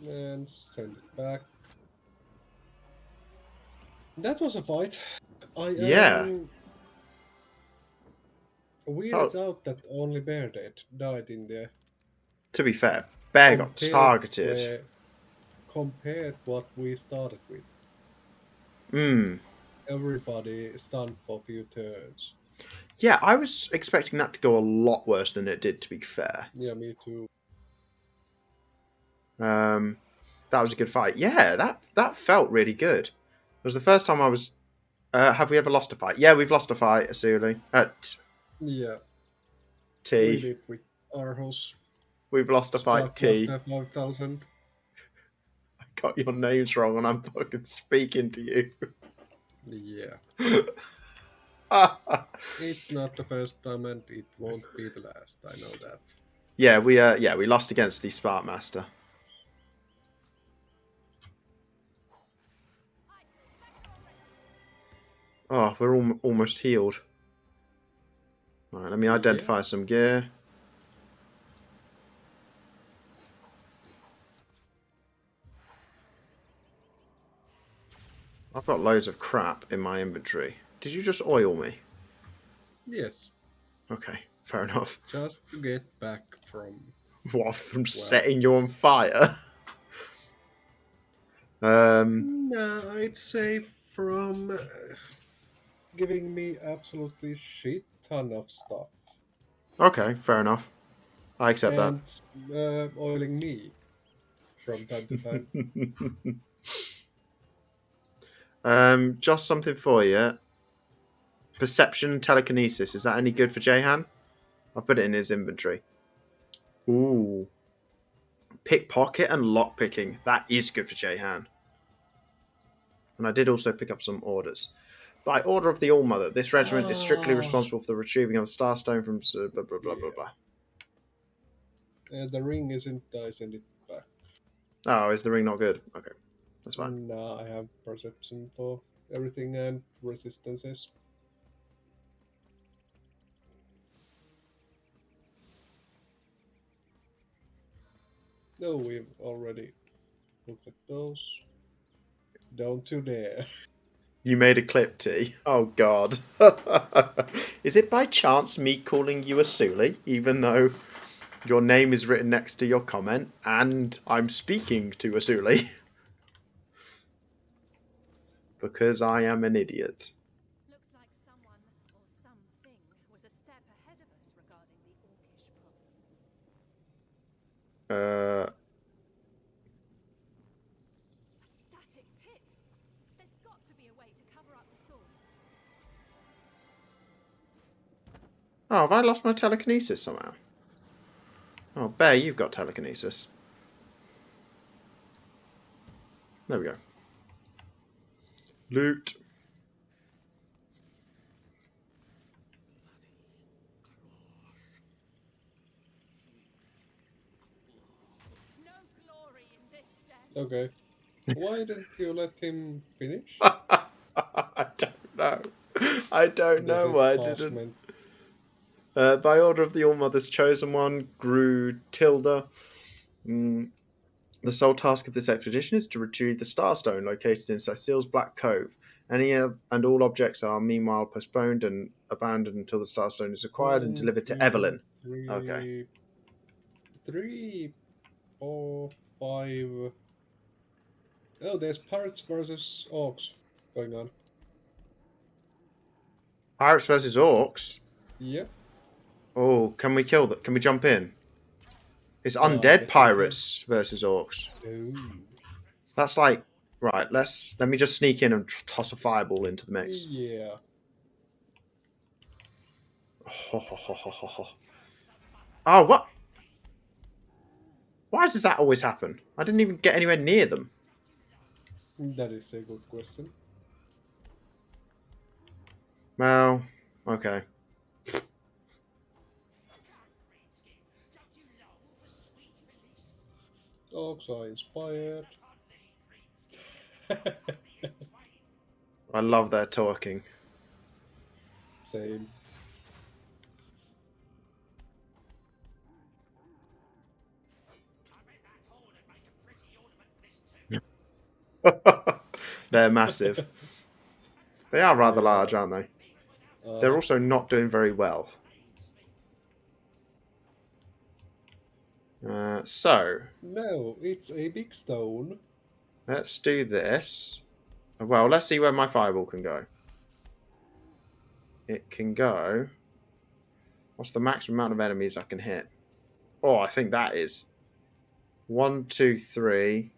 And send it back. That was a fight. I Yeah. am weirded Oh, out that only Bear died in there. to be fair, Bear got targeted. Compared what we started with. Hmm. Everybody stunned for a few turns. Yeah, I was expecting that to go a lot worse than it did, to be fair. Yeah, me too. That was a good fight. Yeah, that felt really good. It was the first time I was. Have we ever lost a fight? Yeah, we've lost a fight, Asuli. Yeah, we T. did with Arhos. We've lost a fight, T. Starkmaster 5000. I got your names wrong and I'm fucking speaking to you. Yeah. It's not the first time and it won't be the last, I know that. Yeah, we lost against the Sparkmaster. Oh, we're almost healed. Right, let me identify some gear. I've got loads of crap in my inventory. Did you just oil me? Yes. Okay, fair enough. Just to get back from... What, from setting you on fire? Nah, I'd say from giving me absolutely shit ton of stuff. Okay, fair enough. I accept And oiling me from time to time. Just something for you. Perception and telekinesis. Is that any good for Jehan? I'll put it in his inventory. Ooh. Pickpocket and lockpicking. That is good for Jehan. And I did also pick up some orders. By order of the All-Mother, this regiment is strictly responsible for the retrieving of the Starstone from blah, blah, blah, blah, blah. The ring isn't, I send it back. Oh, is the ring not good? Okay, that's fine. Nah, I have perception for everything and resistances. No, we've already looked at those. Don't you dare. You made a clip, T. Oh, God. Is it by chance me calling you Asuli, even though your name is written next to your comment, and I'm speaking to Asuli? Because I am an idiot. Looks like someone or something was a step ahead of us regarding the orcish problem. A static pit. There's got to be a way to cover up the source. Oh, have I lost my telekinesis somehow? Oh, Bear, you've got telekinesis. There we go. Loot. No glory in this death. Okay. Why didn't you let him finish? I don't know. I don't know why I didn't. By order of the All-Mother's Chosen One, Gru Tilda. The sole task of this expedition is to retrieve the Starstone located in Cecile's Black Cove. Any and all objects are meanwhile postponed and abandoned until the Starstone is acquired and delivered to Evelyn. Okay. 3, 4, 5. Oh, there's pirates versus orcs going on. Pirates versus orcs? Yep. Oh, can we kill that? Can we jump in? It's I undead bet pirates versus orcs. Ooh. That's like, right, let me just sneak in and toss a fireball into the mix. Yeah. Oh, what? Why does that always happen? I didn't even get anywhere near them. That is a good question. Well, okay. Orcs are inspired. I love their talking. Same. They're massive. They are rather Yeah. large, aren't they? They're also not doing very well. So, No, it's a big stone. let's do this. Well, let's see where my fireball can go. It can go... What's the maximum amount of enemies I can hit? Oh, I think that is 1, 2, 3,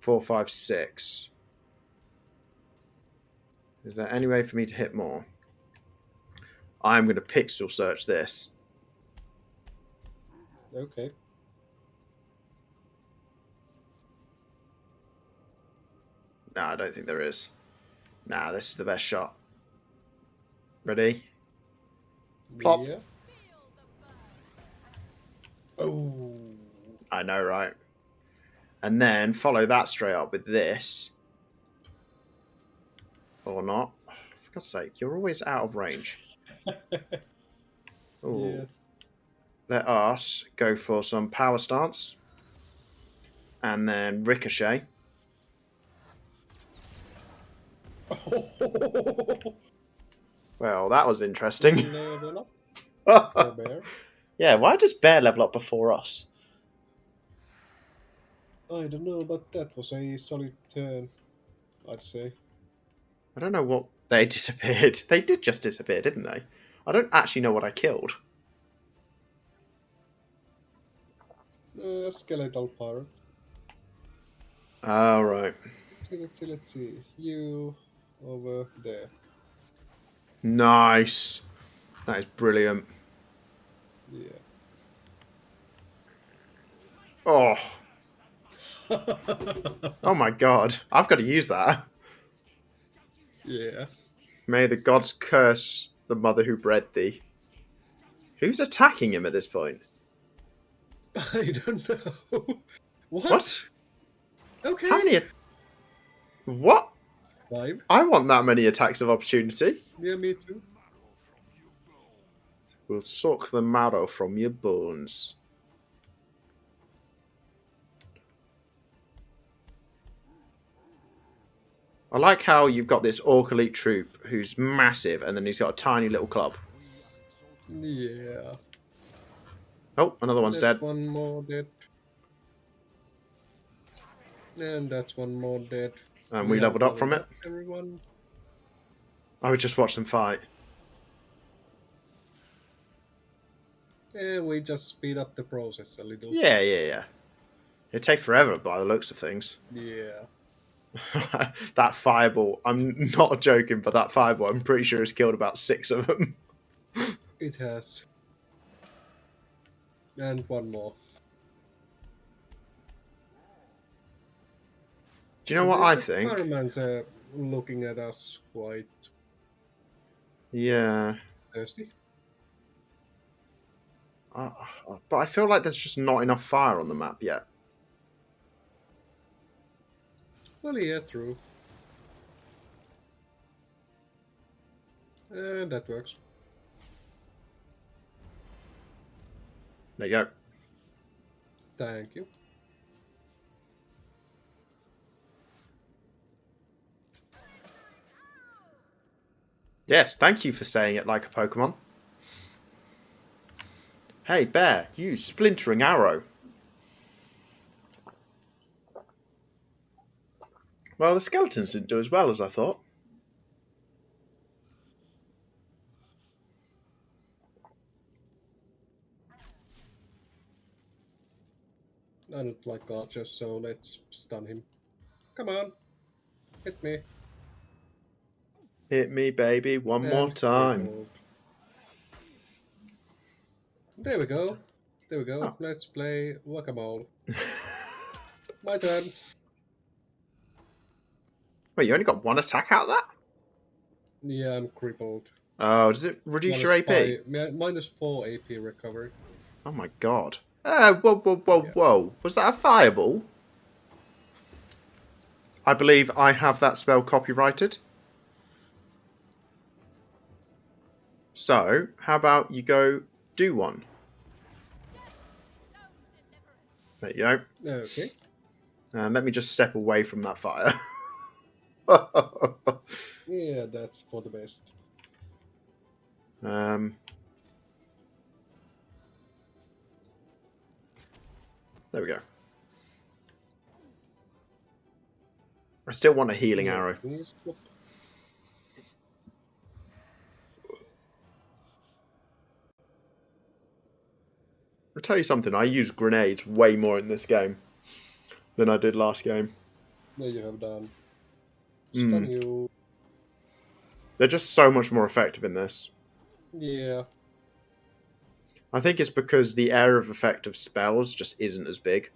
4, 5, 6. Is there any way for me to hit more? I'm going to pixel search this. Okay. No, I don't think there is. Nah, this is the best shot. Ready? Plop. Yeah. Oh. I know, right? And then follow that straight up with this. Or not. For God's sake, you're always out of range. Ooh. Yeah. Let us go for some power stance. And then ricochet. Well, that was interesting. Level up. For bear. Yeah, why does bear level up before us? I don't know, but that was a solid turn, I'd say. I don't know what... They disappeared. They did just disappear, didn't they? I don't actually know what I killed. Skeletal pirate. Oh, right. Let's see. You over there. Nice. That is brilliant. Yeah. Oh. Oh my god. I've got to use that. Yeah. May the gods curse the mother who bred thee. Who's attacking him at this point? I don't know. What? Okay. How many... What? 5. I want that many attacks of opportunity. Yeah, me too. We'll suck the marrow from your bones. I like how you've got this Orc Elite troop who's massive and then he's got a tiny little club. Yeah. Oh, another one's That's dead. one more dead. And that's one more dead. And we leveled up from it. Everyone. I would just watch them fight. And we just speed up the process a little. Yeah. It'd take forever by the looks of things. Yeah. That fireball, I'm not joking, but that fireball, I'm pretty sure has killed about 6 of them. It has. And one more. Do you know what I The think? fireman's looking at us quite Yeah. thirsty. But I feel like there's just not enough fire on the map yet. Well, yeah, true. And that works. There you go. Thank you. Yes, thank you for saying it like a Pokemon. Hey, bear, use Splintering Arrow. Well, the skeletons didn't do as well as I thought. I don't like archers, so let's stun him. Come on. Hit me. Hit me, baby, one more And time. crippled. There we go. There we go. Oh. Let's play whack-a-mole. My turn. Wait, you only got 1 attack out of that? Yeah, I'm crippled. Oh, does it reduce your AP? Minus 4 AP recovery. Oh my god. Whoa. Was that a fireball? I believe I have that spell copyrighted. So, how about you go do one? There you go. Okay. And let me just step away from that fire. Yeah, that's for the best. There we go. I still want a healing arrow. Please stop. I'll tell you something, I use grenades way more in this game than I did last game. There you have done. Mm. Stun you. They're just so much more effective in this. Yeah. I think it's because the area of effect of spells just isn't as big.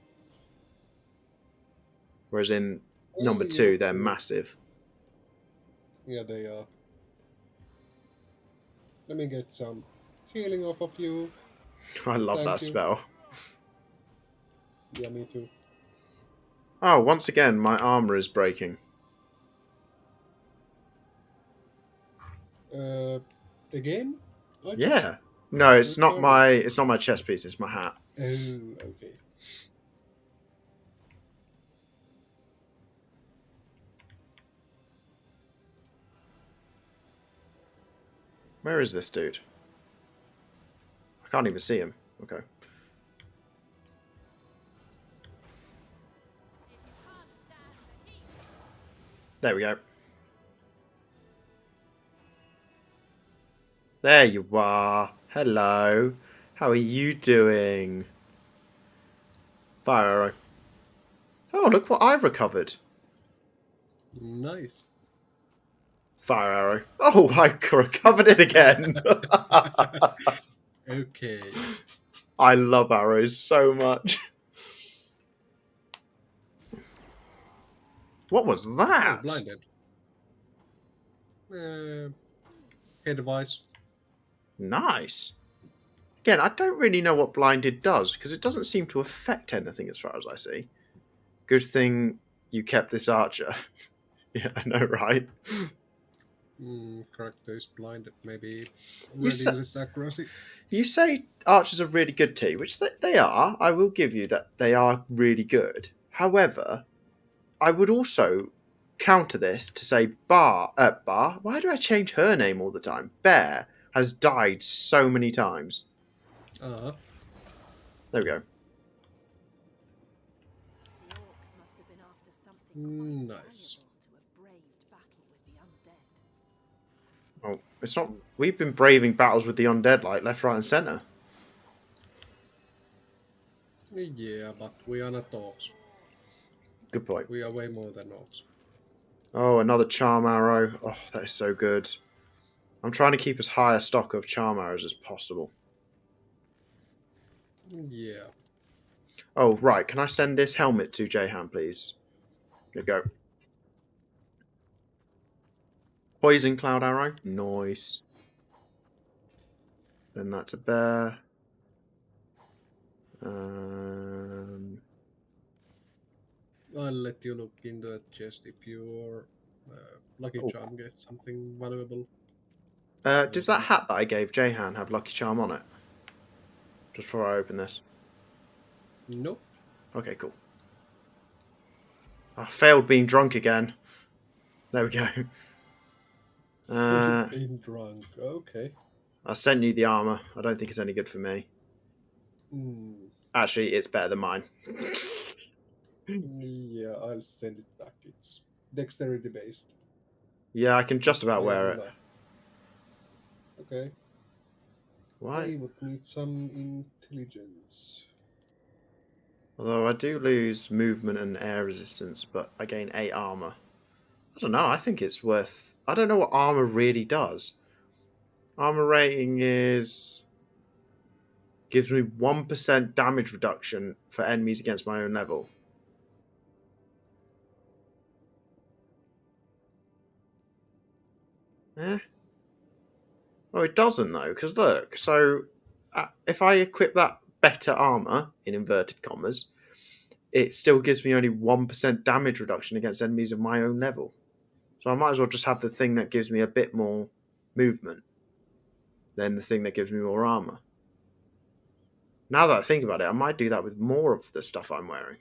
Whereas in number 2, they're massive. Yeah, they are. Let me get some healing off of you. I love Thank that you. spell. Yeah, me too. Oh, once again, my armor is breaking. Again? Yeah. No, it's not repaired my chest piece, it's my hat. it. Oh, okay. Where is this dude? I can't even see him. Okay. There we go. There you are. Hello. How are you doing? Fire arrow. Oh, look what I've recovered. Nice. Fire arrow. Oh, I recovered it again. Okay. I love arrows so much. What was Oh, that? blinded. Head device. Nice. Again, I don't really know what blinded does because it doesn't seem to affect anything as far as I see. Good thing you kept this archer. Yeah, I know, right? Character is blinded. Maybe You reduces accuracy. You say archers are really good, T, which they are. I will give you that they are really good. However, I would also counter this to say Bar. Why do I change her name all the time? Bear has died so many times. Uh-huh. There we go. The orcs must have been after something quite Nice. valuable to have braved battle with the undead. Oh, it's not. We've been braving battles with the undead like left, right, and centre. Yeah, but we are not orcs. Good point. We are way more than orcs. Oh, another charm arrow. Oh, that is so good. I'm trying to keep as high a stock of charm arrows as possible. Yeah. Oh, right. Can I send this helmet to Jahan, please? There you go. Poison cloud arrow. Nice. Then that's a bear. I'll let you look into that chest if your lucky charm gets something valuable. Does that hat that I gave Jahan have Lucky Charm on it? Just before I open this. Nope. Okay, cool. I failed being drunk again. There we go. Being drunk. Okay. I sent you the armor. I don't think it's any good for me. Actually, it's better than mine. Yeah, I'll send it back. It's dexterity based. Yeah, I can just about wear it. Okay. Why? I would need some intelligence. Although I do lose movement and air resistance, but I gain 8 armor. I don't know. I think it's worth... I don't know what armor really does. Armor rating is... Gives me 1% damage reduction for enemies against my own level. Eh? Oh, it doesn't though, because look. So, if I equip that better armor, in inverted commas, it still gives me only 1% damage reduction against enemies of my own level. So I might as well just have the thing that gives me a bit more movement than the thing that gives me more armor. Now that I think about it, I might do that with more of the stuff I'm wearing.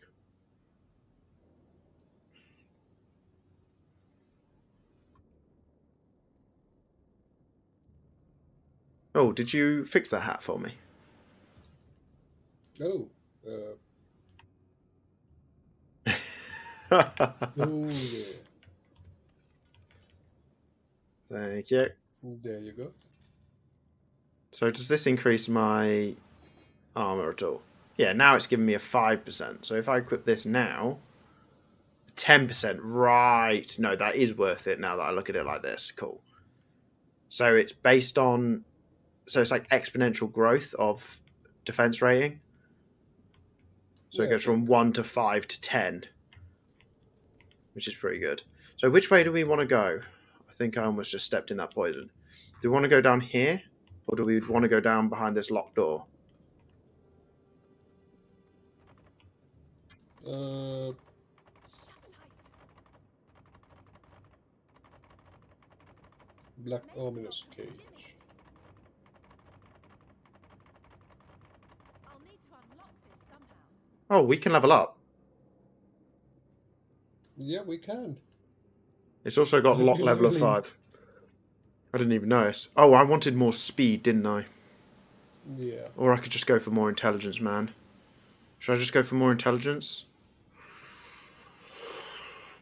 Oh, did you fix that hat for me? Oh, yeah. Thank you. There you go. So does this increase my armor at all? Yeah, now it's giving me a 5%. So if I equip this now, 10%. Right. No, that is worth it now that I look at it like this. Cool. So it's based on... So it's like exponential growth of defense rating. So it Yeah, goes from basically. 1 to 5 to 10, which is pretty good. So which way do we want to go? I think I almost just stepped in that poison. Do we want to go down here? Or do we want to go down behind this locked door? Uh, Black Ominous Cage. I'll need to unlock this somehow. Oh, we can level up. Yeah, we can. It's also got lock level of 5. I didn't even notice. Oh, I wanted more speed, didn't I? Yeah. Or I could just go for more intelligence, man. Should I just go for more intelligence?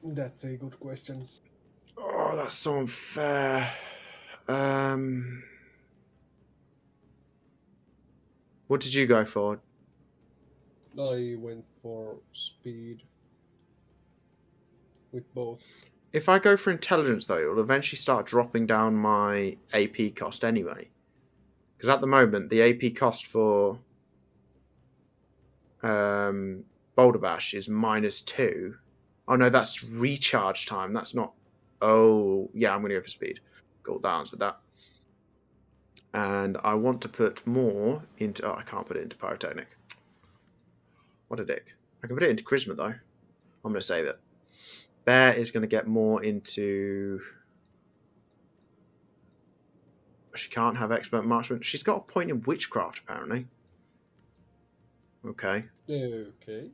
That's a good question. Oh, that's so unfair. What did you go for? I went for speed with both. If I go for intelligence, though, it'll eventually start dropping down my AP cost anyway. Because at the moment, the AP cost for Boulder Bash is -2. Oh, no, that's recharge time. That's not... Oh, yeah, I'm going to go for speed. Cool, that answered that. And I want to put more into... Oh, I can't put it into Pyrotechnic. What a dick. I can put it into Charisma, though. I'm going to save it. Bear is going to get more into... She can't have Expert Marksman. She's got a point in Witchcraft, apparently. Okay. Okay.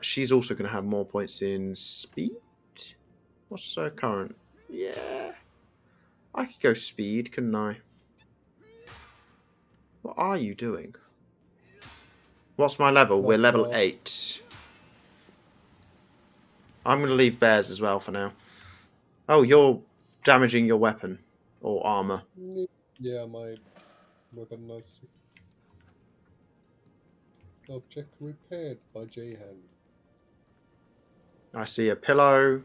She's also going to have more points in Speed. What's her current? Yeah. I could go Speed, couldn't I? What are you doing? What's my level? We're level 8. I'm going to leave Bears as well for now. Oh, you're damaging your weapon. Or armor. Yeah, my weapon nice. Object repaired by J-Hand. I see a pillow.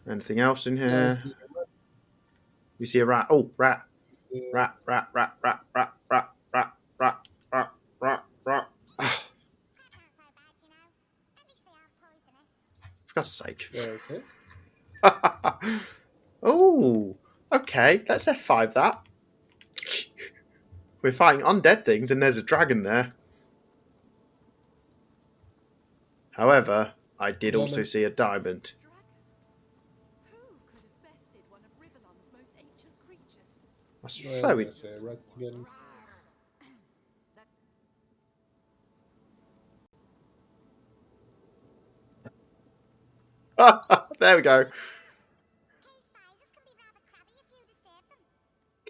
Anything else in here? We see a rat. Oh, rat. Yeah. Rat, rat, rat, rat, rat, rat, rat, rat, rat, rat, rat. For God's sake. Okay. Oh, okay. Let's F5 that. We're fighting undead things and there's a dragon there. However, I did also see a diamond. Who could have bested one of Rivellon's most ancient creatures? That's Well, very... there's a rat again. There we go.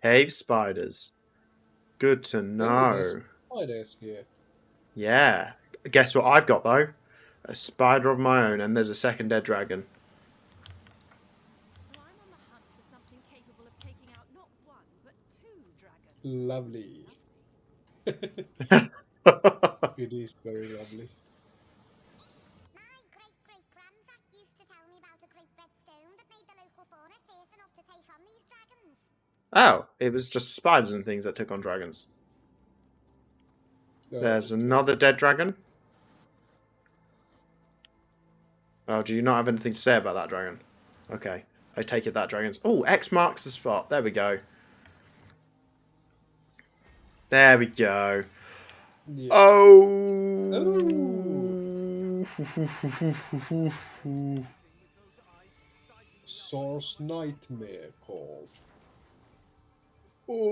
Cave spiders. Good to know. There's spiders here. Yeah. Guess what I've got, though? A spider of my own, and there's a second dead dragon. So I'm on the hunt for something capable of taking out not one, but 2 dragons. Lovely. It is very lovely. My great-great-grandpa used to tell me about a great red stone that made the local fauna fierce enough to take on these dragons. Oh, it was just spiders and things that took on dragons. There's another dead dragon. Oh, do you not have anything to say about that dragon? Okay. I take it that dragon's... Oh, X marks the spot. There we go. There we go. Yeah. Oh! Source Nightmare called. Oh!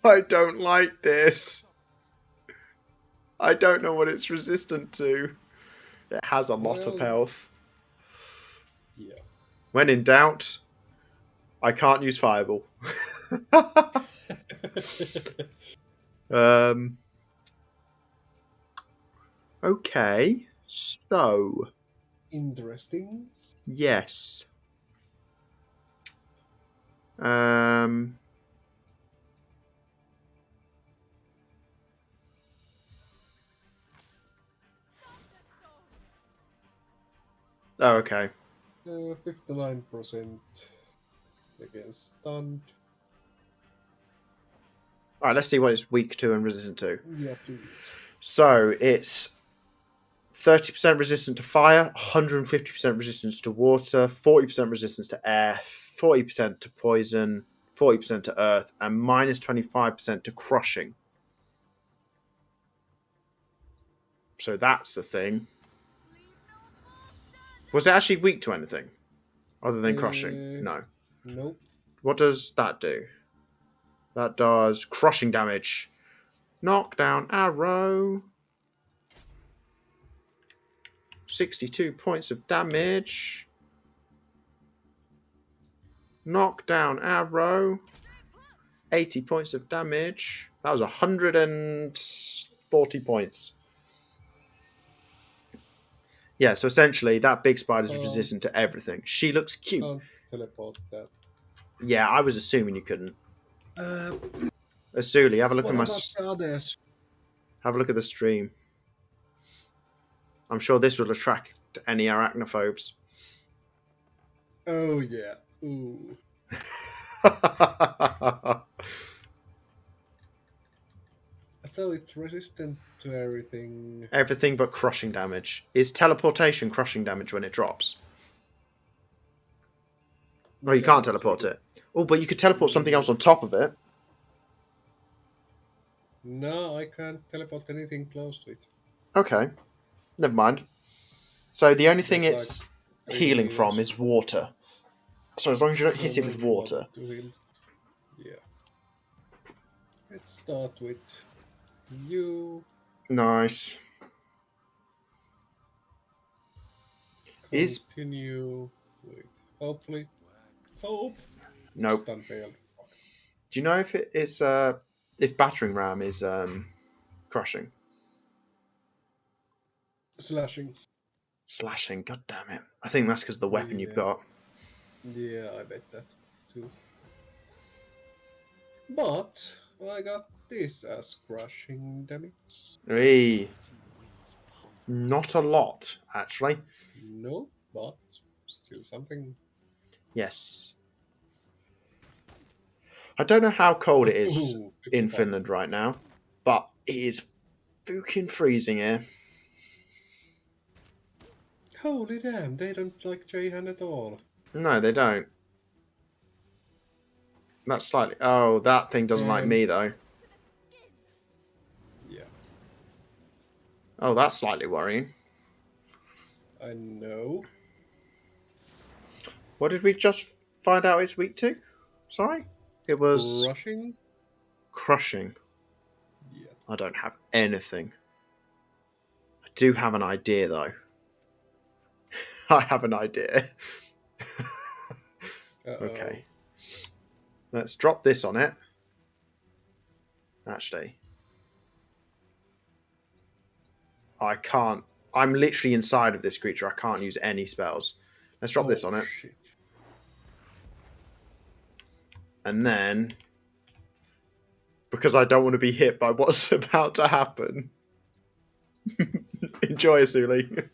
I don't like this. I don't know what it's resistant to. It has a lot of health. Yeah. When in doubt, I can't use Fireball. Okay, so Interesting. yes. Oh, okay. 59% against stunned. All right, let's see what it's weak to and resistant to. Yeah, please. So it's 30% resistant to fire, 150% resistance to water, 40% resistance to air, 40% to poison, 40% to earth, and minus 25% to crushing. So that's the thing. Was it actually weak to anything other than crushing? No. Nope. What does that do? That does crushing damage. Knockdown arrow. 62 points of damage. Knockdown arrow. 80 points of damage. That was 140 points. Yeah, so essentially that big spider's resistant to everything. She looks cute. Can't teleport that. Yeah, I was assuming you couldn't. Asuli, have a look at my. What about the others? Have a look at the stream. I'm sure this will attract any arachnophobes. Oh yeah. Ooh. So it's resistant to everything. Everything but crushing damage. Is teleportation crushing damage when it drops? Oh, you can't teleport it. Oh, but you could teleport something else on top of it. No, I can't teleport anything close to it. Okay. Never mind. So the only thing There's it's like 3 healing from meters. is water. So as long as you don't So hit it with maybe one water. to heal. Yeah. Let's start with you. Nice. Is Continue with hopefully. Hope. nope. Stun failed. Do you know if it is if battering ram is crushing? Slashing. Slashing, god damn it. I think that's because of the weapon you've Yeah. got. Yeah, I bet that too. But I got this as crushing damage. Hey. Not a lot, actually. No, but still something. Yes. I don't know how cold it is Ooh, in 55. Finland right now, but it is fucking freezing here. Holy damn, they don't like J-Han at all. No, they don't. That's slightly... Oh, that thing doesn't like me, though. Yeah, Oh, that's slightly worrying. I know. What did we just find out it's weak to? Sorry? It was... Crushing? Crushing. Yeah. I don't have anything. I do have an idea, though. I have an idea. Okay. Let's drop this on it. Actually. I can't. I'm literally inside of this creature. I can't use any spells. Let's drop this on it. Shit. And then, because I don't want to be hit by what's about to happen, enjoy, Asuli.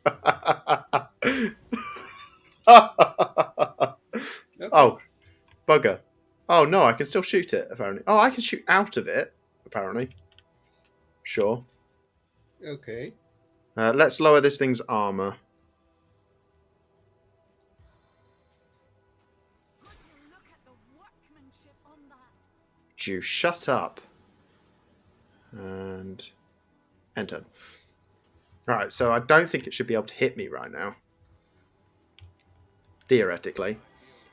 Okay. Oh, bugger. Oh, no, I can still shoot it, apparently. Oh, I can shoot out of it, apparently. Sure. Okay. Let's lower this thing's armor. Look at the workmanship on that. You shut up. And enter. Alright, so I don't think it should be able to hit me right now. Theoretically.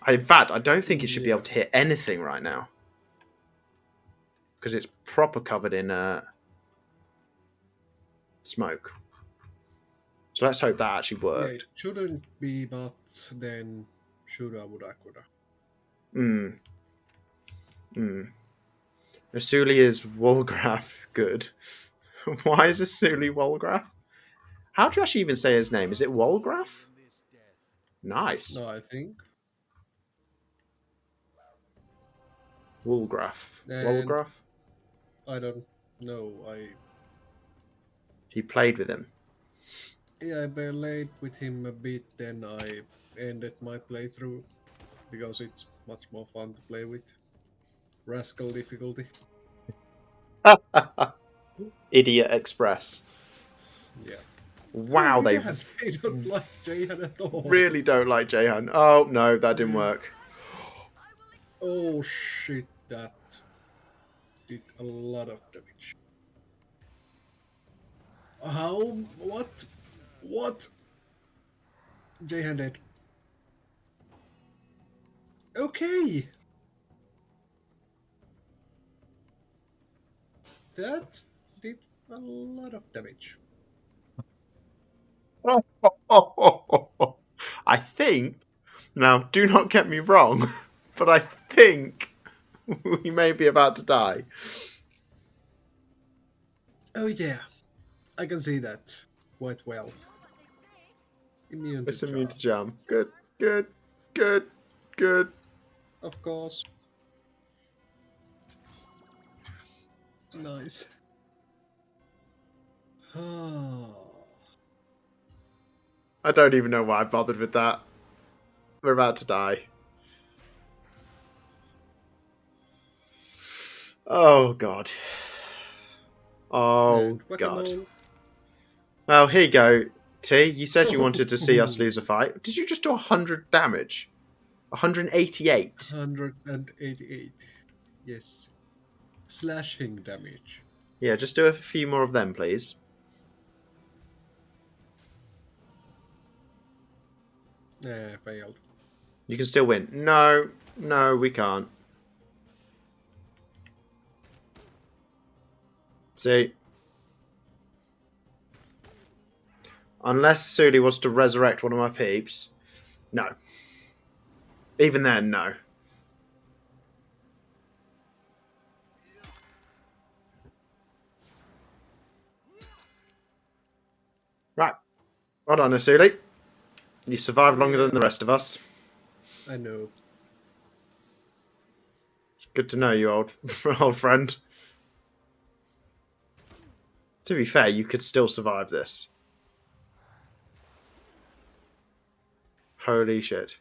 In fact, I don't think it should be able to hit anything right now. Because it's proper covered in smoke. So let's hope that actually Yeah, worked. it shouldn't be, but then shoulda, woulda, coulda. Hmm. Hmm. Asuli is Wolgraf. Good. Why is Asuli Wolgraf? How do you actually even say his name? Is it Wolgraf? Nice. No, I think. Wolgraf. And Wolgraf? I don't know. He played with him. I played with him a bit, then I ended my playthrough because it's much more fun to play with Rascal difficulty. Idiot Express. Yeah. Oh, Wow, they yeah, they don't like Jahan at all. really don't like Jahan. Oh, no, that didn't work. Oh shit, that did a lot of damage. How? What? What? Jahan dead. Okay. That did a lot of damage. I think, now do not get me wrong, but I think we may be about to die. Oh yeah, I can see that quite well. Immune to It's immune charm. to jam. Good, good, good, good. Of course. Nice. I don't even know why I bothered with that. We're about to die. Oh, God. Oh, And God. whack-a-mole. Well, here you go. T, you said you wanted to see us lose a fight. Did you just do 100 damage? 188. 188. Yes. Slashing damage. Yeah, just do a few more of them, please. Failed. You can still win. No, no, we can't. See? Unless Suli wants to resurrect one of my peeps. No. Even then, no. Right. Well done, Asuli. You survived longer than the rest of us. I know. Good to know you, old friend. To be fair, you could still survive this. Holy shit.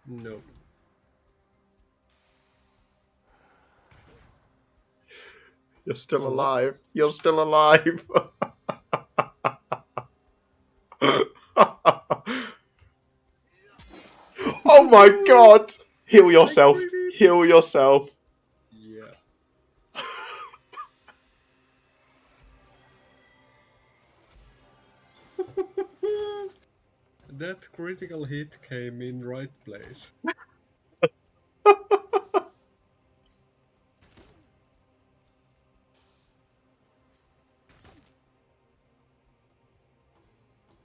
No. You're still Oh, what? alive. You're still alive. Oh my god! Heal yourself. Heal yourself. Yeah. That critical hit came in right place.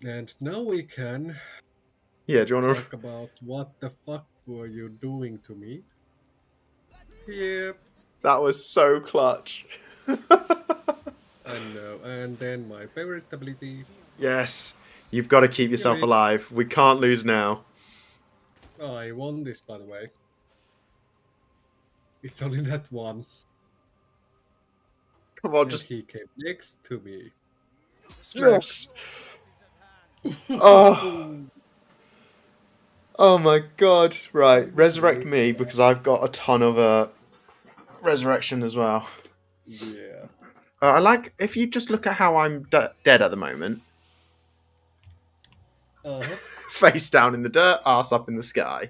And now we can Yeah, do you want to... talk about what the fuck were you doing to me? Yep, That was so clutch. I know. And then my favorite ability. Yes. You've got to keep yourself Unit. alive. We can't lose now. I won this, by the way. It's only that one. Come on, And just... he came next to me. Smack. Yes! Oh. Oh my god. Right, resurrect me because I've got a ton of resurrection as well. Yeah. I like, if you just look at how I'm dead at the moment. Uh-huh. Face down in the dirt, ass up in the sky.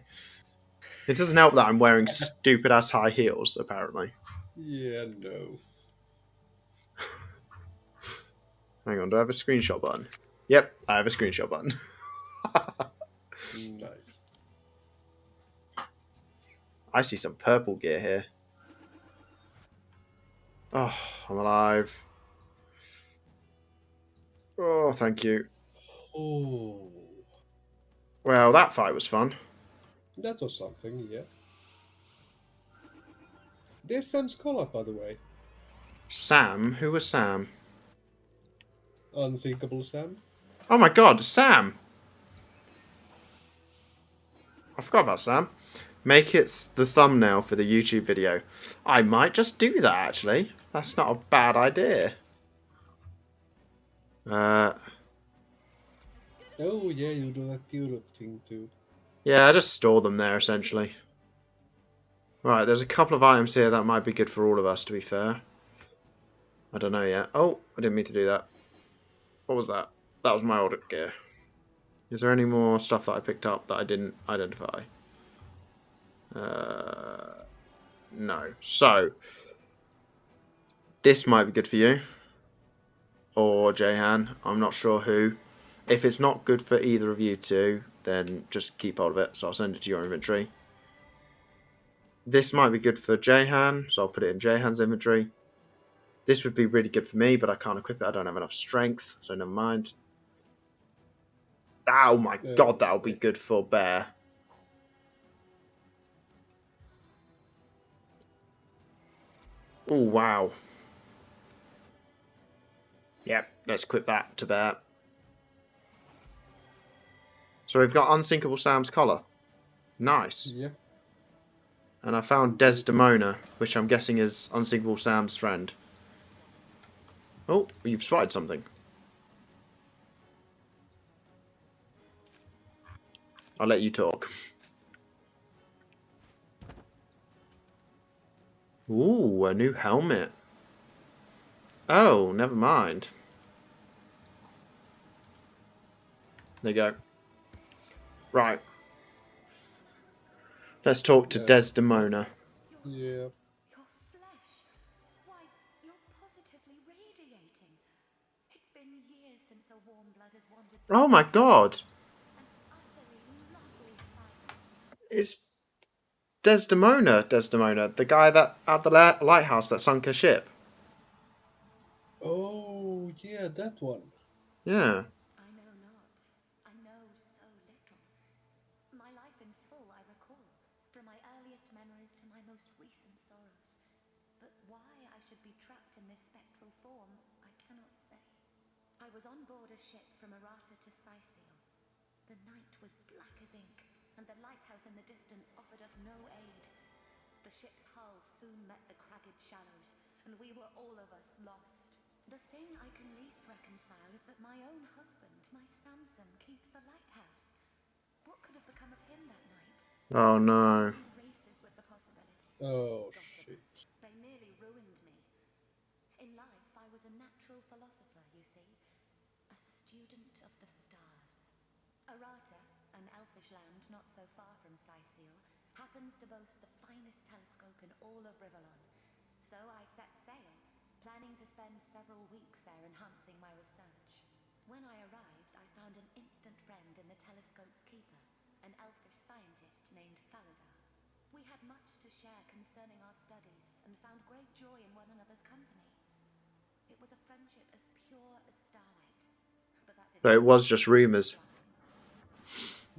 It doesn't help that I'm wearing stupid ass high heels, apparently. Yeah, no. Hang on, do I have a screenshot button? Yep, I have a screenshot button. Nice. I see some purple gear here. Oh, I'm alive. Oh, thank you. Oh. Well, that fight was fun. That was something, yeah. There's Sam's collar, by the way. Sam? Who was Sam? Unsinkable Sam. Oh my god, Sam! I forgot about Sam. Make it the thumbnail for the YouTube video. I might just do that, actually. That's not a bad idea. Oh yeah, you do that beautiful thing too. Yeah, I just store them there, essentially. Right, there's a couple of items here that might be good for all of us, to be fair. I don't know yet. Oh, I didn't mean to do that. What was that? That was my audit gear. Is there any more stuff that I picked up that I didn't identify? No. So, this might be good for you. Or Jahan. I'm not sure who. If it's not good for either of you two, then just keep hold of it. So I'll send it to your inventory. This might be good for Jahan, so I'll put it in Jahan's inventory. This would be really good for me, but I can't equip it. I don't have enough strength, so never mind. Oh my god, that'll be good for Bear. Oh, wow. Yep, let's equip that to Bear. So we've got Unsinkable Sam's collar. Nice. Yep. And I found Desdemona, which I'm guessing is Unsinkable Sam's friend. Oh, you've spotted something. I'll let you talk. Ooh, a new helmet. Oh, never mind. There you go. Right. Let's talk to Desdemona. Yeah. Your flesh. Why, you're positively radiating. It's been years since a warm blood has wandered. Oh my god. An utterly lovely sight. It's Desdemona, the guy that at the lighthouse that sunk her ship. Oh yeah, that one. Yeah. I know not. I know so little. My life in full I recall, from my earliest memories to my most recent sorrows. But why I should be trapped in this spectral form, I cannot say. I was on board a ship from Errata to Sicil. The night was black as ink, and the lighthouse in the distance offered us no aid. The ship's hull soon met the cragged shallows, and we were all of us lost. The thing I can least reconcile is that my own husband, my Samson, keeps the lighthouse. What could have become of him that night? Oh no. Races with the possibilities. Oh Gossipers. shit. They nearly ruined me. In life, I was a natural philosopher, you see. A student of the stars. Errata, an elfish land not so far from Sicil, happens to boast the finest telescope in all of Rivellon. So I set sail, planning to spend several weeks there enhancing my research. When I arrived, I found an instant friend in the telescope's keeper, an elfish scientist named Faladar. We had much to share concerning our studies, and found great joy in one another's company. It was a friendship as pure as starlight. But that didn't. But it was just rumours.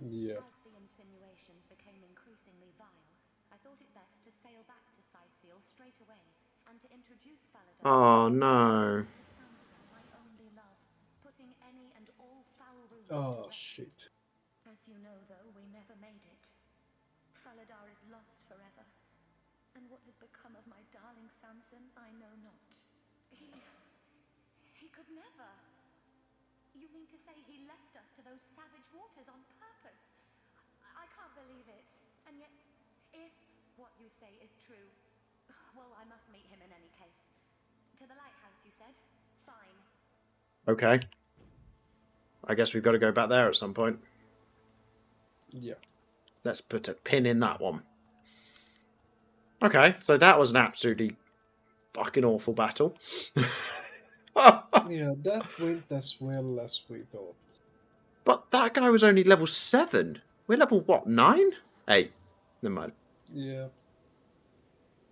Yeah. As the insinuations became increasingly vile, I thought it best to sail back to Sicil straight away, and to introduce Faladar Oh no. to Samson, my only love, putting any and all foul rumors Oh to rest. shit. As you know, though, we never made it. Faladar is lost forever, and what has become of my darling Samson, I know not. He could never. You mean to say he left us to those savage waters on purpose? I can't believe it. And yet, if what you say is true, well, I must meet him in any case. To the lighthouse, you said? Fine. Okay. I guess we've got to go back there at some point. Yeah. Let's put a pin in that one. Okay, so that was an absolutely fucking awful battle. Yeah, that went as well as we thought. But that guy was only level 7. We're level, what, 9? 8. Never mind. Yeah.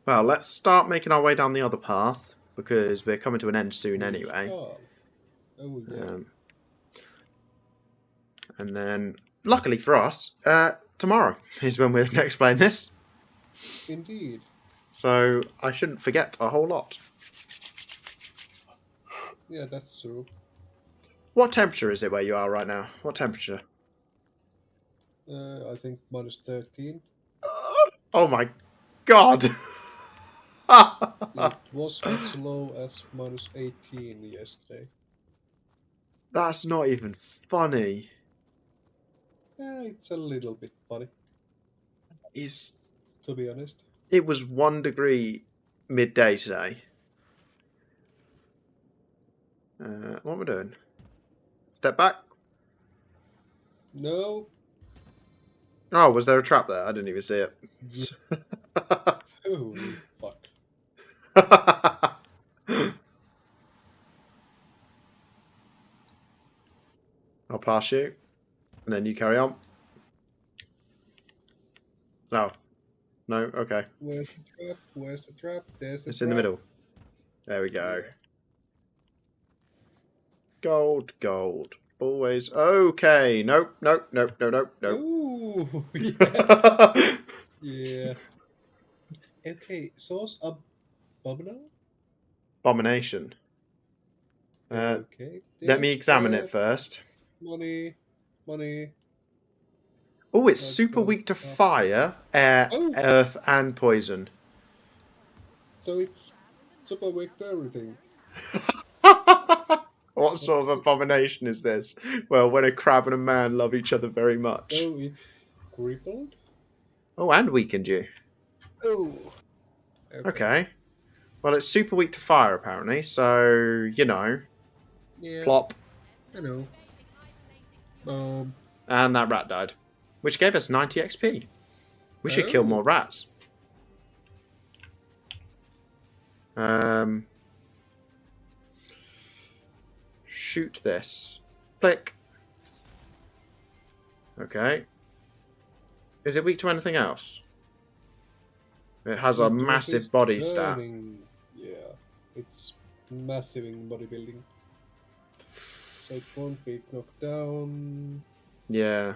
Well, let's start making our way down the other path, because we're coming to an end soon anyway. Oh yeah. And then, luckily for us, tomorrow is when we're next playing this. Indeed. So I shouldn't forget a whole lot. Yeah, that's true. What temperature is it where you are right now? What temperature? I think -13. Oh my god! It was as low as -18 yesterday. That's not even funny. It's a little bit funny, Is to be honest. it was 1 degree midday today. What am I doing? Step back. No. Oh, was there a trap there? I didn't even see Yeah. it. Holy fuck. I'll pass you, and then you carry on. No. No, okay. Where's the trap? Where's the trap? There's the It's trap. in the middle. There we go. Yeah. Gold, gold. Always. Okay. Nope, nope, nope, nope, nope, nope. Ooh, yeah. Yeah. Okay, source abominable? Abomination. Okay. Let me There's examine it first. money. Money. Oh, it's Let's super go weak to up. fire, air, Oh! earth, and poison. So it's super weak to everything. What sort of abomination is this? Well, when a crab and a man love each other very much. Oh, it's crippled? Oh, and weakened you. Oh. Okay. Well, it's super weak to fire, apparently. So, you know. Yeah. Plop. I know. And that rat died. Which gave us 90 XP. We should kill more rats. Shoot this. Click. Okay. Is it weak to anything else? It has a massive body stat. Yeah, it's massive in bodybuilding. So it won't be knocked down. Yeah.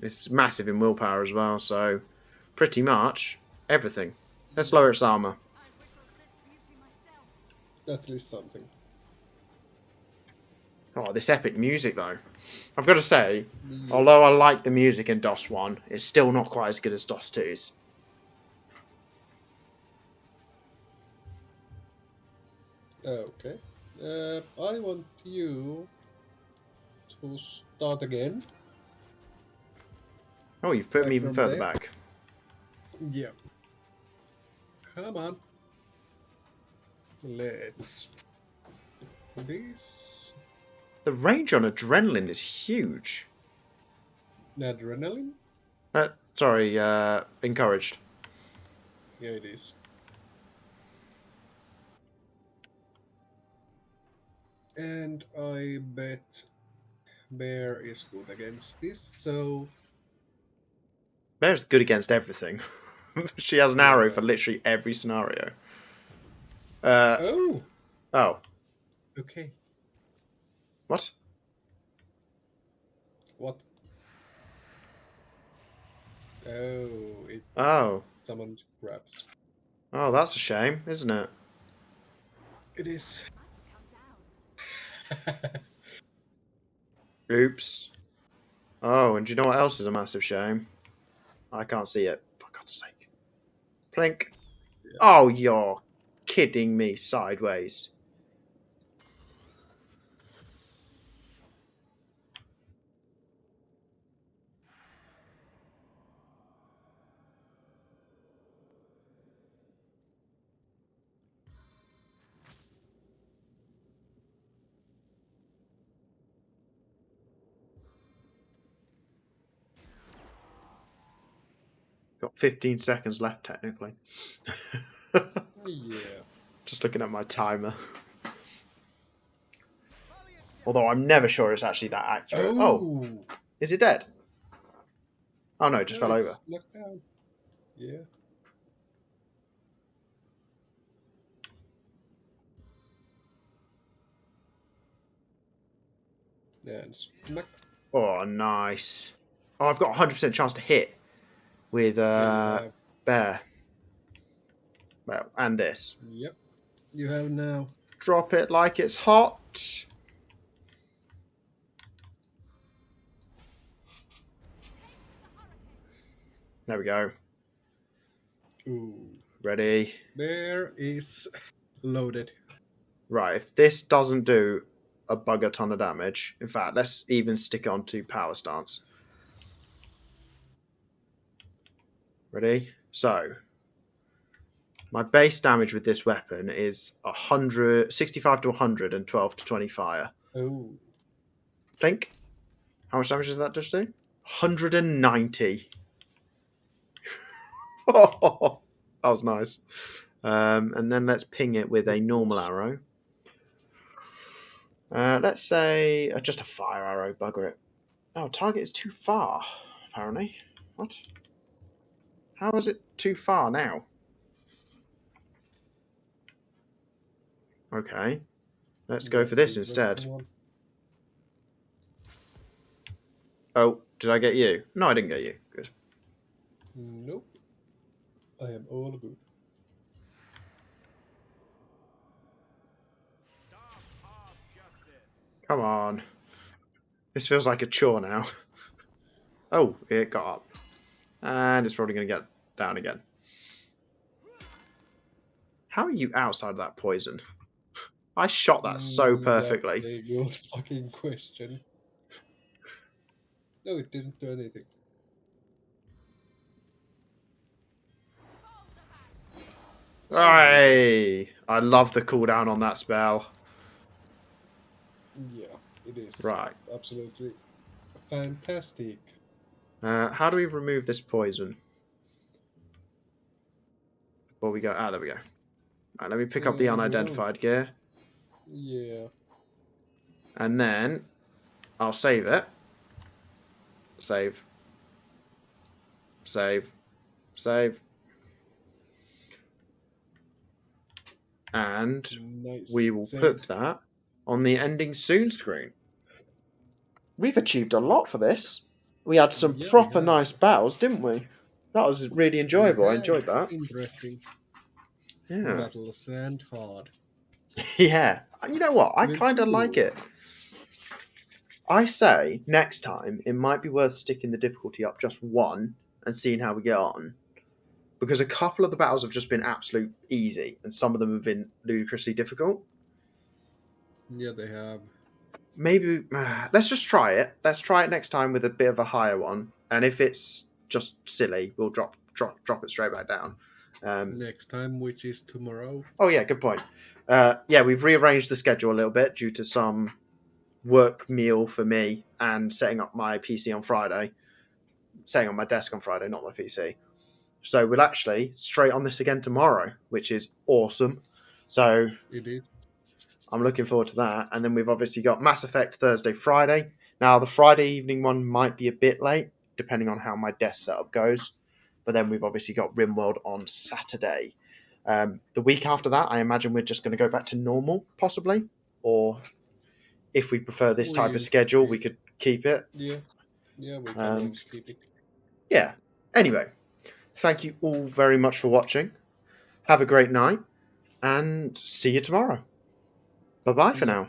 It's massive in willpower as well, so pretty much everything. Let's lower its armor. At least something. Oh, this epic music though. I've got to say, Yeah. although I like the music in DOS 1, it's still not quite as good as DOS 2's. Okay. I want you to start again. Oh, you've put Back me even from further there. back. Yeah. Come on. Let's do this. The range on adrenaline is huge. Adrenaline? Sorry, encouraged. Yeah, it is. And I bet Bear is good against this, so... Bear's good against everything. She has an arrow for literally every scenario. Oh! Oh. Okay. What? What? Oh, it Oh. summoned crabs. Oh, that's a shame, isn't it? It is. Oops. Oh, and do you know what else is a massive shame? I can't see it. For God's sake. Plink. Yeah. Oh, you're kidding me sideways. Got 15 seconds left, technically. Yeah. Just looking at my timer. Although I'm never sure it's actually that accurate. Oh, is it dead? Oh no, it just fell over. Knocked down. Yeah. And smack. Oh, nice. Oh, I've got a 100% chance to hit with Yeah, Bear. Well, and this. Yep. You have now. Drop it like it's hot. There we go. Ooh. Ready? There is loaded. Right, if this doesn't do a bugger ton of damage, in fact, let's even stick it onto power stance. Ready? So, my base damage with this weapon is 65 to 100 and 12 to 20 fire. Oh. Think? How much damage does that just do? 190. That was nice. And then let's ping it with a normal arrow. Let's say just a fire arrow, bugger it. Oh, target is too far, apparently. What? How is it too far now? Okay. Let's go for this instead. Oh, did I get you? No, I didn't get you. Good. Nope. I am all good. Come on. This feels like a chore now. Oh, it got up. And it's probably going to get down again. How are you outside of that poison? I shot that so perfectly. That's a good fucking question. No, it didn't do anything. Hey! I love the cooldown on that spell. Yeah, it is. Right. Absolutely fantastic. How do we remove this poison? Before we go... Ah, there we go. Right, let me pick up the unidentified gear. Yeah. And then I'll save it. Save. Save. Save. And Nice. we will Saved. put that on the ending soon screen. We've achieved a lot for this. We had some proper nice battles, didn't we? That was really enjoyable. I enjoyed that. Interesting. Yeah. Battles and hard. Yeah. You know what? I It's kind of cool. like it. I say next time it might be worth sticking the difficulty up just one and seeing how we get on. Because a couple of the battles have just been absolute easy and some of them have been ludicrously difficult. Yeah, they have. Maybe let's just try it. Let's try it next time with a bit of a higher one. And if it's just silly, we'll drop it straight back down. Next time, which is tomorrow. Oh yeah, good point. Yeah, we've rearranged the schedule a little bit due to some work meal for me and setting up my PC on Friday. Setting on my desk on Friday, not my PC. So we'll actually straight on this again tomorrow, which is awesome. So it is. I'm looking forward to that. And then we've obviously got Mass Effect Thursday, Friday. Now the Friday evening one might be a bit late, depending on how my desk setup goes. But then we've obviously got RimWorld on Saturday. The week after that, I imagine we're just going to go back to normal, possibly. Or if we prefer this type of schedule, we could keep it. Yeah, we can always keep it. Yeah. Anyway, thank you all very much for watching. Have a great night, and see you tomorrow. Bye-bye for now.